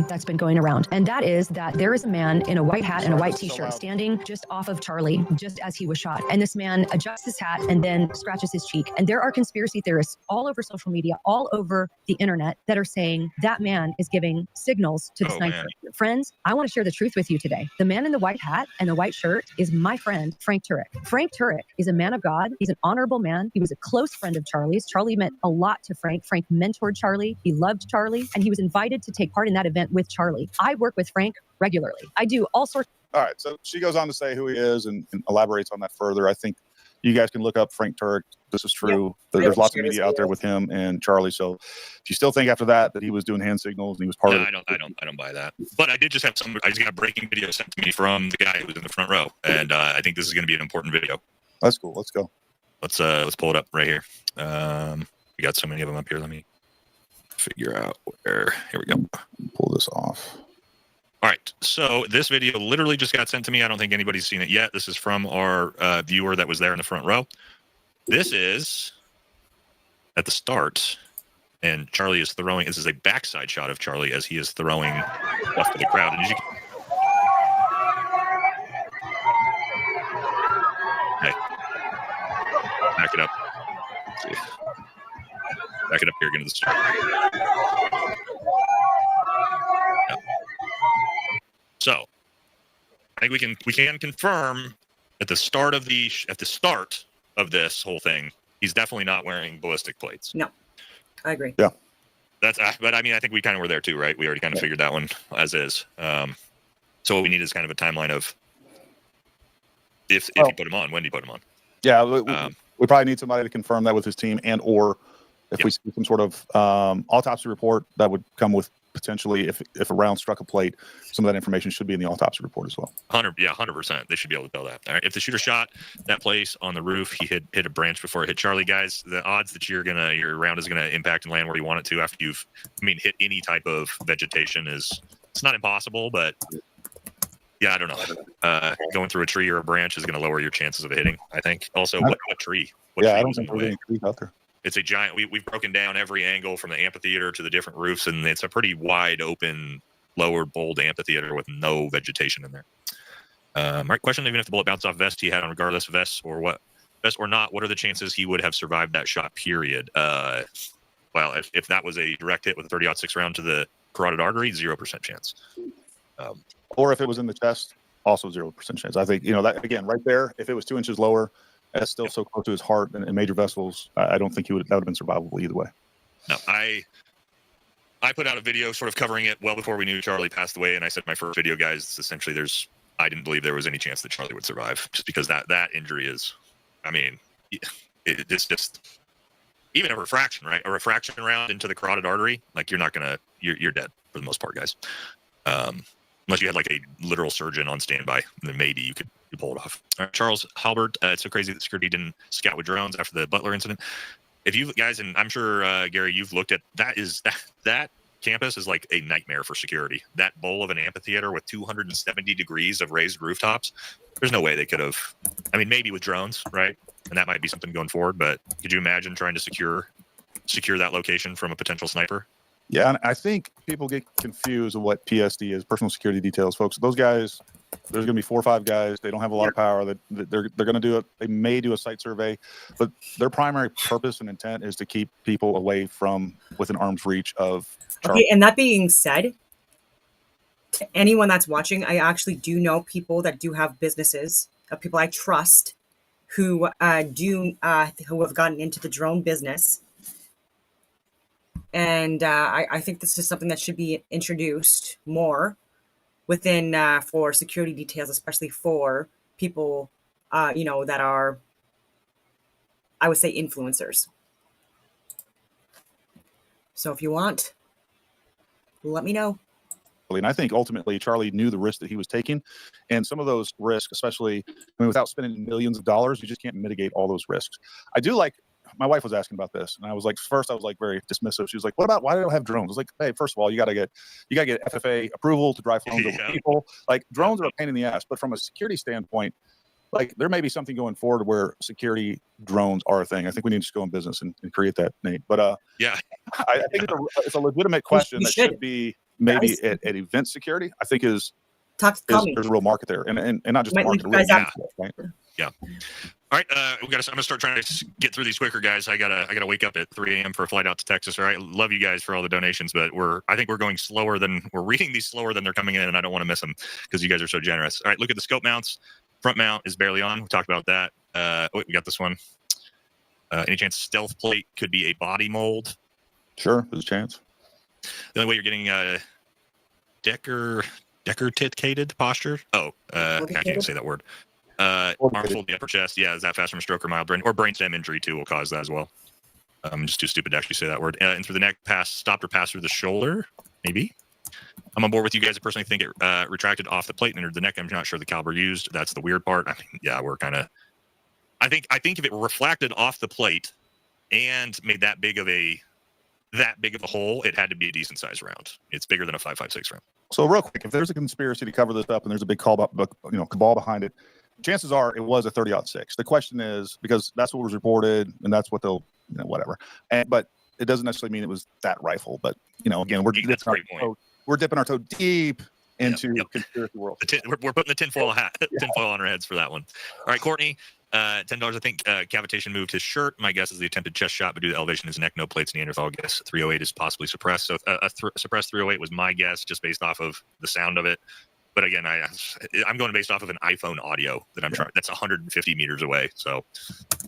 That's been going around. And that is that there is a man in a white hat and a white t-shirt standing just off of Charlie, just as he was shot. And this man adjusts his hat and then scratches his cheek. And there are conspiracy theorists all over social media, all over the internet, that are saying that man is giving signals to the sniper. Friends, I want to share the truth with you today. The man in the white hat and the white shirt is my friend, Frank Turek. Frank Turek is a man of God. He's an honorable man. He was a close friend of Charlie's. Charlie meant a lot to Frank. Frank mentored Charlie. He loved Charlie. And he was invited to take part in that event with Charlie. I work with Frank regularly. I do all sorts. All right. So she goes on to say who he is and elaborates on that further. I think you guys can look up Frank Turek. This is true. Yeah. There's lots of media out there with him and Charlie. So if you still think after that he was doing hand signals and he was part of it. I don't buy that. But I did just have I just got a breaking video sent to me from the guy who was in the front row. And I think this is going to be an important video. That's cool. Let's go. Let's pull it up right here. We got so many of them up here. Let me figure out where. Here we go. Pull this off. All right. So this video literally just got sent to me. I don't think anybody's seen it yet. This is from our viewer that was there in the front row. This is at the start, and Charlie is throwing. This is a backside shot of Charlie as he is throwing left to the crowd. And as you can, hey, back it up. Let's see. Back it up here again to the start. Yep. So I think we can confirm at the start of this whole thing, he's definitely not wearing ballistic plates. No, I agree. Yeah, that's. But I mean, I think we kind of were there too, right? We already kind of figured that one as is. So what we need is kind of a timeline of if you put him on, when do you put him on? Yeah, we probably need somebody to confirm that with his team, and or if we see some sort of autopsy report that would come with potentially if a round struck a plate, some of that information should be in the autopsy report as well. 100%. They should be able to tell that. All right. If the shooter shot that place on the roof, he hit a branch before it hit Charlie, guys, the odds that your round is gonna impact and land where you want it to after you've hit any type of vegetation it's not impossible, but yeah, I don't know. Going through a tree or a branch is going to lower your chances of hitting, I think. Also, what tree? I don't think there's any trees out there. It's a giant. We've broken down every angle from the amphitheater to the different roofs, and it's a pretty wide open, lowered, bold amphitheater with no vegetation in there. Right question: even if the bullet bounced off vest he had on, regardless of vest or not, what are the chances he would have survived that shot? Period. Well, if that was a direct hit with a 30-06 round to the carotid artery, 0% chance. Or if it was in the chest, also 0% chance. I think that again right there. If it was 2 inches lower. That's still so close to his heart and major vessels. I don't think that would have been survivable either way. No, I put out a video sort of covering it well before we knew Charlie passed away, and I said my first video, guys, essentially there's I didn't believe there was any chance that Charlie would survive, just because that injury is, I mean, it's just even a refraction, right? A refraction round into the carotid artery, like you're dead for the most part, guys. Unless you had like a literal surgeon on standby, then maybe you could pull it off. All right, Charles Halbert, it's so crazy that security didn't scout with drones after the Butler incident. If you guys, and I'm sure Gary, you've looked at that campus is like a nightmare for security. That bowl of an amphitheater with 270 degrees of raised rooftops. There's no way they could have. I mean, maybe with drones, right? And that might be something going forward. But could you imagine trying to secure that location from a potential sniper? Yeah, and I think people get confused with what PSD is, personal security details, folks. Those guys, there's going to be 4 or 5 guys. They don't have a lot of power. They're going to do it. They may do a site survey, but their primary purpose and intent is to keep people away from within arm's reach of Charlie. Okay, and that being said, to anyone that's watching, I actually do know people that do have businesses, people I trust, who who have gotten into the drone business. And I think this is something that should be introduced more within for security details, especially for people, that are, I would say, influencers. So if you want, let me know. And I think ultimately Charlie knew the risk that he was taking, and some of those risks, especially, without spending millions of dollars, you just can't mitigate all those risks. I do like. My wife was asking about this, and I was like, first I was like very dismissive. She was like, "What about why do I have drones?" I was like, "Hey, first of all, you gotta get FFA approval to drive drones over people. Like drones are a pain in the ass, but from a security standpoint, like there may be something going forward where security drones are a thing. I think we need to just go in business and create that, Nate. But yeah, I think it's a legitimate question that should be maybe at event security. I think there's a real market there, and not just the market, right? Yeah. All right, I'm gonna start trying to get through these quicker, guys. I gotta wake up at 3 a.m. for a flight out to Texas. All right, love you guys for all the donations, but I think we're going slower than we're reading these slower than they're coming in, and I don't want to miss them because you guys are so generous. All right, look at the scope mounts. Front mount is barely on. We talked about that. We got this one. Any chance stealth plate could be a body mold? Sure, there's a chance. The only way you're getting decurtated posture. I can't even say that word. Arms hold the upper chest. Yeah, is that fast from a stroke or mild brain or brainstem injury too will cause that as well. I'm just too stupid to actually say that word. And through the neck, stopped or passed through the shoulder, maybe. I'm on board with you guys. I personally think it retracted off the plate and entered the neck. I'm not sure the caliber used. That's the weird part. I mean, yeah, we're kind of. I think if it reflected off the plate and made that big of a hole, it had to be a decent sized round. It's bigger than a 5.56 round. So real quick, if there's a conspiracy to cover this up and there's a big cabal behind it, chances are it was a 30-06. The question is, because that's what was reported and that's what they'll, whatever. But it doesn't necessarily mean it was that rifle. But, again, we're dipping our toe deep into conspiracy world. We're putting the tinfoil on our heads for that one. All right, Courtney, $10. I think cavitation moved his shirt. My guess is the attempted chest shot, but due to the elevation of his neck, no plates, Neanderthal guess. 308 is possibly suppressed. So suppressed 308 was my guess, just based off of the sound of it. But again, I'm going based off of an iPhone audio that I'm trying. That's 150 meters away. So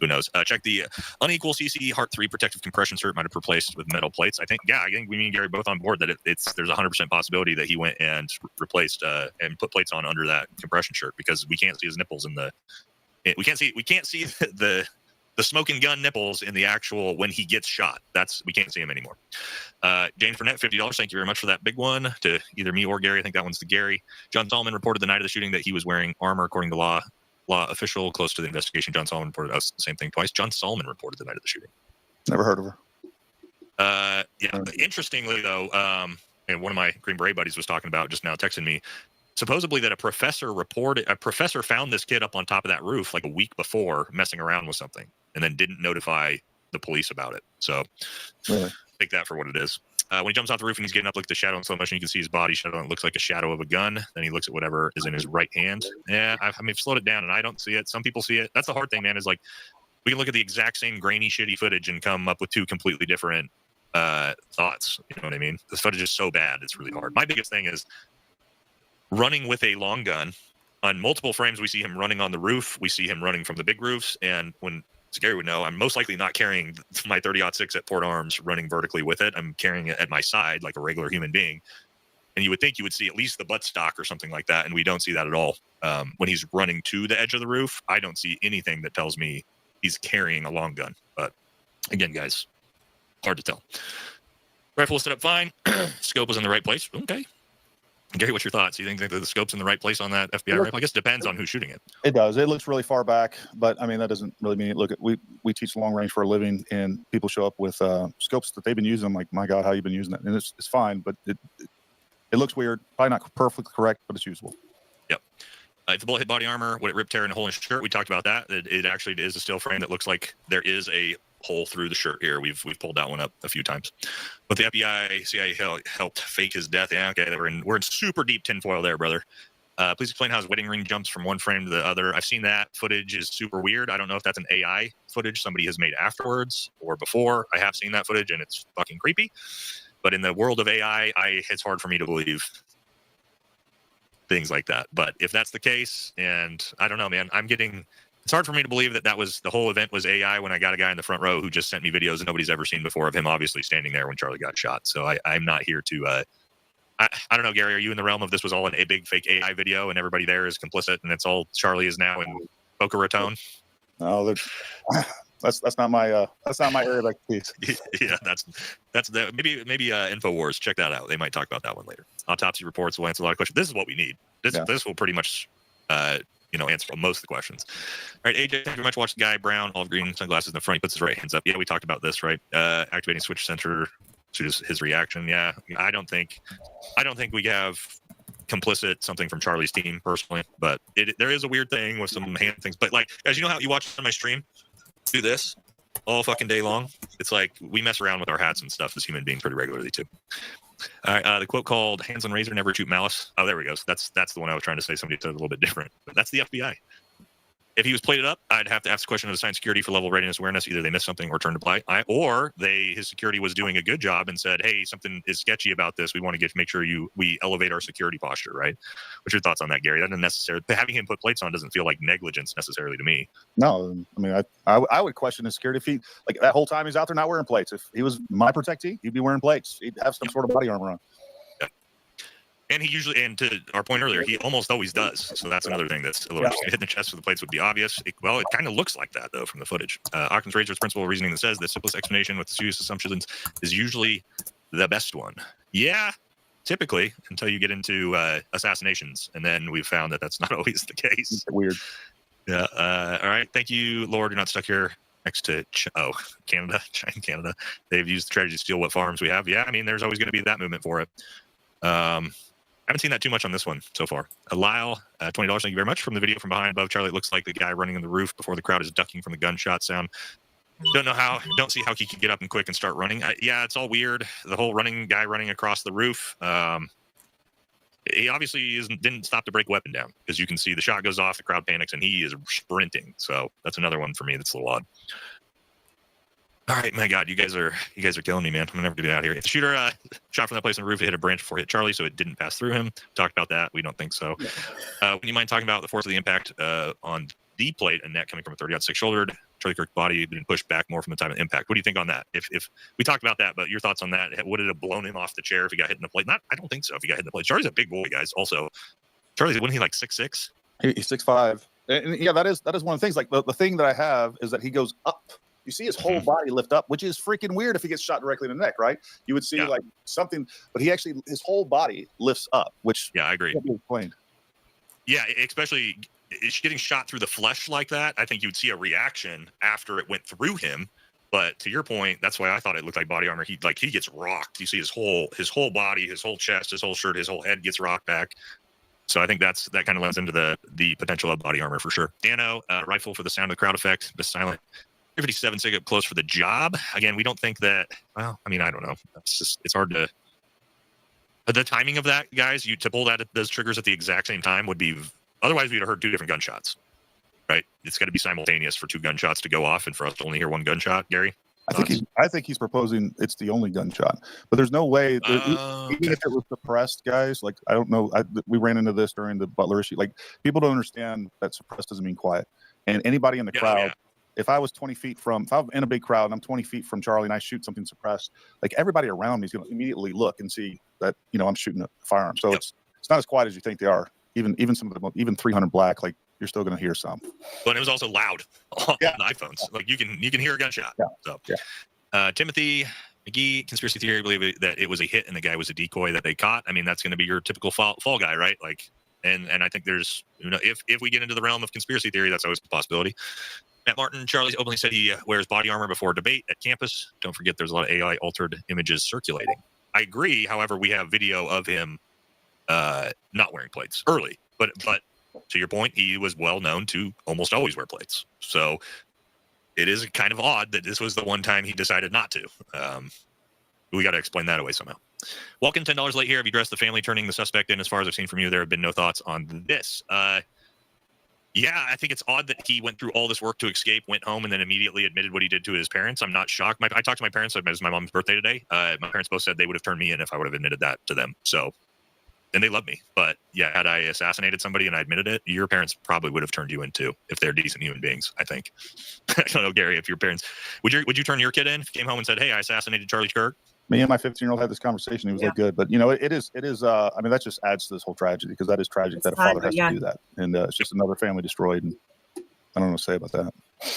who knows? Check the unequal CC Heart 3 protective compression shirt might have replaced with metal plates. I think we and Gary both on board that there's a 100% possibility that he went and replaced and put plates on under that compression shirt, because we can't see his nipples we can't see the smoking gun nipples in the actual when he gets shot. We can't see him anymore. Jane Fournette, $50. Thank you very much for that big one to either me or Gary. I think that one's to Gary. John Solomon reported the night of the shooting that he was wearing armor, according to law official close to the investigation. John Solomon reported us the same thing twice. John Solomon reported the night of the shooting. Never heard of her. Interestingly though, and one of my Green Beret buddies was talking about just now, texting me, supposedly that a professor found this kid up on top of that roof like a week before messing around with something and then didn't notify the police about it. So really? Take that for what it is. When he jumps off the roof and he's getting up, look at the shadow in slow motion, you can see his body shadow and it looks like a shadow of a gun. Then he looks at whatever is in his right hand. Yeah, I've slowed it down and I don't see it. Some people see it. That's the hard thing, man, is like we can look at the exact same grainy, shitty footage and come up with two completely different thoughts. You know what I mean? The footage is so bad, it's really hard. My biggest thing is running with a long gun. On multiple frames, we see him running on the roof. We see him running from the big roofs. And when Gary would know, I'm most likely not carrying my 30-06 at port arms running vertically with it. I'm carrying it at my side like a regular human being. And you would think you would see at least the buttstock or something like that, and we don't see that at all. When he's running to the edge of the roof, I don't see anything that tells me he's carrying a long gun. But again, guys, hard to tell. Rifle was set up fine. Scope was in the right place. Okay. Gary, what's your thoughts? Do you think that the scope's in the right place on that FBI rifle? I guess it depends on who's shooting it. It does. It looks really far back, but I mean, that doesn't really mean it. Look, we teach long range for a living, and people show up with scopes that they've been using. I'm like, my God, how you been using that? And it's fine, but it looks weird. Probably not perfectly correct, but it's usable. Yep. If the bullet hit body armor, would it rip, tear, and a hole in the shirt? We talked about that. It actually is a steel frame that looks like there is a hole through the shirt here. We've pulled that one up a few times. But the FBI, CIA helped fake his death. Yeah, okay. We're in super deep tinfoil there, brother. Please explain how his wedding ring jumps from one frame to the other. I've seen that footage is super weird. I don't know if that's an AI footage somebody has made afterwards or before. I have seen that footage and it's fucking creepy. But in the world of AI, it's hard for me to believe things like that. But if that's the case, and I don't know, man, it's hard for me to believe that was the whole event was AI when I got a guy in the front row who just sent me videos that nobody's ever seen before of him obviously standing there when Charlie got shot. So I'm not here to, I don't know, Gary, are you in the realm of this was all a big fake AI video and everybody there is complicit and it's all Charlie is now in Boca Raton? No, that's not my area of expertise. Yeah, that's maybe InfoWars. Check that out. They might talk about that one later. Autopsy reports will answer a lot of questions. This is what we need. This will pretty much answer most of the questions. All right, AJ, thank you very much. Watch the guy, brown, olive green, sunglasses in the front. He puts his right hands up. Yeah, we talked about this, right? Activating switch sensor to his reaction. Yeah, I don't think we have complicit something from Charlie's team personally, but there is a weird thing with some hand things. But like, guys, you know how you watch on my stream? Do this all fucking day long. It's like we mess around with our hats and stuff as human beings pretty regularly too. All right, the quote called "Hands on razor, never shoot malice." Oh, there we go. So that's the one I was trying to say. Somebody said a little bit different, but that's the FBI. If he was plated up, I'd have to ask the question of assigned security for level of readiness awareness. Either they missed something or turned to play, or his security was doing a good job and said, "Hey, something is sketchy about this. We want to make sure we elevate our security posture." Right? What's your thoughts on that, Gary? That doesn't necessarily having him put plates on doesn't feel like negligence necessarily to me. No, I mean, I would question his security if he like that whole time he's out there not wearing plates. If he was my protectee, he'd be wearing plates. He'd have some sort of body armor on. And he usually, and to our point earlier, he almost always does. So that's another thing that's a little interesting. Hitting the chest with the plates would be obvious. It kind of looks like that, though, from the footage. Occam's Razor's principle of reasoning that says the simplest explanation with the serious assumptions is usually the best one. Yeah, typically, until you get into assassinations. And then we've found that that's not always the case. Weird. Yeah. All right. Thank you, Lord. You're not stuck here next to Canada, China, Canada. They've used the strategy to steal what farms we have. Yeah, I mean, there's always going to be that movement for it. I haven't seen that too much on this one so far. Lyle, $20. Thank you very much. From the video from behind above Charlie, it looks like the guy running on the roof before the crowd is ducking from the gunshot sound. Don't see how he could get up and quick and start running. Yeah, it's all weird. The whole guy running across the roof. He obviously didn't stop to break weapon down because you can see the shot goes off, the crowd panics, and he is sprinting. So that's another one for me that's a little odd. All right, my God, you guys are killing me, man. I'm never gonna get out of here. If the shooter shot from that place on the roof, it hit a branch before it hit Charlie, so it didn't pass through him. Talked about that. We don't think so. Would you mind talking about the force of the impact on the plate and net coming from a 30-06 shouldered? Charlie Kirk's body had been pushed back more from the time of impact. What do you think on that? If we talked about that, but your thoughts on that? Would it have blown him off the chair if he got hit in the plate? I don't think so. If he got hit in the plate, Charlie's a big boy, guys. Also, wasn't he like 6'6"? He's 6'5". And yeah, that is one of the things. Like the thing that I have is that he goes up. You see his whole body lift up, which is freaking weird if he gets shot directly in the neck, right? You would see like something, but his whole body lifts up, which I agree. Can't be explained. Yeah, especially getting shot through the flesh like that. I think you'd see a reaction after it went through him. But to your point, that's why I thought it looked like body armor. He gets rocked. You see his whole body, his whole chest, his whole shirt, his whole head gets rocked back. So I think that kind of lends into the potential of body armor for sure. Dano, rifle for the sound of the crowd effect, the silent. 57 sig up close for the job. Again, we don't think that. Well, I mean, I don't know. It's hard to. The timing of that, guys, to pull those triggers at the exact same time would be. Otherwise, we'd have heard two different gunshots, right? It's got to be simultaneous for two gunshots to go off, and for us to only hear one gunshot. Gary, I think he's proposing it's the only gunshot, but there's no way. Even if it was suppressed, guys, like I don't know. We ran into this during the Butler issue. Like people don't understand that suppressed doesn't mean quiet, and anybody in the crowd. Yeah. If I was 20 feet if I'm in a big crowd and I'm 20 feet from Charlie and I shoot something suppressed, like everybody around me is going to immediately look and see that I'm shooting a firearm. So it's not as quiet as you think they are. Even some of even 300 black, like you're still going to hear some. But it was also loud on iPhones. Like you can hear a gunshot. Timothy McGee, conspiracy theory, believe that it was a hit and the guy was a decoy that they caught. I mean, that's going to be your typical fall guy, right? Like, and I think there's, if we get into the realm of conspiracy theory, that's always a possibility. Matt Martin, Charlie openly said he wears body armor before debate at campus. Don't forget, there's a lot of AI altered images circulating. I agree. However, we have video of him not wearing plates early, but to your point, he was well known to almost always wear plates. So it is kind of odd that this was the one time he decided not to. We got to explain that away somehow. Welcome, $10 late here. Have you addressed the family turning the suspect in? As far as I've seen from you, there have been no thoughts on this. Yeah, I think it's odd that he went through all this work to escape, went home, and then immediately admitted what he did to his parents. I'm not shocked. I talked to my parents. It was my mom's birthday today. My parents both said they would have turned me in if I would have admitted that to them. So, and they love me. But yeah, had I assassinated somebody and I admitted it, your parents probably would have turned you in too, if they're decent human beings, I think. I don't know, Gary, if your parents, would you turn your kid in if you came home and said, hey, I assassinated Charlie Kirk? Me and my 15-year-old had this conversation. He was like, good. But, it is, I mean, that just adds to this whole tragedy because that is tragic that a father has to do that. And it's just another family destroyed. And I don't know what to say about that.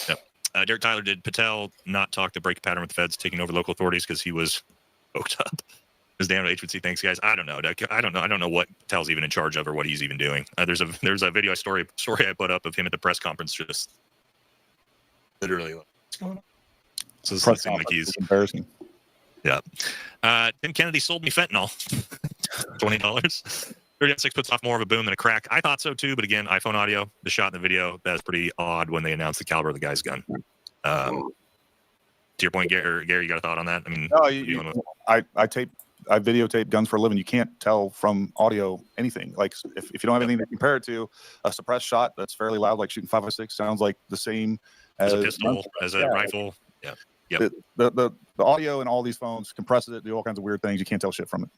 Yep. Derek Tyler, did Patel not talk to break a pattern with the feds taking over local authorities because he was hooked up? His damn HWC. Thanks, guys. I don't know. I don't know what Patel's even in charge of or what he's even doing. There's a video story I put up of him at the press conference, just literally. What's going on? So this looks like he's embarrassing. Yeah. Tim Kennedy sold me fentanyl. $20. 36 puts off more of a boom than a crack. I thought so too, but again, iPhone audio, the shot in the video, that's pretty odd when they announced the caliber of the guy's gun. To your point, Gary, you got a thought on that? I mean, no, I videotape guns for a living. You can't tell from audio anything. Like if you don't have anything to compare it to, a suppressed shot that's fairly loud, like shooting 5.56, sounds like the same as a pistol, as a rifle. Yeah. Yep. The audio in all these phones compresses it, do all kinds of weird things. You can't tell shit from it.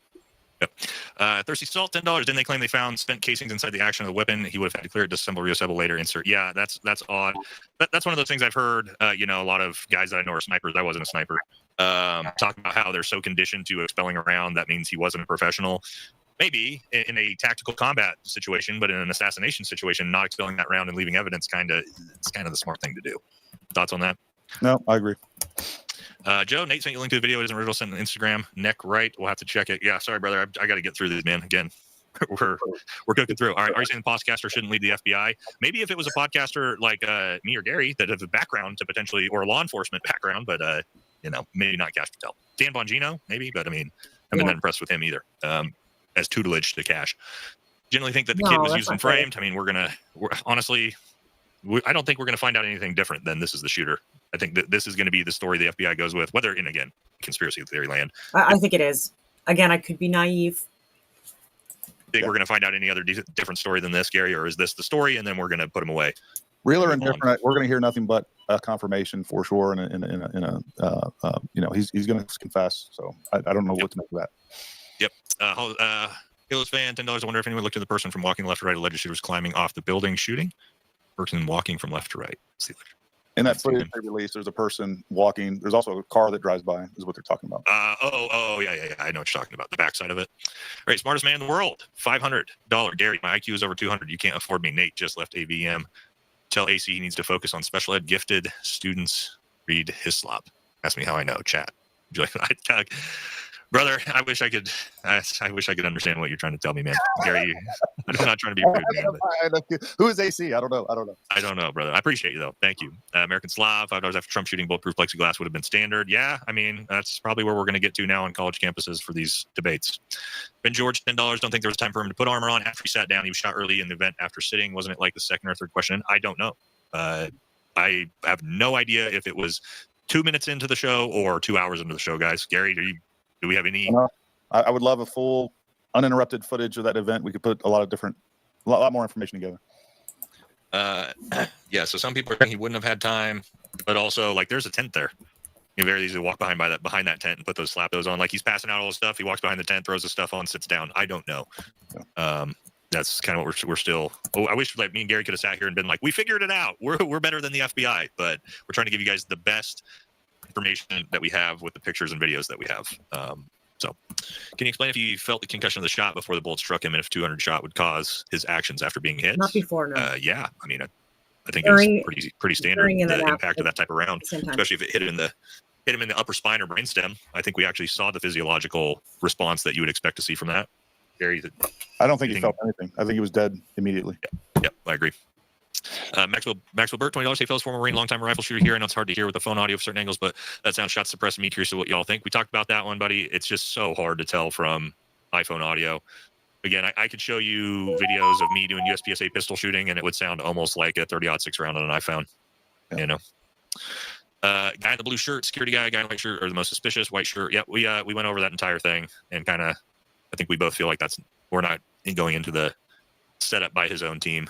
Yep. Thirsty Salt, $10. Didn't they claim they found spent casings inside the action of the weapon? He would have had to clear it, disassemble, reassemble later, insert. Yeah, that's odd. But that's one of those things I've heard. A lot of guys that I know are snipers. I wasn't a sniper. Talk about how they're so conditioned to expelling around. That means he wasn't a professional. Maybe in a tactical combat situation, but in an assassination situation, not expelling that round and leaving evidence it's kind of the smart thing to do. Thoughts on that? No, I agree. Joe, Nate sent you a link to the video. It isn't original. Sent on Instagram. Neck right. We'll have to check it. Yeah, sorry, brother. I got to get through this, man. Again, we're cooking through. All right. Are you saying the podcaster shouldn't lead the FBI? Maybe if it was a podcaster like me or Gary that have a background to potentially, or a law enforcement background, but maybe not Cash Patel. Dan Bongino, maybe, but I mean, I've been that impressed with him either. As tutelage to Cash. Generally think that the kid was used and framed. I mean, honestly, I don't think we're going to find out anything different than this is the shooter. I think that this is going to be the story the FBI goes with, whether in, again, conspiracy theory land. I think it is. Again, I could be naive. Think we're going to find out any other different story than this, Gary, or is this the story, and then we're going to put them away? Real or indifferent, we're going to hear nothing but a confirmation for sure. He's going to confess. So I don't know what to make of that. Yep. Hillis fan, $10. I wonder if anyone looked at the person from walking left to right. Alleged shooter was climbing off the building shooting. Person walking from left to right. Let's see. In that footage they released, there's a person walking. There's also a car that drives by, is what they're talking about. Yeah. I know what you're talking about. The backside of it. All right, smartest man in the world. $500. Gary, my IQ is over 200. You can't afford me. Nate just left AVM. Tell AC he needs to focus on special ed gifted students. Read Hislop. Ask me how I know. Chat. Would you like, brother, I wish I could understand what you're trying to tell me, man. Gary, I'm not trying to be rude, man. Who is AC? I don't know. I don't know, brother. I appreciate you, though. Thank you. American Slav, $5 after Trump shooting bulletproof plexiglass would have been standard. Yeah, I mean, that's probably where we're going to get to now on college campuses for these debates. Ben George, $10. Don't think there was time for him to put armor on after he sat down. He was shot early in the event after sitting. Wasn't it like the second or third question? I don't know. I have no idea if it was 2 minutes into the show or 2 hours into the show, guys. Gary, do we have any? I would love a full, uninterrupted footage of that event. We could put a lot more information together. Yeah. So some people are saying he wouldn't have had time, but also there's a tent there. You very easily walk behind that tent and slap those on. Like he's passing out all the stuff. He walks behind the tent, throws the stuff on, sits down. I don't know. That's kind of what we're still. Oh, I wish me and Gary could have sat here and been like, we figured it out. We're better than the FBI, but we're trying to give you guys the best information that we have with the pictures and videos that we have. So, can you explain if you felt the concussion of the shot before the bullet struck him, and if 200 shot would cause his actions after being hit? Not before, no. Yeah, I mean, I think During- it was pretty standard, during and the then impact of after, that type of round, at the same time. especially if it hit him in the upper spine or brainstem. I think we actually saw the physiological response that you would expect to see from that. Gary, I don't think he felt anything. I think he was dead immediately. Yep, I agree. Maxwell Burt, $20. Hey, fellas, former Marine, long-time rifle shooter here. I know it's hard to hear with the phone audio of certain angles, but that sound shot suppressed me. Curious to what y'all think. We talked about that one, buddy. It's just so hard to tell from iPhone audio. Again, I could show you videos of me doing USPSA pistol shooting, and it would sound almost like a 30-06 round on an iPhone. Yeah. You know. Guy in the blue shirt, security guy in the white shirt, or the most suspicious white shirt. Yeah, we went over that entire thing, and kind of, I think we both feel like we're not going into the setup by his own team.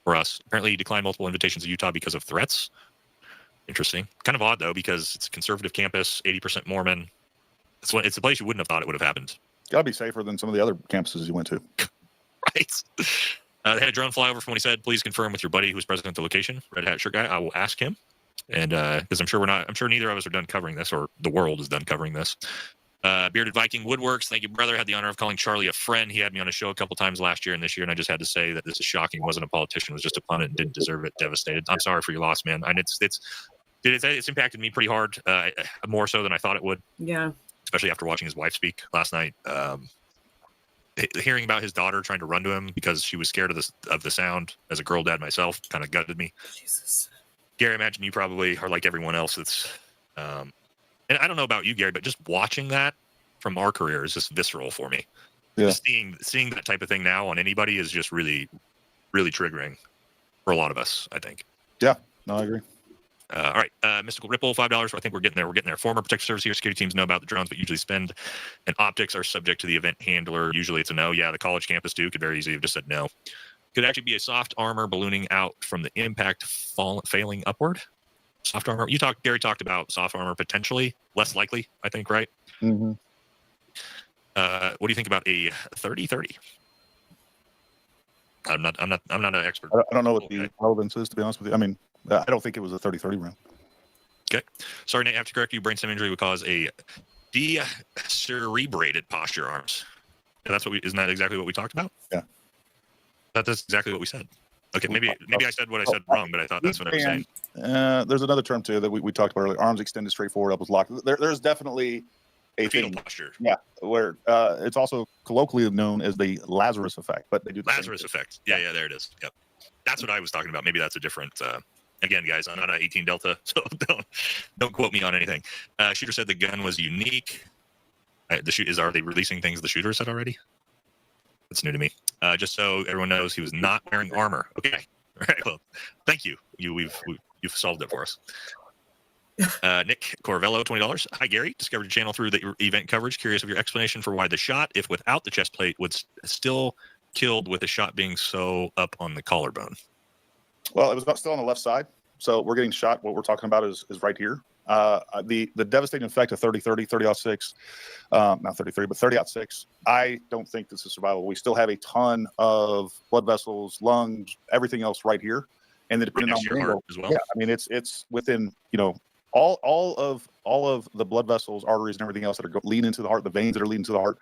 For us, apparently he declined multiple invitations to Utah because of threats. Interesting. Kind of odd though, because it's a conservative campus, 80% Mormon. It's a place you wouldn't have thought it would have happened. Got to be safer than some of the other campuses he went to. Right. They had a drone fly over from what he said. Please confirm with your buddy who's present at the location. Red hat shirt guy. I will ask him, and because I'm sure neither of us are done covering this, or the world is done covering this. Bearded Viking Woodworks, thank you, brother. Had the honor of calling Charlie a friend. He had me on a show a couple times last year and this year, and I just had to say that this is shocking. Wasn't a politician, was just a pundit and didn't deserve it. Devastated. I'm sorry for your loss, man. And it's impacted me pretty hard, more so than I thought it would. Yeah. Especially after watching his wife speak last night. Hearing about his daughter trying to run to him because she was scared of the sound. As a girl dad myself, kind of gutted me. Jesus. Gary, I imagine you probably are like everyone else. That's and I don't know about you, Gary, but just watching that from our career is just visceral for me. Yeah. Just seeing that type of thing now on anybody is just really, really triggering for a lot of us, I think. Yeah, no, I agree. All right, Mystical Ripple, $5. I think we're getting there. We're getting there. Former protective service here. Security teams know about the drones, but usually spend and optics are subject to the event handler. Usually it's a no. Yeah, the college campus too could very easily have just said no. Could actually be a soft armor ballooning out from the impact failing upward. Soft armor. Gary talked about soft armor potentially, less likely, I think, right? Mm-hmm. What do you think about a 30-30? I'm not an expert. I don't know what the relevance is, to be honest with you. I mean, I don't think it was a 30-30 round. Okay. Sorry, Nate, I have to correct you. Brainstem injury would cause a decerebrated posture arms. Yeah, isn't that exactly what we talked about? Yeah. That's exactly what we said. Okay, maybe I said what I said wrong, but I thought that's what I was saying. There's another term too that we talked about earlier. Arms extended straight forward, elbows locked. There's definitely a fetal thing. posture. Yeah, where it's also colloquially known as the Lazarus effect, but they do the Lazarus effect. Yeah, there it is. Yep, that's what I was talking about. Maybe that's a different. Again, guys, I'm not an 18 Delta, so don't quote me on anything. Shooter said the gun was unique. Are they releasing things the shooter said already? That's new to me. Just so everyone knows, he was not wearing armor. Okay. All right. Well, thank you. You've solved it for us. Nick Corvello, $20. Hi, Gary. Discovered your channel through the event coverage. Curious of your explanation for why the shot, if without the chest plate, would still killed with the shot being so up on the collarbone. Well, it was still on the left side. So we're getting shot. What we're talking about is right here. The devastating effect of 30-30, 30-06, not 30-30, but 30-06. I don't think this is survivable. We still have a ton of blood vessels, lungs, everything else right here. And then depending on your heart as well. Yeah, I mean it's within, all of the blood vessels, arteries, and everything else that are leading into the heart, the veins that are leading to the heart.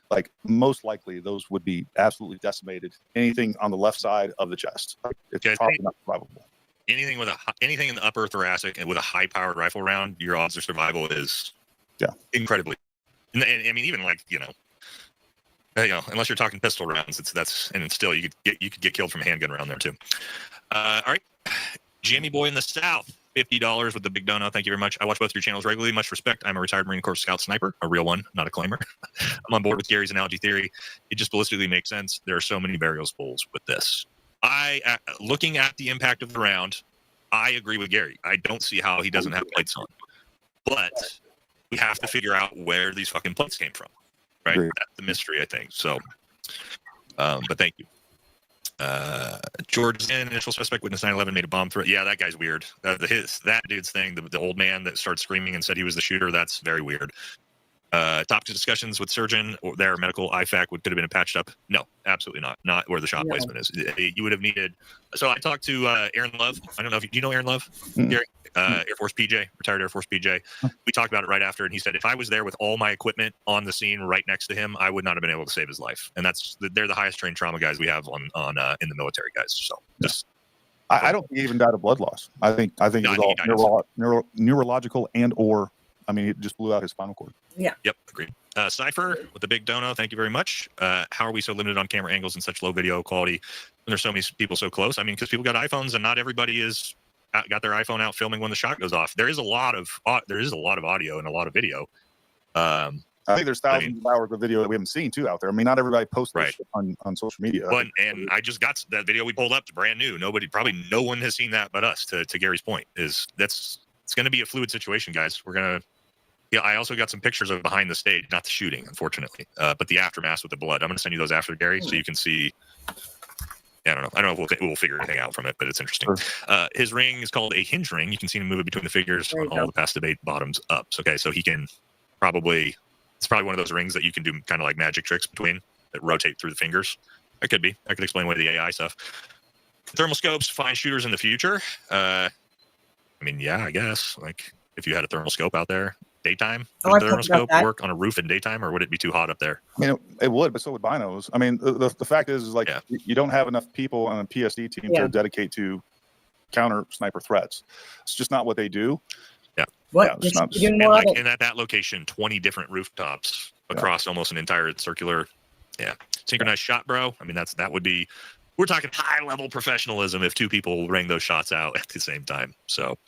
Like most likely, those would be absolutely decimated. Anything on the left side of the chest, it's probably not survivable. Anything in the upper thoracic and with a high-powered rifle round, your odds of survival is incredibly. And I mean, even unless you're talking pistol rounds, it's still you could get killed from a handgun round there too. All right, Jimmy Boy in the South, $50 with the big dono. Thank you very much. I watch both your channels regularly. Much respect. I'm a retired Marine Corps Scout sniper, a real one, not a claimer. I'm on board with Gary's analogy theory. It just ballistically makes sense. There are so many burial spoils with this. Looking at the impact of the round, I agree with Gary. I don't see how he doesn't have plates on. But we have to figure out where these fucking plates came from. Right? That's the mystery, I think. So, but thank you. George Zinn, initial suspect, witness 9/11, made a bomb threat. Yeah, that guy's weird. That dude's thing, the old man that started screaming and said he was the shooter, that's very weird. Topic discussions with surgeon or their medical IFAC could have been patched up. No, absolutely not. Not where the shot placement is. You would have needed. So I talked to Aaron Love. I don't know if you know Aaron Love, Gary. Air Force PJ, retired Air Force PJ. We talked about it right after, and he said if I was there with all my equipment on the scene right next to him, I would not have been able to save his life. And they're the highest trained trauma guys we have on in the military, guys. So just. I don't think he even died of blood loss. I think it was all neurological and/or, I mean, it just blew out his spinal cord. Yeah. Yep. Agreed. Cypher with the big dono. Thank you very much. How are we so limited on camera angles and such low video quality when there's so many people so close? I mean, because people got iPhones and not everybody is got their iPhone out filming when the shot goes off. There is a lot of audio and a lot of video. I think there's thousands of hours of video that we haven't seen too out there. I mean, not everybody posts this shit on social media. But and I just got that video we pulled up. It's brand new. No one has seen that but us. To Gary's point, it's going to be a fluid situation, guys. We're gonna. Yeah, I also got some pictures of behind the stage, not the shooting, unfortunately, but the aftermath with the blood. I'm going to send you those after, Gary, so you can see. Yeah, I don't know if we'll figure anything out from it, but it's interesting. His ring is called a hinge ring. You can see him move it between the figures on all the past debate bottoms up. Okay, so he can it's probably one of those rings that you can do kind of like magic tricks between that rotate through the fingers. That could be. I could explain away the AI stuff. Thermal scopes, find shooters in the future. I mean, yeah, I guess. Like if you had a thermal scope out there, daytime, would the thermal scope work on a roof in daytime, or would it be too hot up there? I mean, it would, but so would binos. I mean, the fact is like you don't have enough people on a PSD team to dedicate to counter sniper threats. It's just not what they do. Yeah. What? Yeah, and like in at that location, 20 different rooftops across almost an entire circular. Yeah. Synchronized shot, bro. I mean, that would be. We're talking high level professionalism if two people ring those shots out at the same time. So,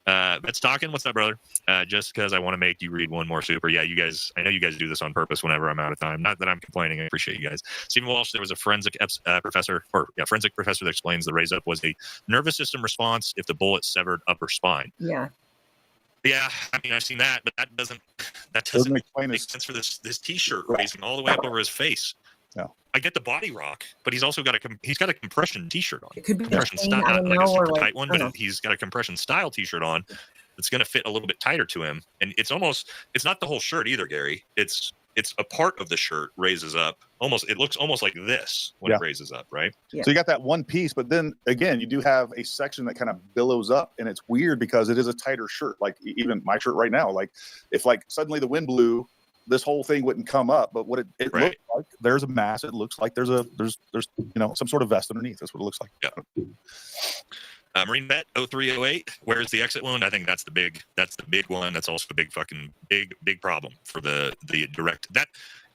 that's talking. What's up, brother? Just because I want to make you read one more super. Yeah, you guys. I know you guys do this on purpose. Whenever I'm out of time, not that I'm complaining. I appreciate you guys. Stephen Walsh. There was a forensic professor that explains the raise up was a nervous system response if the bullet severed upper spine. Yeah. Yeah, I mean, I've seen that, but that doesn't make sense for this T-shirt raising all the way up over his face. No. I get the body rock, but he's also got a compression T-shirt on. It could be compression style, not like a super tight one, but he's got a compression style T-shirt on that's going to fit a little bit tighter to him. And it's not the whole shirt either, Gary. It's a part of the shirt raises up. It looks almost like this when it raises up, right? Yeah. So you got that one piece, but then again, you do have a section that kind of billows up, and it's weird because it is a tighter shirt. Like even my shirt right now, like if like suddenly the wind blew, this whole thing wouldn't come up. But what it looks like, there's a mass. It looks like there's some sort of vest underneath. That's what it looks like. Yeah. Marine Vet 0308. Where's the exit wound? I think that's the big one. That's also a big fucking big problem for the direct. That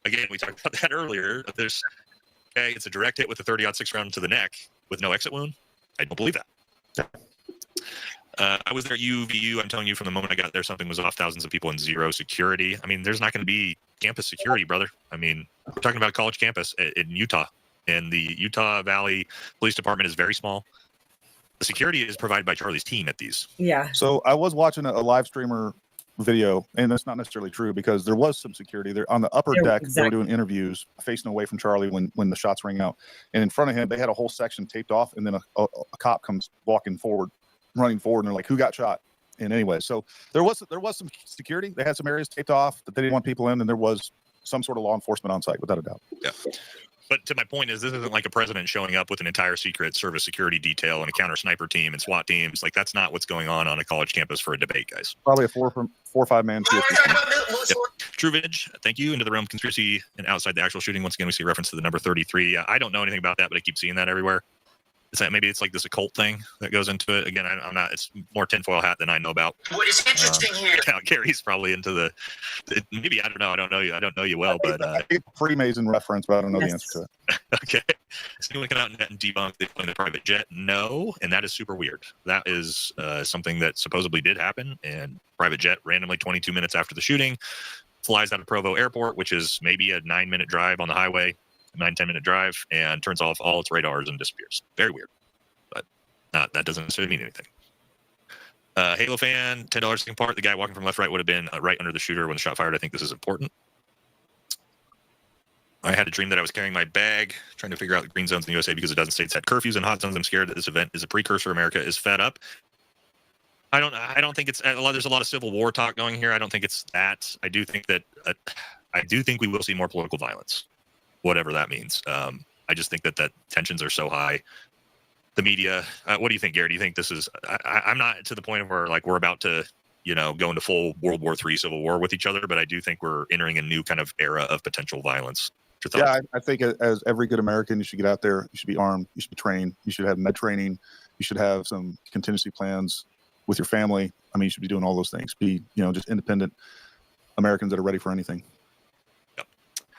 again, we talked about that earlier. It's a direct hit with a 30-06 round to the neck with no exit wound. I don't believe that. I was there at UVU. I'm telling you, from the moment I got there, something was off. Thousands of people and zero security. I mean, there's not going to be campus security, brother. I mean, we're talking about a college campus in Utah, and the Utah Valley Police Department is very small. The security is provided by Charlie's team at these. Yeah. So I was watching a live streamer video, and that's not necessarily true because there was some security there on the upper deck. They were doing interviews facing away from Charlie when the shots rang out, and in front of him they had a whole section taped off, and then a cop comes running forward, and they're like, "Who got shot?" And anyway, so there was some security. They had some areas taped off that they didn't want people in, and there was some sort of law enforcement on site, without a doubt. Yeah. But to my point is, this isn't like a president showing up with an entire Secret Service security detail and a counter sniper team and SWAT teams. Like that's not what's going on a college campus for a debate, guys. Probably a 4 or 5 man. Yep. True Vintage, thank you. Into the realm of conspiracy and outside the actual shooting. Once again, we see reference to the number 33. I don't know anything about that, but I keep seeing that everywhere. Maybe it's like this occult thing that goes into it. Again, I'm not. It's more tinfoil hat than I know about. What is interesting here? Gary's probably into maybe I don't know. I don't know you. I don't know you well, but Freemason reference, but I don't know the answer to it. Okay. Is anyone come out and debunk they flew in the private jet? No, and that is super weird. That is something that supposedly did happen. And private jet randomly 22 minutes after the shooting flies out of Provo Airport, which is maybe a 9-minute drive on the highway. 9-10 minute drive, and turns off all its radars and disappears. Very weird, but that doesn't necessarily mean anything. Halo fan, $10 second part. The guy walking from left right would have been right under the shooter when the shot fired. I think this is important. I had a dream that I was carrying my bag, trying to figure out the green zones in the USA because a dozen states had curfews and hot zones. I'm scared that this event is a precursor. America is fed up. I don't think it's there's a lot of civil war talk going here. I don't think it's that. I do think we will see more political violence. Whatever that means. I just think that tensions are so high the media. What do you think, Gary? Do you think this is? I'm not to the point where like we're about to, go into full World War III civil war with each other, but I do think we're entering a new kind of era of potential violence. Yeah, I think as every good American, you should get out there. You should be armed. You should be trained. You should have med training. You should have some contingency plans with your family. I mean, you should be doing all those things. Be, just independent Americans that are ready for anything. Yep.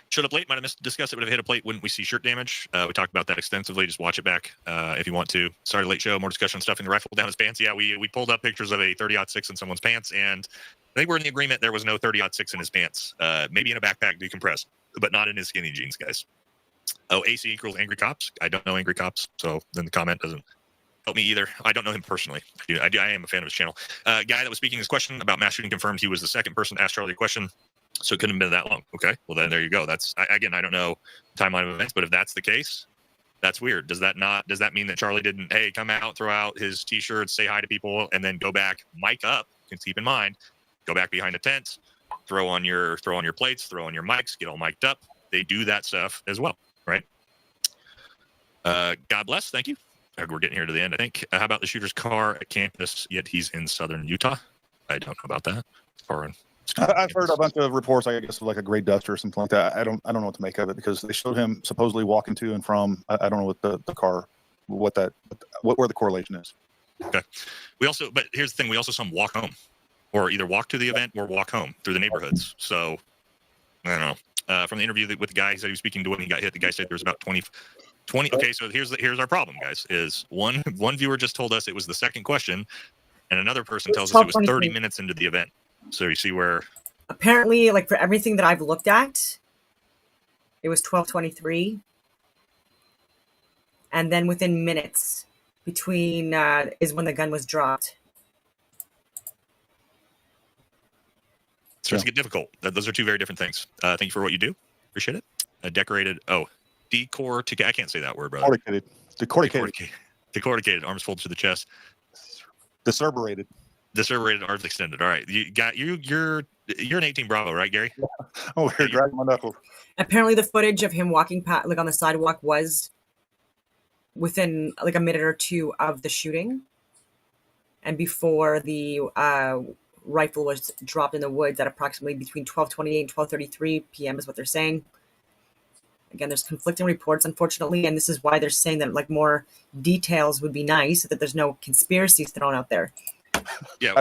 Showed up late. Might have discussed it. Would have hit a plate. Wouldn't we see shirt damage? We talked about that extensively. Just watch it back if you want to. Sorry, late show. More discussion on stuffing the rifle down his pants. Yeah, we pulled up pictures of a 30-06 in someone's pants, and I think we're in the agreement there was no 30-06 in his pants. Maybe in a backpack decompressed, but not in his skinny jeans, guys. Oh, AC equals angry cops. I don't know angry cops, so then the comment doesn't help me either. I don't know him personally. I am a fan of his channel. Guy that was speaking his question about mass shooting confirmed he was the second person to ask Charlie a question, so it couldn't have been that long. Okay, well then there you go. That's I don't know timeline of events, but if that's the case, that's weird. Does that mean that Charlie didn't, hey, come out, throw out his t-shirts, say hi to people, and then go back, mic up? Keep in mind, go back behind the tent, throw on your plates, throw on your mics, get all mic'd up. They do that stuff as well, right? God bless. Thank you. We're getting here to the end, I think. How about the shooter's car at campus, yet he's in southern Utah? I don't know about that. I've heard a bunch of reports, I guess, of like a gray duster or something like that. I don't know what to make of it because they showed him supposedly walking to and from. I don't know what the car, where the correlation is. Okay. But here's the thing: we also saw him walk home, or either walk to the event or walk home through the neighborhoods. So I don't know. From the interview with the guy, he said he was speaking to when he got hit. The guy said there was about 20. Okay, so here's our problem, guys. Is one viewer just told us it was the second question, and another person tells us it was 30 minutes into the event. So you see where apparently, like for everything that I've looked at, it was 12:23, and then within minutes between is when the gun was dropped. It starts to get difficult. Those are two very different things. Thank you for what you do. Appreciate it. I can't say that word, brother. Decorticated. Arms folded to the chest. Decerberated, arms extended. All right, you're an 18 Bravo, right, Gary? Yeah. Oh, you're dragging my knuckles. Apparently, the footage of him walking like on the sidewalk was within like a minute or two of the shooting, and before the rifle was dropped in the woods at approximately between 12:28 and 12:33 p.m. is what they're saying. Again, there's conflicting reports, unfortunately, and this is why they're saying that like more details would be nice, so that there's no conspiracies thrown out there. Yeah,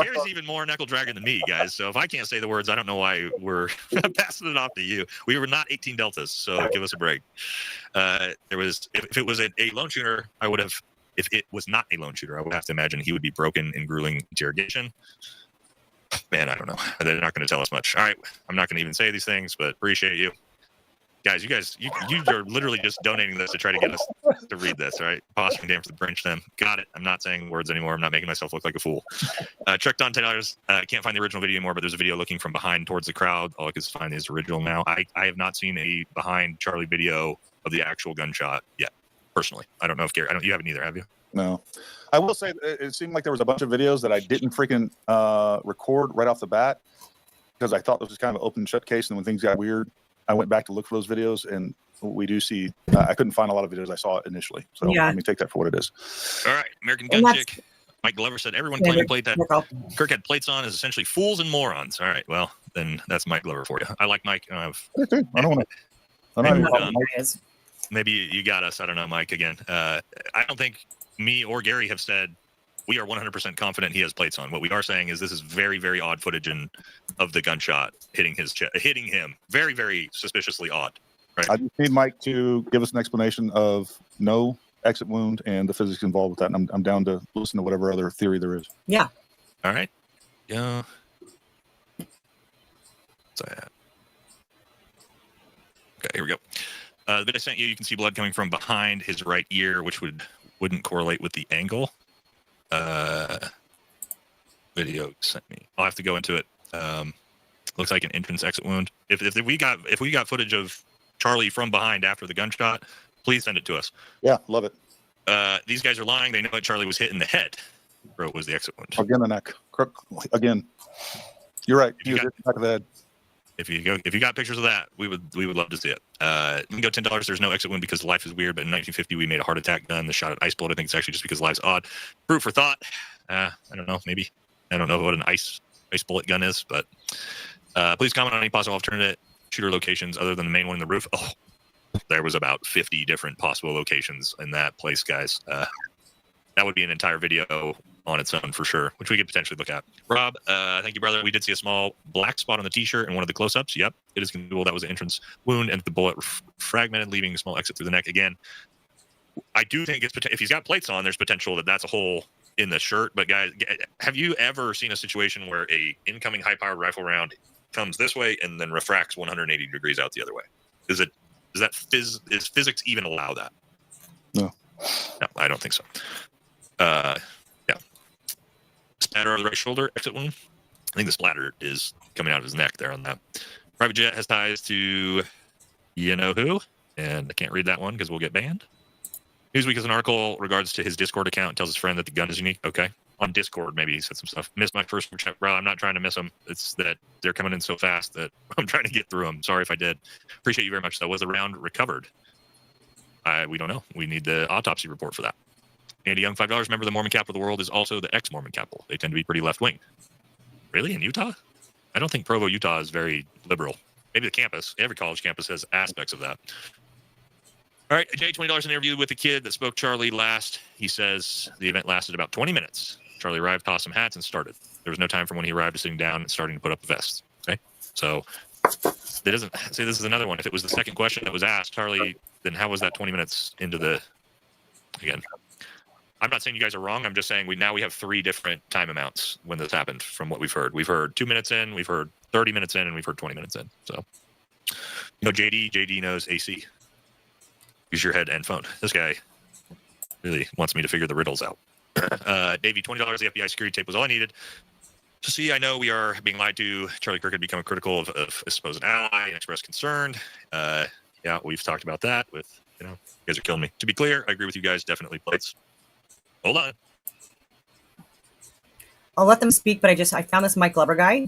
Gary's even more knuckle dragging than me, guys. So if I can't say the words, I don't know why we're passing it off to you. We were not 18 Deltas, so give us a break. If it was a lone shooter, I would have. If it was not a lone shooter, I would have to imagine he would be broken in grueling interrogation. Man, I don't know. They're not going to tell us much. All right, I'm not going to even say these things, but appreciate you. Guys, you are literally just donating this to try to get us to read this, right? Posting damn for the Brinch them. Got it. I'm not saying words anymore. I'm not making myself look like a fool. Chuck Don $10. Can't find the original video anymore, but there's a video looking from behind towards the crowd. All I can find is original now. I have not seen a behind Charlie video of the actual gunshot yet, personally. I don't know if Gary, you haven't either, have you? No. I will say it seemed like there was a bunch of videos that I didn't freaking record right off the bat because I thought this was kind of an open shut case, and when things got weird, I went back to look for those videos, and we do see. I couldn't find a lot of videos I saw initially, so let me take that for what it is. All right, American Gun Chick. Mike Glover said everyone claiming plate that Kirk had plates on is essentially fools and morons. All right, well then that's Mike Glover for you. I like Mike. I don't want to. Maybe you got us. I don't know, Mike. Again, I don't think me or Gary have said we are 100% confident he has plates on. What we are saying is this is very, very odd footage of the gunshot hitting him. Very, very suspiciously odd. Right? I just need Mike to give us an explanation of no exit wound and the physics involved with that. And I'm down to listen to whatever other theory there is. Yeah. All right. Yeah. Okay, here we go. The bit I sent you can see blood coming from behind his right ear, which wouldn't correlate with the angle. Video sent me. I'll have to go into it. Looks like an entrance exit wound. If we got footage of Charlie from behind after the gunshot, please send it to us. Yeah, love it. These guys are lying. They know that Charlie was hit in the head, or it was the exit wound. Again, the neck. Again, you're right. He was hit in the back of the head. If you got pictures of that, we would love to see it. We can go $10. There's no exit wound because life is weird. But in 1950, we made a heart attack gun. The shot at ice bullet. I think it's actually just because life's odd. Fruit for thought. I don't know. Maybe I don't know what an ice bullet gun is, but please comment on any possible alternate shooter locations other than the main one in the roof. Oh, there was about 50 different possible locations in that place, guys. That would be an entire video on its own for sure, which we could potentially look at. Rob, thank you, brother. We did see a small black spot on the t-shirt in one of the close-ups. Yep, it is conceivable that was an entrance wound and the bullet fragmented, leaving a small exit through the neck. Again, I do think it's if he's got plates on, there's potential that that's a hole in the shirt. But guys, have you ever seen a situation where a incoming high-powered rifle round comes this way and then refracts 180 degrees out the other way? Is physics even allow that? No, I don't think so. Splatter over the right shoulder, exit wound. I think the splatter is coming out of his neck there on that. Private jet has ties to you know who, and I can't read that one because we'll get banned. Newsweek has an article regards to his Discord account, tells his friend that the gun is unique. Okay. On Discord, maybe he said some stuff. Missed my first check. Bro, I'm not trying to miss them. It's that they're coming in so fast that I'm trying to get through them. Sorry if I did. Appreciate you very much, though. Was the round recovered? We don't know. We need the autopsy report for that. Andy Young, $5. Remember, the Mormon capital of the world is also the ex-Mormon capital. They tend to be pretty left-wing. Really? In Utah? I don't think Provo, Utah is very liberal. Maybe the campus. Every college campus has aspects of that. All right, Jay, $20 an interview with the kid that spoke Charlie last. He says the event lasted about 20 minutes. Charlie arrived, tossed some hats, and started. There was no time from when he arrived to sitting down and starting to put up the vest. Okay? So, it doesn't say this is another one. If it was the second question that was asked, Charlie, then how was that 20 minutes into the... Again, I'm not saying you guys are wrong. I'm just saying we have 3 different time amounts when this happened from what we've heard. We've heard 2 minutes in, we've heard 30 minutes in, and we've heard 20 minutes in. So, JD knows AC. Use your head and phone. This guy really wants me to figure the riddles out. Davey, $20. The FBI security tape was all I needed to see. I know we are being lied to. Charlie Kirk had become critical of a supposed ally and expressed concern. Yeah, we've talked about that with, you guys are killing me. To be clear, I agree with you guys. Definitely plates. Hold on. I'll let them speak, but I found this Mike Glover guy,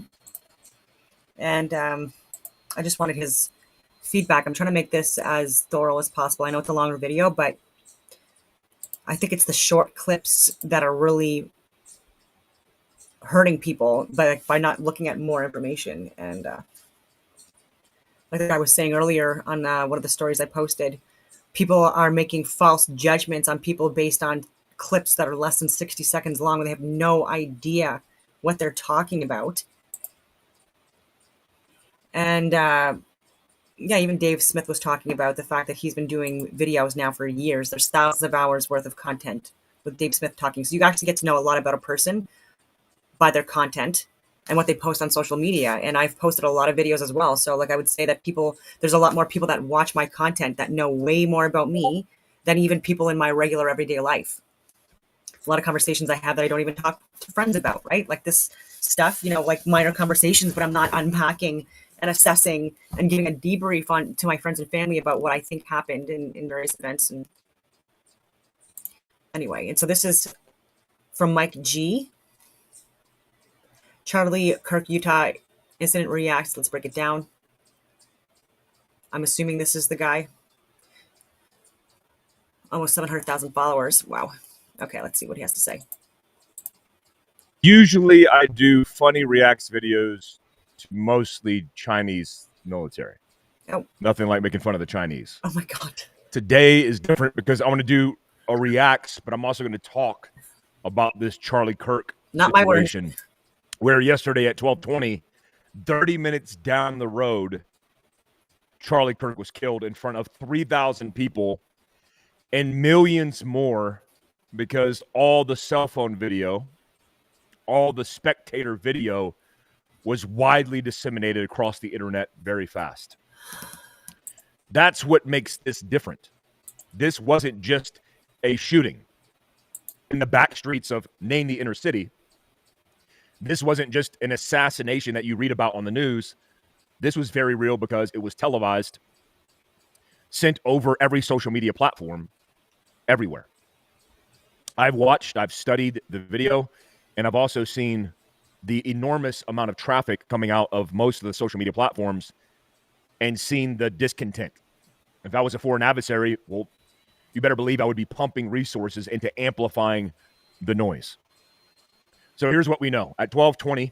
and I just wanted his feedback. I'm trying to make this as thorough as possible. I know it's a longer video, but I think it's the short clips that are really hurting people by not looking at more information. And like I was saying earlier on one of the stories I posted, people are making false judgments on people based on clips that are less than 60 seconds long when they have no idea what they're talking about. And even Dave Smith was talking about the fact that he's been doing videos now for years. There's thousands of hours worth of content with Dave Smith talking. So you actually get to know a lot about a person by their content and what they post on social media. And I've posted a lot of videos as well. So I would say that there's a lot more people that watch my content that know way more about me than even people in my regular everyday life. A lot of conversations I have that I don't even talk to friends about, right? Like this stuff, minor conversations, but I'm not unpacking and assessing and giving a debrief to my friends and family about what I think happened in various events. And anyway, and so this is from Mike G. Charlie Kirk, Utah incident reacts. Let's break it down. I'm assuming this is the guy. Almost 700,000 followers. Wow. Okay, let's see what he has to say. Usually I do funny reacts videos to mostly Chinese military. Oh. Nothing like making fun of the Chinese. Oh my God. Today is different because I want to do a reacts, but I'm also going to talk about this Charlie Kirk Not my word. situation. Where yesterday at 12:20, 30 minutes down the road, Charlie Kirk was killed in front of 3,000 people and millions more because all the cell phone video, all the spectator video was widely disseminated across the internet very fast. That's what makes this different. This wasn't just a shooting in the back streets of, name the inner city. This wasn't just an assassination that you read about on the news. This was very real because it was televised, sent over every social media platform, everywhere. I've studied the video, and I've also seen the enormous amount of traffic coming out of most of the social media platforms and seen the discontent. If I was a foreign adversary, well, you better believe I would be pumping resources into amplifying the noise. So here's what we know. At 12:20,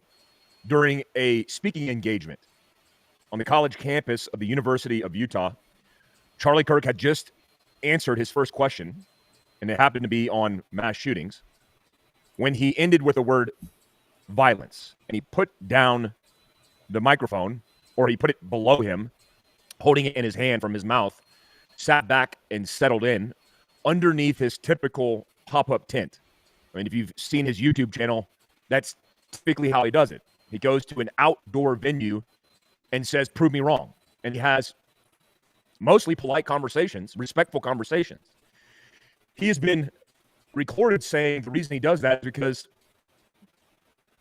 during a speaking engagement on the college campus of the University of Utah, Charlie Kirk had just answered his first question, and it happened to be on mass shootings, when he ended with the word violence. And he put down the microphone, or he put it below him, holding it in his hand from his mouth, sat back and settled in underneath his typical pop-up tent. I mean, if you've seen his YouTube channel, that's typically how he does it. He goes to an outdoor venue and says, prove me wrong. And he has mostly polite conversations, respectful conversations. He has been recorded saying the reason he does that is because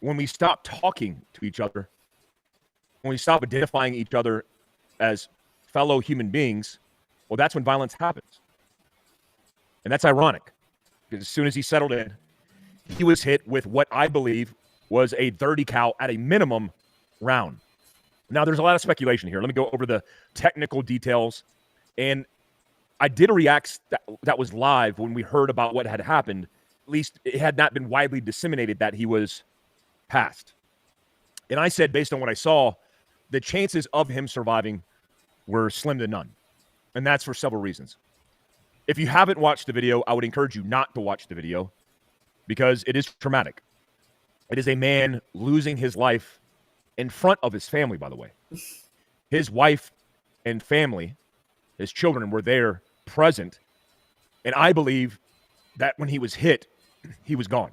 when we stop talking to each other, when we stop identifying each other as fellow human beings, well, that's when violence happens. And that's ironic, because as soon as he settled in, he was hit with what I believe was a 30 cal at a minimum round. Now, there's a lot of speculation here. Let me go over the technical details. And I did a react that was live when we heard about what had happened. At least it had not been widely disseminated that he was passed. And I said, based on what I saw, the chances of him surviving were slim to none. And that's for several reasons. If you haven't watched the video, I would encourage you not to watch the video because it is traumatic. It is a man losing his life in front of his family, by the way. His wife and family, his children were there present. And I believe that when he was hit, he was gone.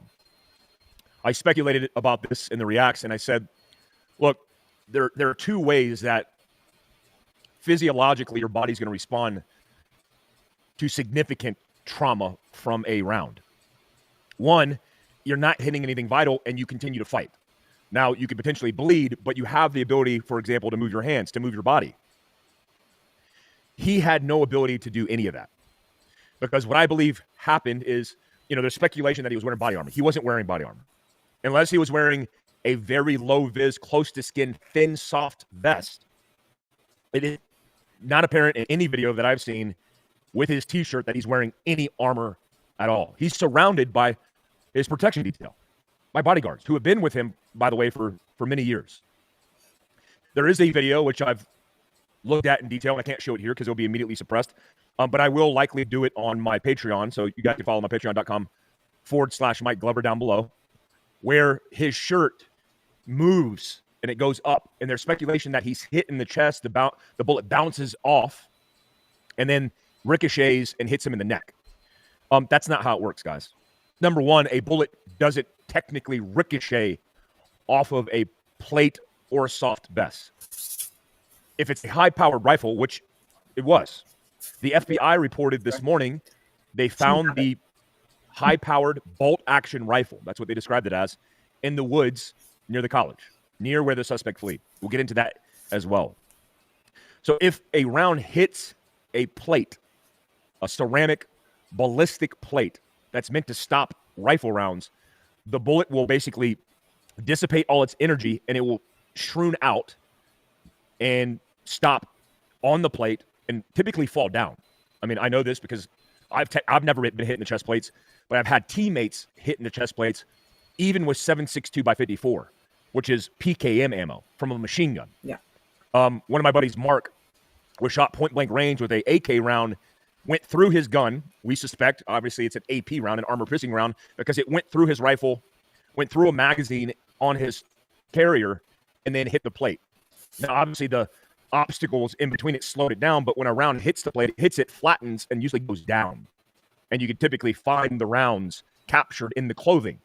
I speculated about this in the reacts, and I said, look, there are two ways that physiologically your body's going to respond to significant trauma from a round. One, you're not hitting anything vital and you continue to fight. Now, you could potentially bleed, but you have the ability, for example, to move your hands, to move your body. He had no ability to do any of that because what I believe happened is, there's speculation that he was wearing body armor. He wasn't wearing body armor unless he was wearing a very low vis, close to skin, thin, soft vest. It is not apparent in any video that I've seen with his t-shirt that he's wearing any armor at all. He's surrounded by his protection detail, by bodyguards who have been with him, by the way, for many years. There is a video which I've looked at in detail, and I can't show it here because it'll be immediately suppressed, but I will likely do it on my Patreon, so you guys can follow my patreon.com/Mike Glover down below, where his shirt moves and it goes up, and there's speculation that he's hit in the chest, the bullet bounces off, and then ricochets and hits him in the neck. That's not how it works, guys. Number one, a bullet doesn't technically ricochet off of a plate or a soft vest. If it's a high-powered rifle, which it was, the FBI reported this morning they found the high-powered bolt-action rifle, that's what they described it as, in the woods near the college, near where the suspect fled. We'll get into that as well. So if a round hits a plate, a ceramic ballistic plate that's meant to stop rifle rounds, the bullet will basically dissipate all its energy and it will shroon out and stop on the plate and typically fall down. I mean, I know this because I've never been hit in the chest plates, but I've had teammates hit in the chest plates, even with 7.62 by 54, which is PKM ammo from a machine gun. Yeah. One of my buddies, Mark, was shot point blank range with a AK round, went through his gun. We suspect, obviously, it's an AP round, an armor piercing round, because it went through his rifle, went through a magazine on his carrier, and then hit the plate. Now, obviously, the obstacles in between it slowed it down, but when a round hits the plate, it hits it, flattens, and usually goes down. And you can typically find the rounds captured in the clothing.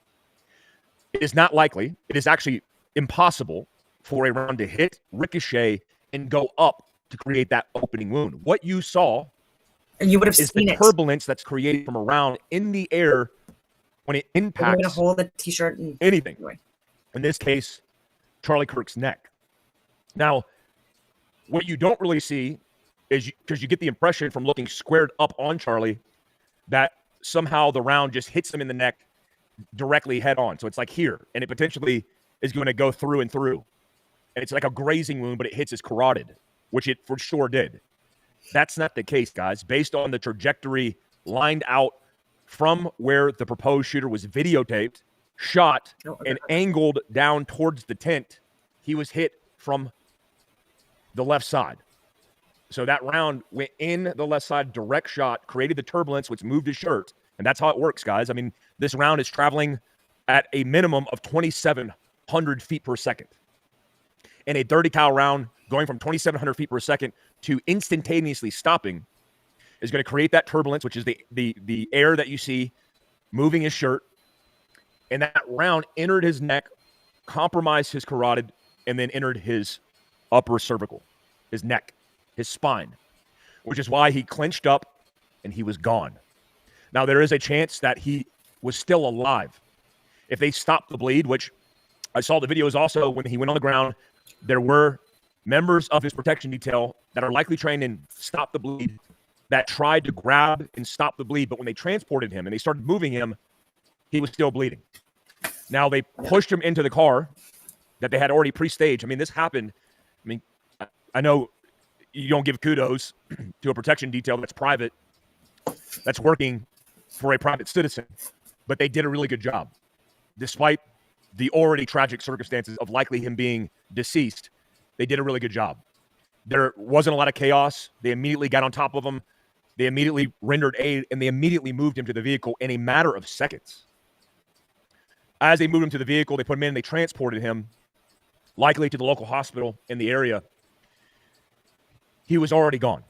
It is not likely, it is actually impossible for a round to hit, ricochet, and go up to create that opening wound. What you saw and you would have is seen the it. turbulence that's created from a round in the air when it I'm impacts gonna hold the t-shirt and anything. Anyway. In this case, Charlie Kirk's neck. Now, what you don't really see is because you get the impression from looking squared up on Charlie that somehow the round just hits him in the neck directly head on. So it's like here, and it potentially is going to go through and through. And it's like a grazing wound, but it hits his carotid, which it for sure did. That's not the case, guys. Based on the trajectory lined out from where the proposed shooter was videotaped, shot, and angled down towards the tent, he was hit from the left side. So that round went in the left side, direct shot, created the turbulence, which moved his shirt. And that's how it works, guys. I mean, this round is traveling at a minimum of 2,700 feet per second. And a 30 cal round going from 2,700 feet per second to instantaneously stopping is going to create that turbulence, which is the air that you see moving his shirt. And that round entered his neck, compromised his carotid, and then entered his upper cervical, his neck, his spine, which is why he clenched up and he was gone. Now, there is a chance that he was still alive. If they stopped the bleed, which I saw the videos also when he went on the ground, there were members of his protection detail that are likely trained in stop the bleed that tried to grab and stop the bleed. But when they transported him and they started moving him, he was still bleeding. Now, they pushed him into the car that they had already pre-staged. I mean, this happened. I mean, I know you don't give kudos to a protection detail that's private, that's working for a private citizen, but they did a really good job. Despite the already tragic circumstances of likely him being deceased, they did a really good job. There wasn't a lot of chaos. They immediately got on top of him. They immediately rendered aid, and they immediately moved him to the vehicle in a matter of seconds. As they moved him to the vehicle, they put him in, they transported him, likely to the local hospital in the area. He was already gone.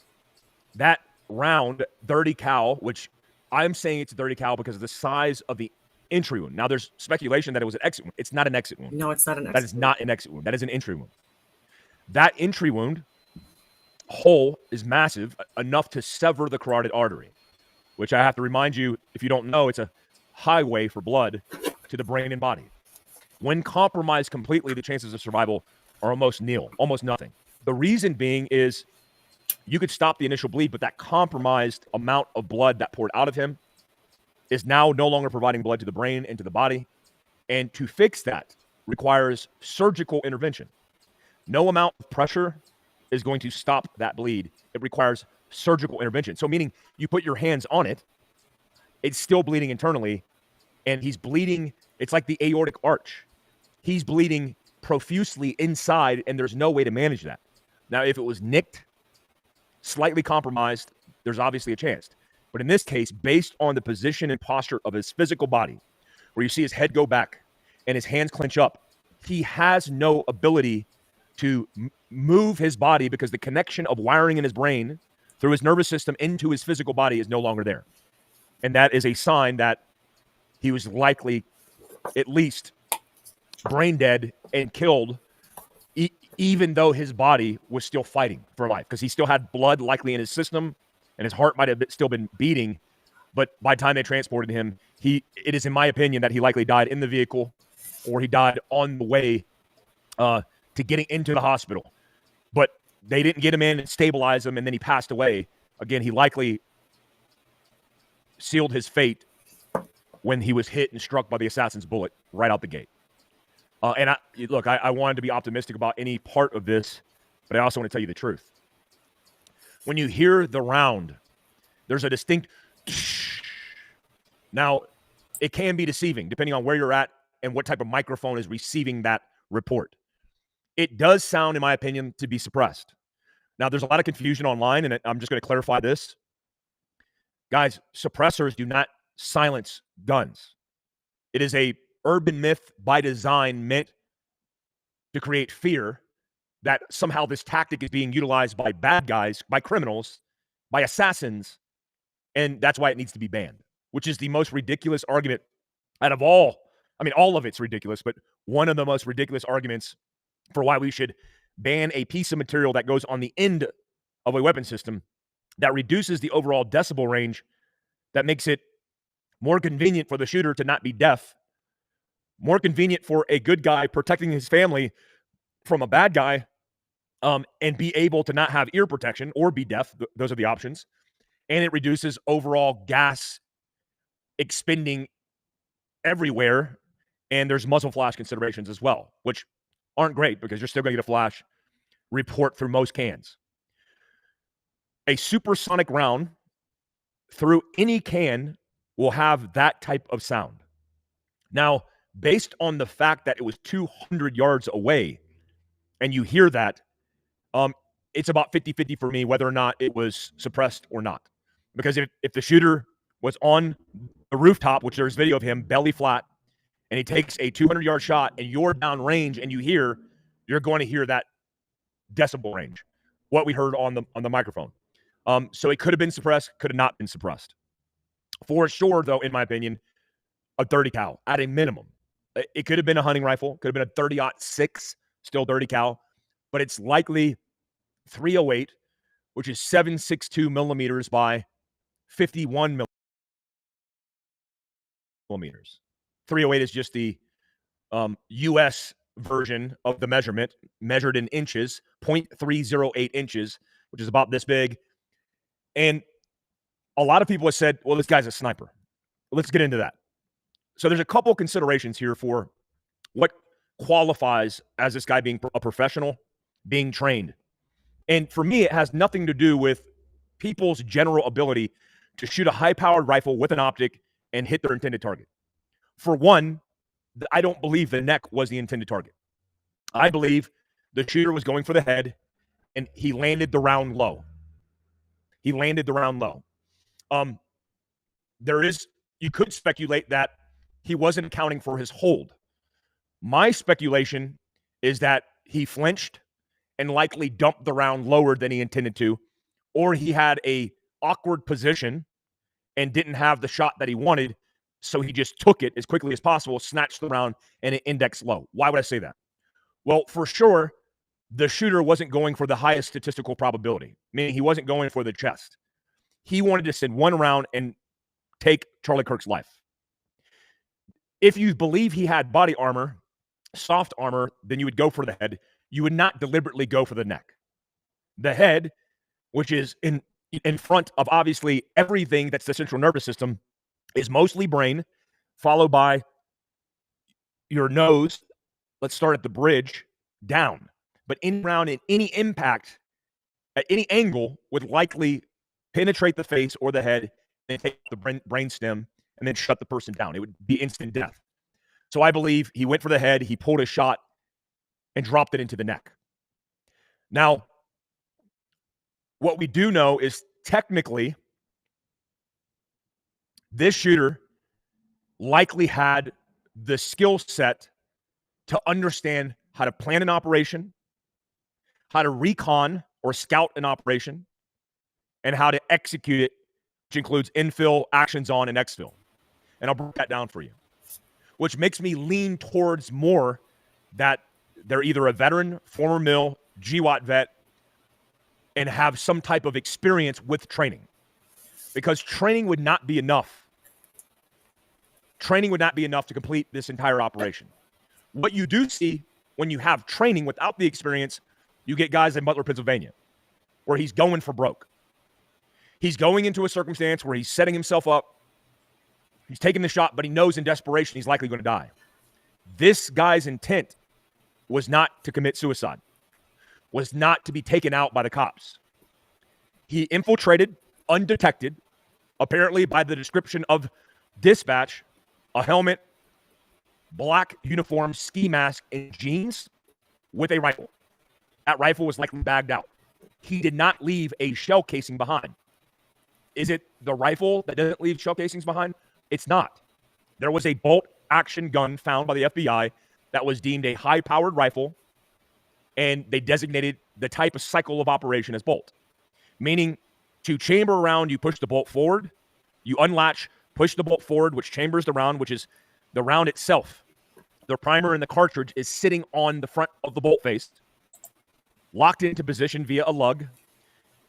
That round, 30 cal, which I'm saying it's a 30 cal because of the size of the entry wound. Now, there's speculation that it was an exit wound. It's not an exit wound. No, it's not an exit That is not an exit wound. That is an entry wound. That entry wound hole is massive, enough to sever the carotid artery, which I have to remind you, if you don't know, it's a highway for blood to the brain and body. When compromised completely, the chances of survival are almost nil, almost nothing. The reason being is you could stop the initial bleed, but that compromised amount of blood that poured out of him is now no longer providing blood to the brain and to the body. And to fix that requires surgical intervention. No amount of pressure is going to stop that bleed. It requires surgical intervention. So meaning you put your hands on it, it's still bleeding internally, and he's bleeding. It's like the aortic arch. He's bleeding profusely inside, and there's no way to manage that. Now, if it was nicked, slightly compromised, there's obviously a chance. But in this case, based on the position and posture of his physical body, where you see his head go back and his hands clench up, he has no ability to move his body because the connection of wiring in his brain through his nervous system into his physical body is no longer there. And that is a sign that he was likely at least brain dead and killed, even though his body was still fighting for life, because he still had blood likely in his system and his heart might have still been beating. But by the time they transported him, it is in my opinion that he likely died in the vehicle or he died on the way to getting into the hospital. But they didn't get him in and stabilize him, and then he passed away. Again, he likely sealed his fate when he was hit and struck by the assassin's bullet right out the gate. And I wanted to be optimistic about any part of this, but I also want to tell you the truth. When you hear the round, there's a distinct now, it can be deceiving depending on where you're at and what type of microphone is receiving that report. It does sound, in my opinion, to be suppressed. Now, there's a lot of confusion online, and I'm just going to clarify this. Guys, suppressors do not silence guns. It is a urban myth by design meant to create fear that somehow this tactic is being utilized by bad guys, by criminals, by assassins, and that's why it needs to be banned, which is the most ridiculous argument out of all. I mean, all of it's ridiculous, but one of the most ridiculous arguments for why we should ban a piece of material that goes on the end of a weapon system that reduces the overall decibel range, that makes it more convenient for the shooter to not be deaf, more convenient for a good guy protecting his family from a bad guy, and be able to not have ear protection or be deaf. Those are the options. And it reduces overall gas expending everywhere And there's muzzle flash considerations as well, which aren't great because you're still going to get a flash report through most cans. A supersonic round through any can will have that type of sound. Now, based on the fact that it was 200 yards away and you hear that, it's about 50-50 for me whether or not it was suppressed or not. Because if the shooter was on the rooftop, which there's video of him belly flat, and he takes a 200-yard shot and you're down range and you're going to hear that decibel range, what we heard on the microphone. So it could have been suppressed, could have not been suppressed. For sure, though, in my opinion, a 30 cal at a minimum. It could have been a hunting rifle, could have been a 30-06, still 30 cal, but it's likely 308, which is 7.62 millimeters by 51 millimeters. 308 is just the U.S. version of the measurement, measured in inches, 0.308 inches, which is about this big. And a lot of people have said, well, this guy's a sniper. Let's get into that. So there's a couple considerations here for what qualifies as this guy being a professional, being trained. And for me, it has nothing to do with people's general ability to shoot a high-powered rifle with an optic and hit their intended target. For one, I don't believe the neck was the intended target. I believe the shooter was going for the head, and he landed the round low. You could speculate that he wasn't accounting for his hold. My speculation is that he flinched and likely dumped the round lower than he intended to, or he had a awkward position and didn't have the shot that he wanted, so he just took it as quickly as possible, snatched the round, and it indexed low. Why would I say that? Well, for sure, the shooter wasn't going for the highest statistical probability, meaning he wasn't going for the chest. He wanted to send one round and take Charlie Kirk's life. If you believe he had body armor, soft armor, then you would go for the head. You would not deliberately go for the neck. The head, which is in front of obviously everything that's the central nervous system, is mostly brain, followed by your nose. Let's start at the bridge, down. But in round, in any impact, at any angle, would likely penetrate the face or the head, and take the brain stem, and then shut the person down. It would be instant death. So I believe he went for the head, he pulled a shot, and dropped it into the neck. Now, what we do know is technically, this shooter likely had the skill set to understand how to plan an operation, how to recon or scout an operation, and how to execute it, which includes infill, actions on, and exfil. And I'll break that down for you, which makes me lean towards more that they're either a veteran, former MIL, GWAT vet, and have some type of experience with training. Because training would not be enough. Training would not be enough to complete this entire operation. What you do see when you have training without the experience, you get guys in Butler, Pennsylvania, where he's going for broke. He's going into a circumstance where he's setting himself up. He's taking the shot, but he knows in desperation he's likely going to die. This guy's intent was not to commit suicide, was not to be taken out by the cops. He infiltrated undetected, apparently by the description of dispatch, a helmet, black uniform, ski mask, and jeans with a rifle. That rifle was likely bagged out. He did not leave a shell casing behind. Is it the rifle that doesn't leave shell casings behind? It's not. There was a bolt action gun found by the FBI that was deemed a high-powered rifle, and they designated the type of cycle of operation as bolt. Meaning, to chamber a round, you push the bolt forward, you unlatch, push the bolt forward, which chambers the round, which is the round itself. The primer and the cartridge is sitting on the front of the bolt face, locked into position via a lug.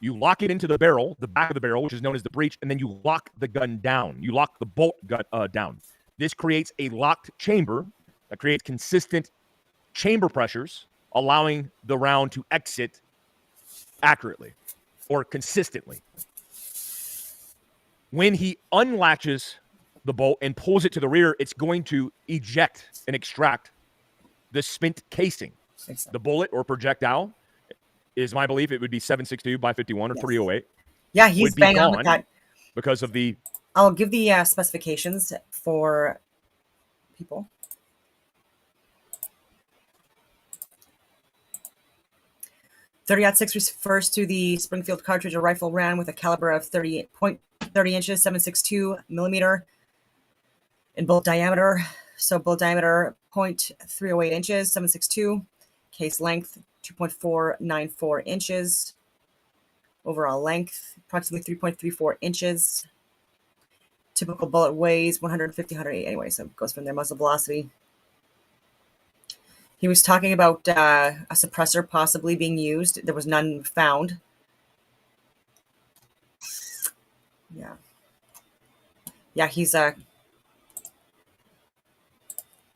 You lock it into the barrel, the back of the barrel, which is known as the breech, and then you lock the gun down. You lock the bolt gun down. This creates a locked chamber that creates consistent chamber pressures, allowing the round to exit accurately or consistently. When he unlatches the bolt and pulls it to the rear, it's going to eject and extract the spent casing. The bullet or projectile is my belief. It would be 7.62 by 51 or 308. Yeah, he's would be bang on with gone that. because of the. I'll give the specifications for people. .30-06 refers to the Springfield cartridge a rifle ran with a caliber of 30 inches, 7.62 millimeter in bolt diameter. So bolt diameter 0.308 inches, 7.62. Case length 2.494 inches. Overall length approximately 3.34 inches. Typical bullet weighs 150, 180. Anyway, so it goes from there. Muzzle velocity. He was talking about a suppressor possibly being used. There was none found. Yeah. Yeah, he's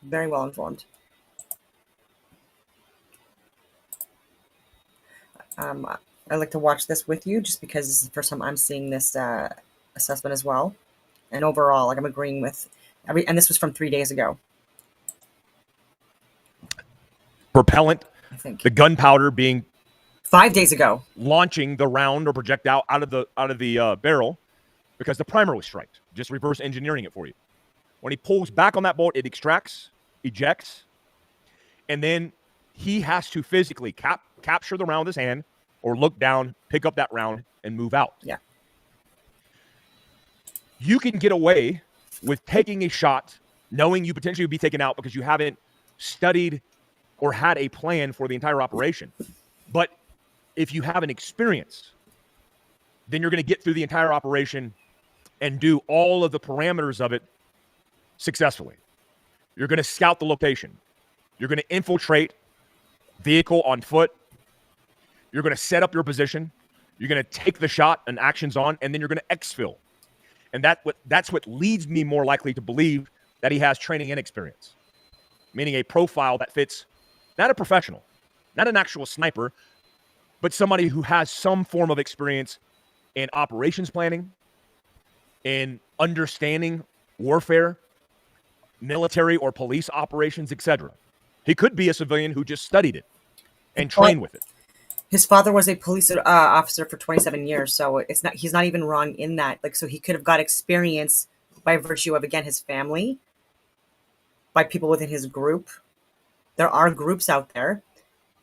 very well informed. I like to watch this with you just because this is the first time I'm seeing this assessment as well. And overall, like I'm agreeing with and this was from 3 days ago. Propellant, the gunpowder being 5 days ago, launching the round or projectile out of the barrel because the primer was striked. Just reverse engineering it for you. When he pulls back on that bolt, it extracts, ejects, and then he has to physically capture the round with his hand or look down, pick up that round, and move out. Yeah. You can get away with taking a shot knowing you potentially would be taken out because you haven't studied or had a plan for the entire operation. But if you have an experience, then you're going to get through the entire operation and do all of the parameters of it successfully. You're going to scout the location. You're going to infiltrate vehicle on foot. You're going to set up your position. You're going to take the shot and actions on, and then you're going to exfil. And that's what leads me more likely to believe that he has training and experience, meaning a profile that fits not a professional, not an actual sniper, but somebody who has some form of experience in operations planning, in understanding warfare, military or police operations, etc. He could be a civilian who just studied it and trained with it. His father was a police officer for 27 years, so he's not even wrong in that. Like, so he could have got experience by virtue of, again, his family, by people within his group. There are groups out there,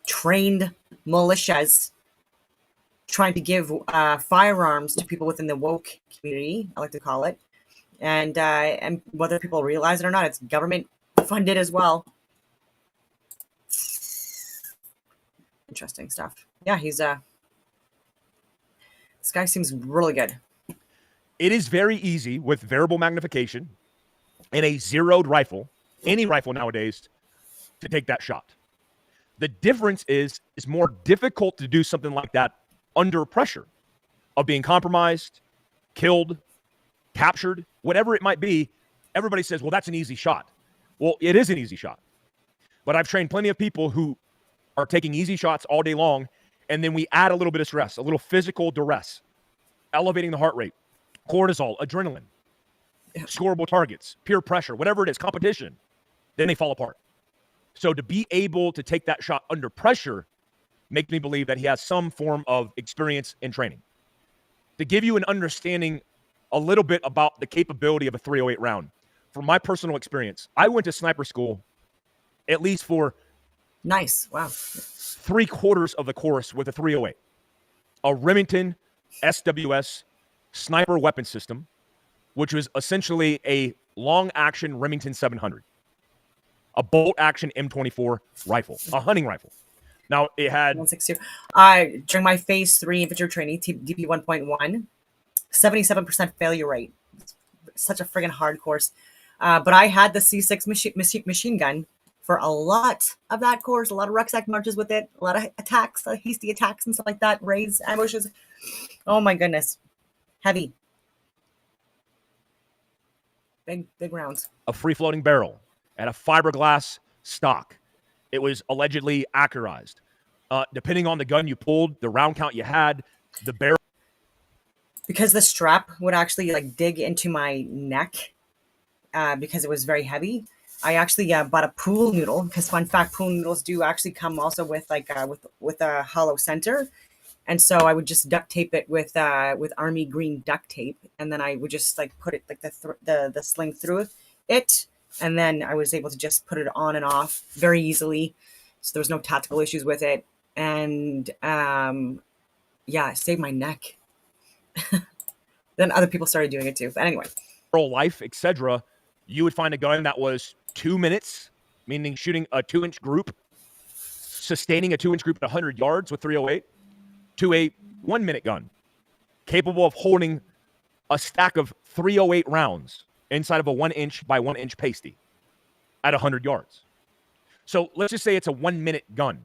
trained militias, trying to give firearms to people within the woke community, I like to call it. And whether people realize it or not, it's government funded as well. Interesting stuff. Yeah, he's this guy seems really good. It is very easy with variable magnification and a zeroed rifle, any rifle nowadays, to take that shot. The difference is it's more difficult to do something like that under pressure of being compromised, killed, captured, whatever it might be. Everybody says, well, that's an easy shot. Well, it is an easy shot. But I've trained plenty of people who are taking easy shots all day long, and then we add a little bit of stress, a little physical duress, elevating the heart rate, cortisol, adrenaline, scoreable targets, peer pressure, whatever it is, competition, then they fall apart. So to be able to take that shot under pressure makes me believe that he has some form of experience and training. To give you an understanding a little bit about the capability of a .308 round, from my personal experience, I went to sniper school at least for nice. Wow. 3/4 of the course with a .308, a Remington SWS sniper weapon system, which was essentially a long-action Remington 700, a bolt-action M24 rifle, a hunting rifle. Now, it had 162. During my phase 3 infantry training, DP 1.1, 77% failure rate. Such a friggin' hard course. But I had the C6 machine gun for a lot of that course, a lot of rucksack marches with it, a lot of attacks, hasty attacks and stuff like that, raids, ambushes. Oh my goodness. Heavy. Big rounds. A free-floating barrel and a fiberglass stock. It was allegedly accurized. Depending on the gun you pulled, the round count you had, the barrel. Because the strap would actually like dig into my neck because it was very heavy. I actually bought a pool noodle because, fun fact, pool noodles do actually come also with like with a hollow center, and so I would just duct tape it with army green duct tape, and then I would just like put it like the sling through it, and then I was able to just put it on and off very easily, so there was no tactical issues with it, and yeah, it saved my neck. Then other people started doing it too, but anyway. Life, etc., you would find a gun that was 2 minutes, meaning shooting a 2-inch group, sustaining a 2-inch group at 100 yards with 308, to a 1-minute gun, capable of holding a stack of 308 rounds inside of a 1-inch by 1-inch pasty at 100 yards. So let's just say it's a 1-minute gun.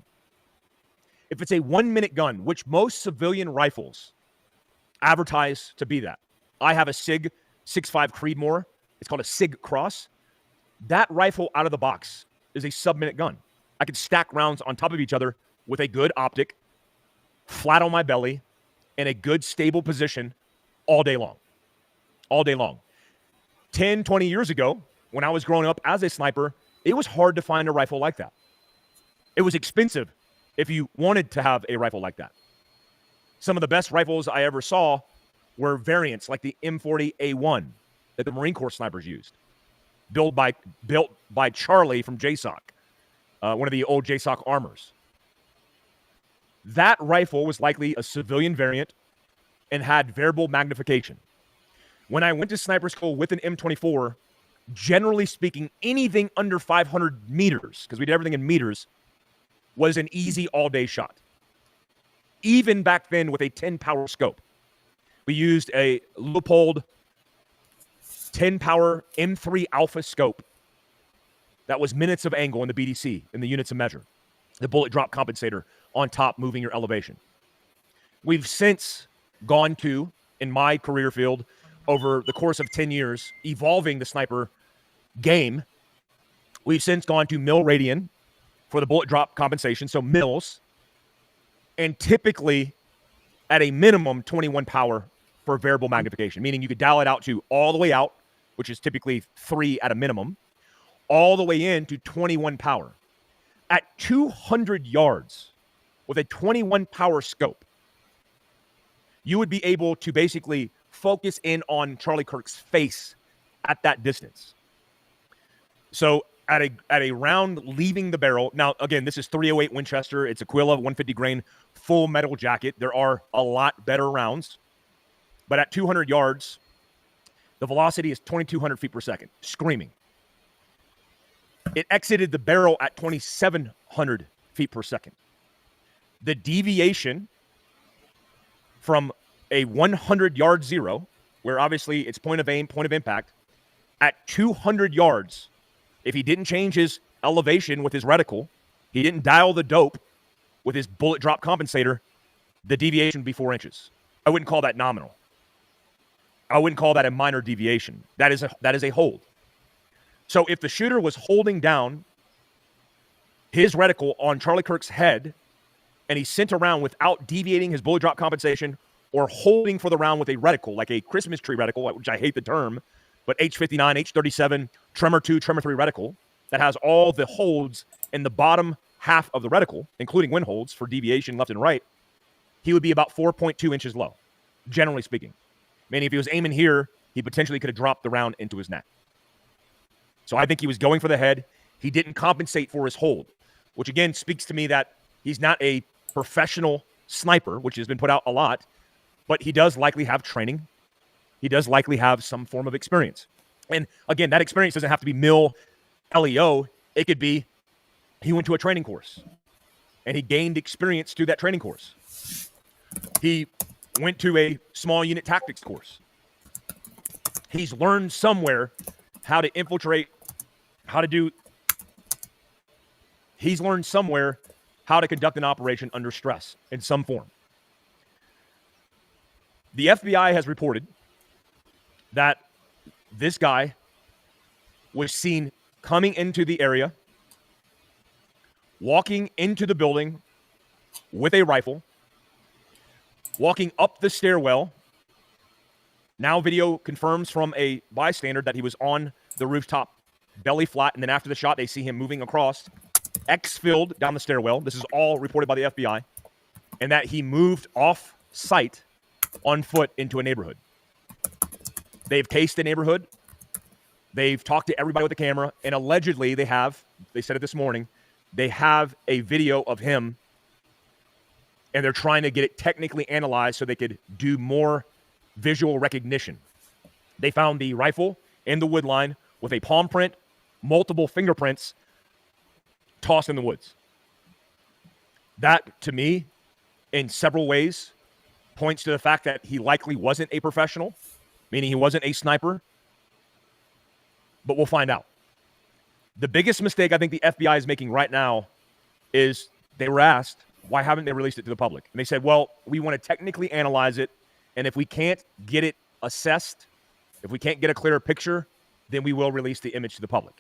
If it's a 1-minute gun, which most civilian rifles advertise to be that. I have a SIG 6.5 Creedmoor. It's called a SIG Cross. That rifle out of the box is a sub-minute gun. I could stack rounds on top of each other with a good optic, flat on my belly, in a good stable position all day long. All day long. 10, 20 years ago, when I was growing up as a sniper, it was hard to find a rifle like that. It was expensive if you wanted to have a rifle like that. Some of the best rifles I ever saw were variants like the M40A1 that the Marine Corps snipers used, built by Charlie from JSOC, one of the old JSOC armors. That rifle was likely a civilian variant and had variable magnification. When I went to sniper school with an M24, generally speaking, anything under 500 meters, because we did everything in meters, was an easy all-day shot. Even back then with a 10-power scope. We used a Leupold 10-power M3 Alpha scope that was minutes of angle in the BDC, in the units of measure. The bullet drop compensator on top, moving your elevation. We've since gone to, in my career field, over the course of 10 years, evolving the sniper game, we've since gone to mil radian for the bullet drop compensation, so mils, and typically at a minimum 21 power for variable magnification, meaning you could dial it out to all the way out, which is typically 3 at a minimum, all the way in to 21 power. At 200 yards with a 21 power scope, you would be able to basically focus in on Charlie Kirk's face at that distance. So at a round leaving the barrel, now again, this is 308 Winchester, it's Aquila 150 grain full metal jacket. There are a lot better rounds, but at 200 yards, the velocity is 2,200 feet per second, screaming. It exited the barrel at 2,700 feet per second. The deviation from a 100-yard zero, where obviously it's point of aim, point of impact, at 200 yards, if he didn't change his elevation with his reticle, he didn't dial the dope with his bullet drop compensator, the deviation would be 4 inches. I wouldn't call that nominal. I wouldn't call that a minor deviation. That is a hold. So if the shooter was holding down his reticle on Charlie Kirk's head and he sent a round without deviating his bullet drop compensation or holding for the round with a reticle, like a Christmas tree reticle, which I hate the term, but H59, H37, Tremor 2, Tremor 3 reticle that has all the holds in the bottom half of the reticle, including wind holds for deviation left and right, he would be about 4.2 inches low, generally speaking. Meaning if he was aiming here, he potentially could have dropped the round into his neck. So I think he was going for the head. He didn't compensate for his hold, which again speaks to me that he's not a professional sniper, which has been put out a lot, but he does likely have training. He does likely have some form of experience. And again, that experience doesn't have to be mil LEO. It could be he went to a training course and he gained experience through that training course. He went to a small unit tactics course. He's learned somewhere how to infiltrate, he's learned somewhere how to conduct an operation under stress in some form. The FBI has reported that this guy was seen coming into the area, walking into the building with a rifle, walking up the stairwell Now video confirms from a bystander that he was on the rooftop, belly flat, and then after the shot, they see him moving across, exfilled down the stairwell. This is all reported by the FBI, and that he moved off site on foot into a neighborhood. They've cased the neighborhood. They've talked to everybody with the camera, and allegedly they said it this morning, they have a video of him, and they're trying to get it technically analyzed so they could do more visual recognition. They found the rifle in the wood line with a palm print, multiple fingerprints tossed in the woods. That, to me, in several ways, points to the fact that he likely wasn't a professional, meaning he wasn't a sniper, but we'll find out. The biggest mistake I think the FBI is making right now is they were asked, why haven't they released it to the public? And they said, well, we want to technically analyze it, and if we can't get it assessed, if we can't get a clearer picture, then we will release the image to the public.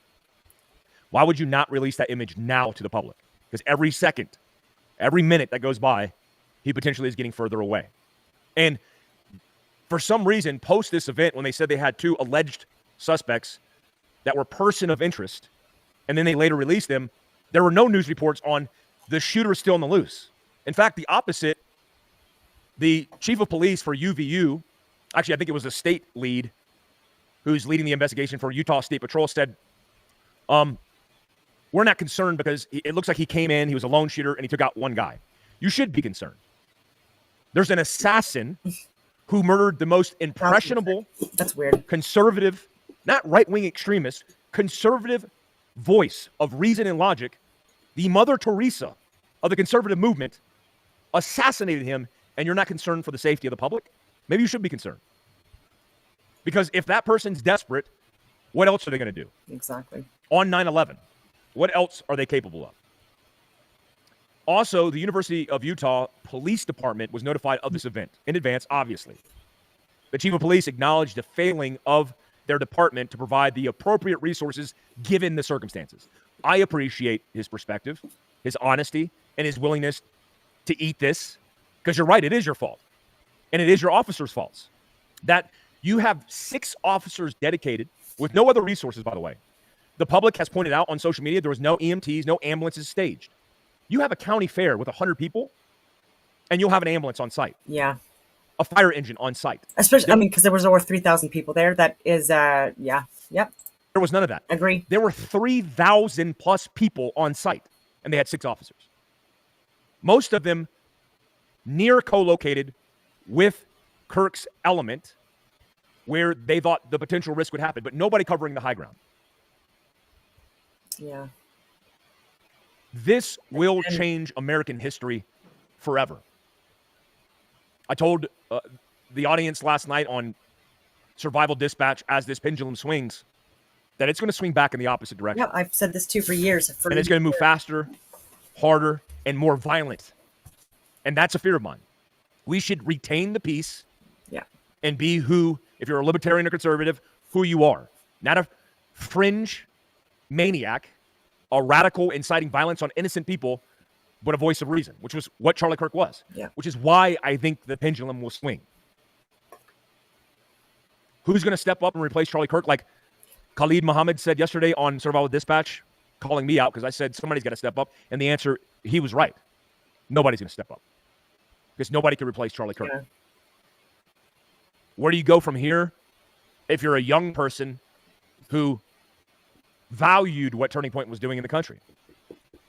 Why would you not release that image now to the public? Because every second, every minute that goes by, he potentially is getting further away. And for some reason, post this event, when they said they had 2 alleged suspects that were person of interest, and then they later released them, there were no news reports on the shooter still on the loose. In fact, the opposite, the chief of police for UVU, actually, I think it was the state lead who's leading the investigation for Utah State Patrol, said, we're not concerned because it looks like he came in, he was a lone shooter, and he took out one guy. You should be concerned. There's an assassin who murdered the most impressionable, that's weird, conservative, not right-wing extremist, conservative voice of reason and logic, the Mother Teresa of the conservative movement, assassinated him, and you're not concerned for the safety of the public? Maybe you should be concerned. Because if that person's desperate, what else are they going to do? Exactly. On 9/11, what else are they capable of? Also, the University of Utah Police Department was notified of this event in advance, obviously. The chief of police acknowledged the failing of their department to provide the appropriate resources given the circumstances. I appreciate his perspective, his honesty, and his willingness to eat this, because you're right, it is your fault. And it is your officers' faults. That you have 6 officers dedicated with no other resources, by the way. The public has pointed out on social media there was no EMTs, no ambulances staged. You have a county fair with 100 people, and you'll have an ambulance on site. Yeah. A fire engine on site. Especially, because there was over 3,000 people there. That is, Yep. There was none of that. Agree. There were 3,000 plus people on site, and they had 6 officers. Most of them near co-located with Kirk's element, where they thought the potential risk would happen, but nobody covering the high ground. Yeah. This will change American history forever. I told the audience last night on Survival Dispatch, as this pendulum swings, that it's going to swing back in the opposite direction. Yeah, I've said this too for years. And it's going to move faster, harder, and more violent. And that's a fear of mine. We should retain the peace. Yeah. And be who, if you're a libertarian or conservative, who you are. Not a fringe maniac, a radical inciting violence on innocent people, but a voice of reason, which was what Charlie Kirk was. Yeah. Which is why I think the pendulum will swing. Who's going to step up and replace Charlie Kirk? Like Khalid Muhammad said yesterday on Survival Dispatch, calling me out because I said somebody's got to step up. And the answer, he was right. Nobody's going to step up. Because nobody can replace Charlie Kirk. Yeah. Where do you go from here if you're a young person who valued what Turning Point was doing in the country?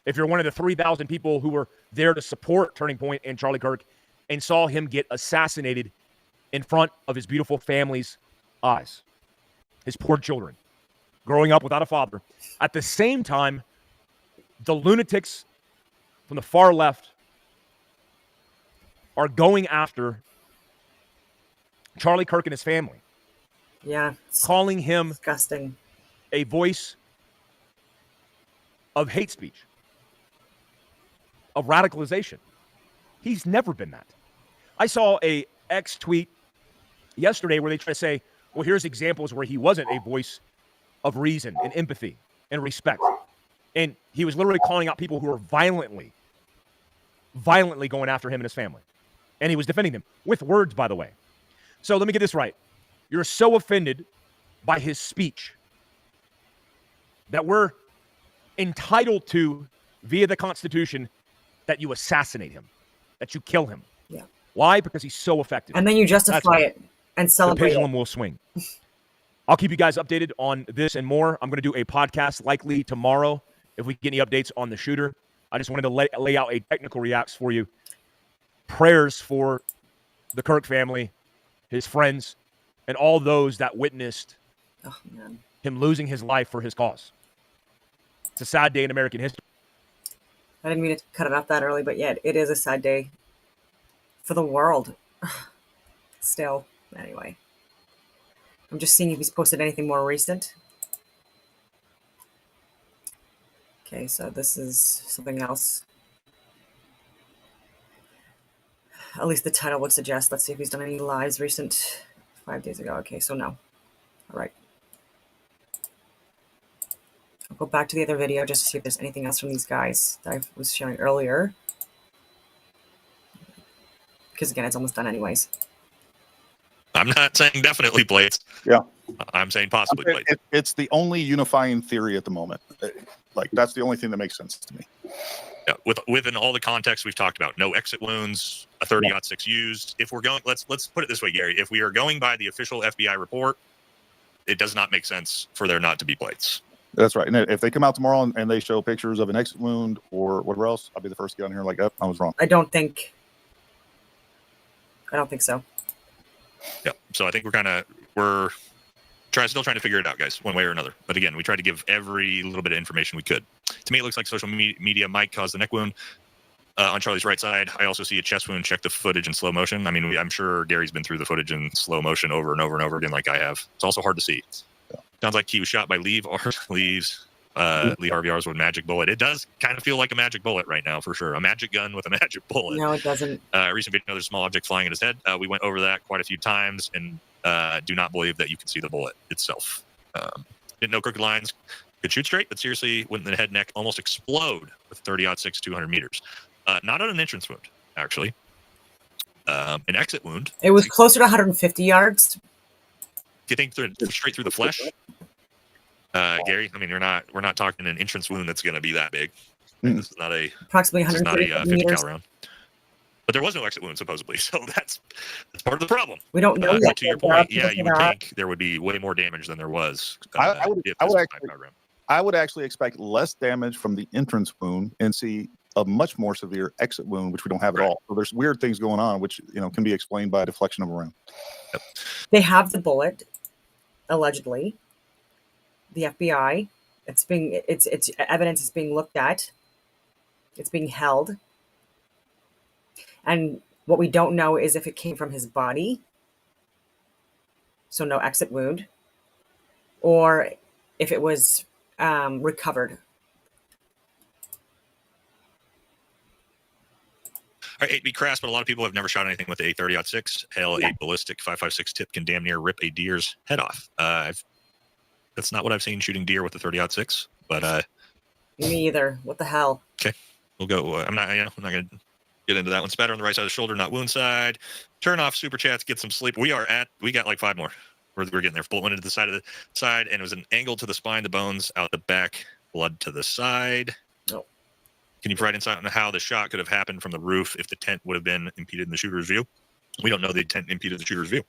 If you're one of the 3,000 people who were there to support Turning Point and Charlie Kirk and saw him get assassinated in front of his beautiful family's eyes, his poor children, growing up without a father. At the same time, the lunatics from the far left are going after Charlie Kirk and his family. Yeah. Calling him disgusting, a voice of hate speech, of radicalization. He's never been that. I saw a X tweet yesterday where they try to say, well, here's examples where he wasn't a voice of reason and empathy and respect. And he was literally calling out people who were violently going after him and his family. And he was defending them with words, by the way. So let me get this right. You're so offended by his speech that we're entitled to, via the Constitution, that you assassinate him, that you kill him. Yeah. Why? Because he's so effective. And then you justify it and The celebrate pendulum it. will swing. I'll keep you guys updated on this and more. I'm going to do a podcast likely tomorrow if we get any updates on the shooter. I just wanted to lay out a technical reacts for you. Prayers for the Kirk family, his friends, and all those that witnessed him losing his life for his cause. It's a sad day in American history. I didn't mean to cut it off that early, but yeah, it is a sad day for the world. Still, anyway. I'm just seeing if he's posted anything more recent. Okay, so this is something else. At least the title would suggest. Let's see if he's done any lives recent. 5 days ago. Okay, so no. All right. I'll go back to the other video just to see if there's anything else from these guys that I was showing earlier. Because again, it's almost done anyways. I'm not saying definitely plates. Yeah. I'm saying possibly plates. It's the only unifying theory at the moment. Like, that's the only thing that makes sense to me. Yeah, within all the context we've talked about, no exit wounds, a 30-06 used. If we're going, let's put it this way, Gary. If we are going by the official FBI report, it does not make sense for there not to be plates. That's right. And if they come out tomorrow and they show pictures of an exit wound or whatever else, I'll be the first to get on here like, oh, I was wrong. I don't think so. Yeah. So I think we're still trying to figure it out, guys, one way or another. But again, we tried to give every little bit of information we could. To me, it looks like social media might cause the neck wound on Charlie's right side. I also see a chest wound. Check the footage in slow motion. I mean, I'm sure Gary's been through the footage in slow motion over and over and over again, like I have. It's also hard to see. Sounds like he was shot by Lee Harvey Oswald magic bullet. It does kind of feel like a magic bullet right now, for sure. A magic gun with a magic bullet. No, it doesn't. Recent video, there's a small object flying at his head. We went over that quite a few times and do not believe that you can see the bullet itself. Didn't know crooked lines could shoot straight, but seriously, when the head neck almost explode with 30-06, 200 meters. Not on an entrance wound, actually. An exit wound. It was closer to 150 yards. Do you think straight through the flesh? Gary, I mean, we're not talking an entrance wound that's going to be that big. This is not Approximately this is not 150 a 50 meters. cal round. But there was no exit wound supposedly, so that's part of the problem. We don't know yet. But to your point, yeah, you would think there would be way more damage than there was. I would actually expect less damage from the entrance wound and see a much more severe exit wound, which we don't have at all. So there's weird things going on, which can be explained by deflection of a round. Yep. They have the bullet, allegedly. The FBI. It's evidence is being looked at. It's being held. And what we don't know is if it came from his body, so no exit wound, or if it was recovered. All right, 8B crass, but a lot of people have never shot anything with a 30-06. Hell, a ballistic 5.56 tip can damn near rip a deer's head off. That's not what I've seen shooting deer with the 30-06, but Me either. What the hell? okay, we'll go. I'm not going to get into that one. Spatter on the right side of the shoulder, not wound side. Turn off super chats, get some sleep. We got like 5 more. We're getting there. Bullet went into the side of the side, and it was an angle to the spine, the bones out the back, blood to the side. No. Can you provide insight on how the shot could have happened from the roof if the tent would have been impeded in the shooter's view? We don't know the tent impeded the shooter's view.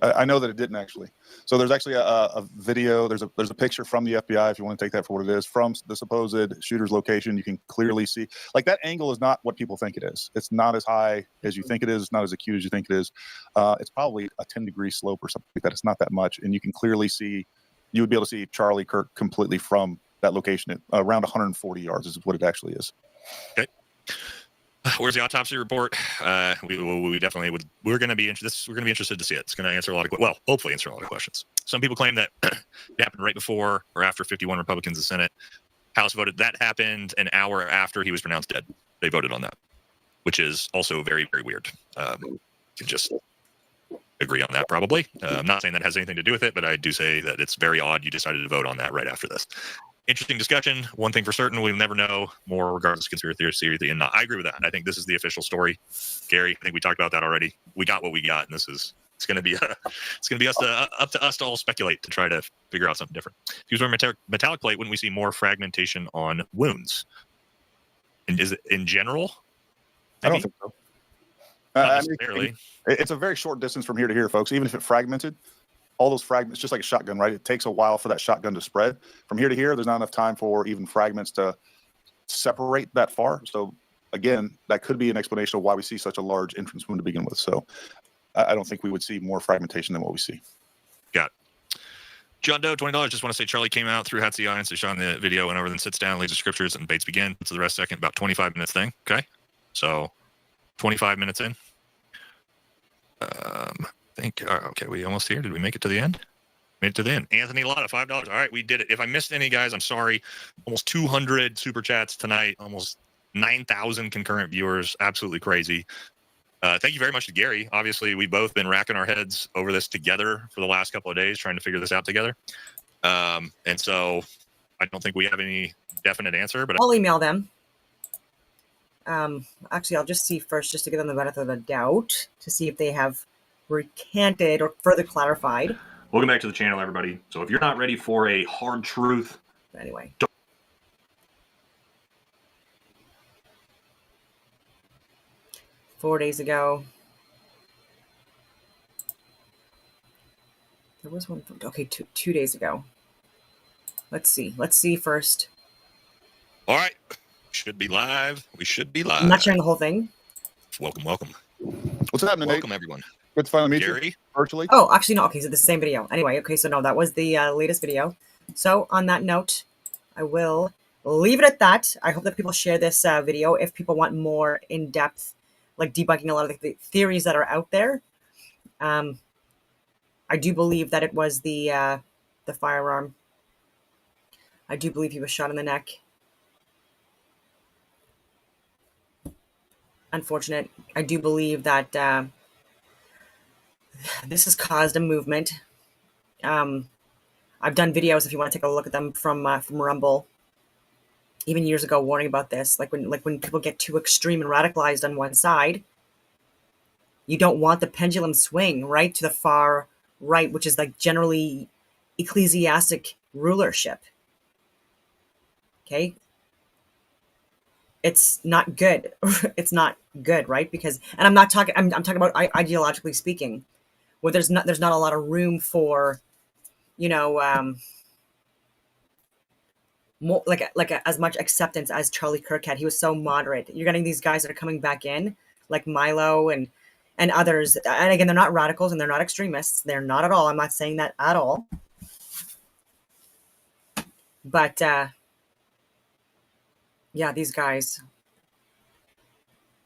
I know that it didn't actually. So there's actually a video. There's a picture from the FBI, if you want to take that for what it is, from the supposed shooter's location. You can clearly see, like, that angle is not what people think it is. It's not as high as you think it is. It's not as acute as you think it is. It's probably a 10-degree slope or something like that. It's not that much, and you can clearly see. You would be able to see Charlie Kirk completely from that location at around 140 yards. Is what it actually is. Okay. Where's the autopsy report? We definitely would. We're going to be interested to see it. It's going to answer hopefully answer a lot of questions. Some people claim that it happened right before or after 51 Republicans in the Senate. House voted. That happened an hour after he was pronounced dead. They voted on that, which is also very, very weird. You can just agree on that, probably. I'm not saying that has anything to do with it, but I do say that it's very odd you decided to vote on that right after this. Interesting discussion. One thing for certain, we'll never know more regardless of conspiracy theory and not. I agree with that. I think this is the official story. Gary, I think we talked about that already. We got what we got, and this is It's gonna be up to us to all speculate to try to figure out something different. If he was wearing metallic plate, wouldn't we see more fragmentation on wounds? And is it in general? I don't think so. Not I mean, necessarily. it's a very short distance from here to here, folks. Even if it fragmented, all those fragments, just like a shotgun, right? It takes a while for that shotgun to spread. From here to here, there's not enough time for even fragments to separate that far. So again, that could be an explanation of why we see such a large entrance wound to begin with. So I don't think we would see more fragmentation than what we see. Got it. John Doe, $20. Just want to say Charlie came out, threw hats to the audience, they shot in the video, went over, then sits down, leads the scriptures, and debates begin. To the rest second, about 25 minutes thing. Okay. So 25 minutes in. Okay, we almost here. Did we make it to the end? Made it to the end. Anthony Lotta, $5. All right, we did it. If I missed any, guys, I'm sorry. Almost 200 super chats tonight. Almost 9,000 concurrent viewers. Absolutely crazy. Thank you very much to Gary. Obviously, we've both been racking our heads over this together for the last couple of days, trying to figure this out together. And so I don't think we have any definite answer, but I'll email them. Actually, I'll just see first, just to give them the benefit of the doubt, to see if they have recanted or further clarified. welcome back to the channel, everybody. So if you're not ready for a hard truth, anyway. 4 days ago. There was one. Okay, two days ago. Let's see. Let's see first. All right. Should be live. We should be live. I'm not sharing the whole thing. Welcome, welcome. What's happening, Welcome, Nate? everyone. Good to finally meet Gary? you virtually. Oh, actually, no. Okay, so this is the same video. Anyway, okay, so no, that was the latest video. So on that note, I will leave it at that. I hope that people share this video if people want more in-depth, like debunking a lot of the theories that are out there. I do believe that it was the firearm. I do believe he was shot in the neck. Unfortunate. I do believe that this has caused a movement. I've done videos, if you want to take a look at them, from Rumble, even years ago, warning about this. Like when people get too extreme and radicalized on one side, you don't want the pendulum swing right to the far right, which is like generally ecclesiastic rulership. Okay, it's not good. It's not good, right? Because, and I'm not talking. I'm talking about ideologically speaking, where there's not a lot of room for, you know, more like as much acceptance as Charlie Kirk had. He was so moderate. You're getting these guys that are coming back in, like Milo and others. And again, they're not radicals and they're not extremists. They're not at all. I'm not saying that at all. But yeah, these guys,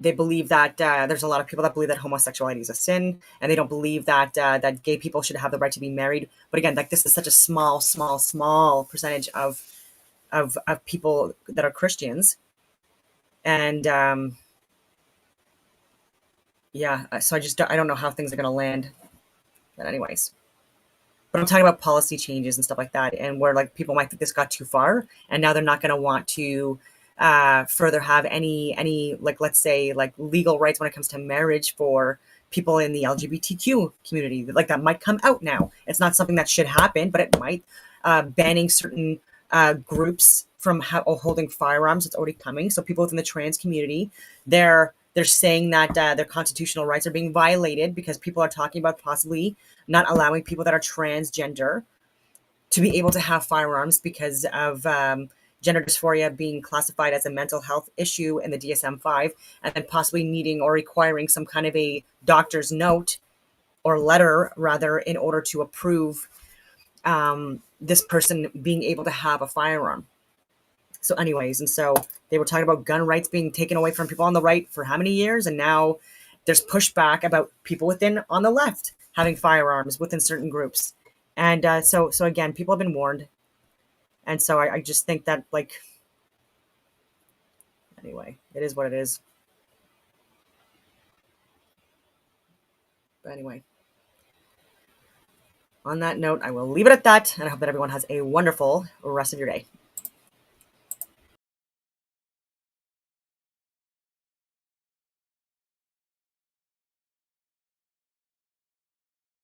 they believe that there's a lot of people that believe that homosexuality is a sin, and they don't believe that that gay people should have the right to be married. But again, like, this is such a small percentage of people that are Christians, and yeah. So I don't know how things are going to land. But anyways, but I'm talking about policy changes and stuff like that, and where like people might think this got too far, and now they're not going to want to further have any like, let's say, like legal rights when it comes to marriage for people in the LGBTQ community. Like, that might come out now. It's not something that should happen, but it might. Banning certain groups from holding firearms. It's already coming. So people within the trans community, they're saying that their constitutional rights are being violated because people are talking about possibly not allowing people that are transgender to be able to have firearms because of gender dysphoria being classified as a mental health issue in the DSM-5, and then possibly needing or requiring some kind of a doctor's note or letter, rather, in order to approve this person being able to have a firearm. So anyways, and so they were talking about gun rights being taken away from people on the right for how many years, and now there's pushback about people on the left having firearms within certain groups. And so again, people have been warned. And so I just think that, like, anyway, it is what it is. But anyway, on that note, I will leave it at that, and I hope that everyone has a wonderful rest of your day.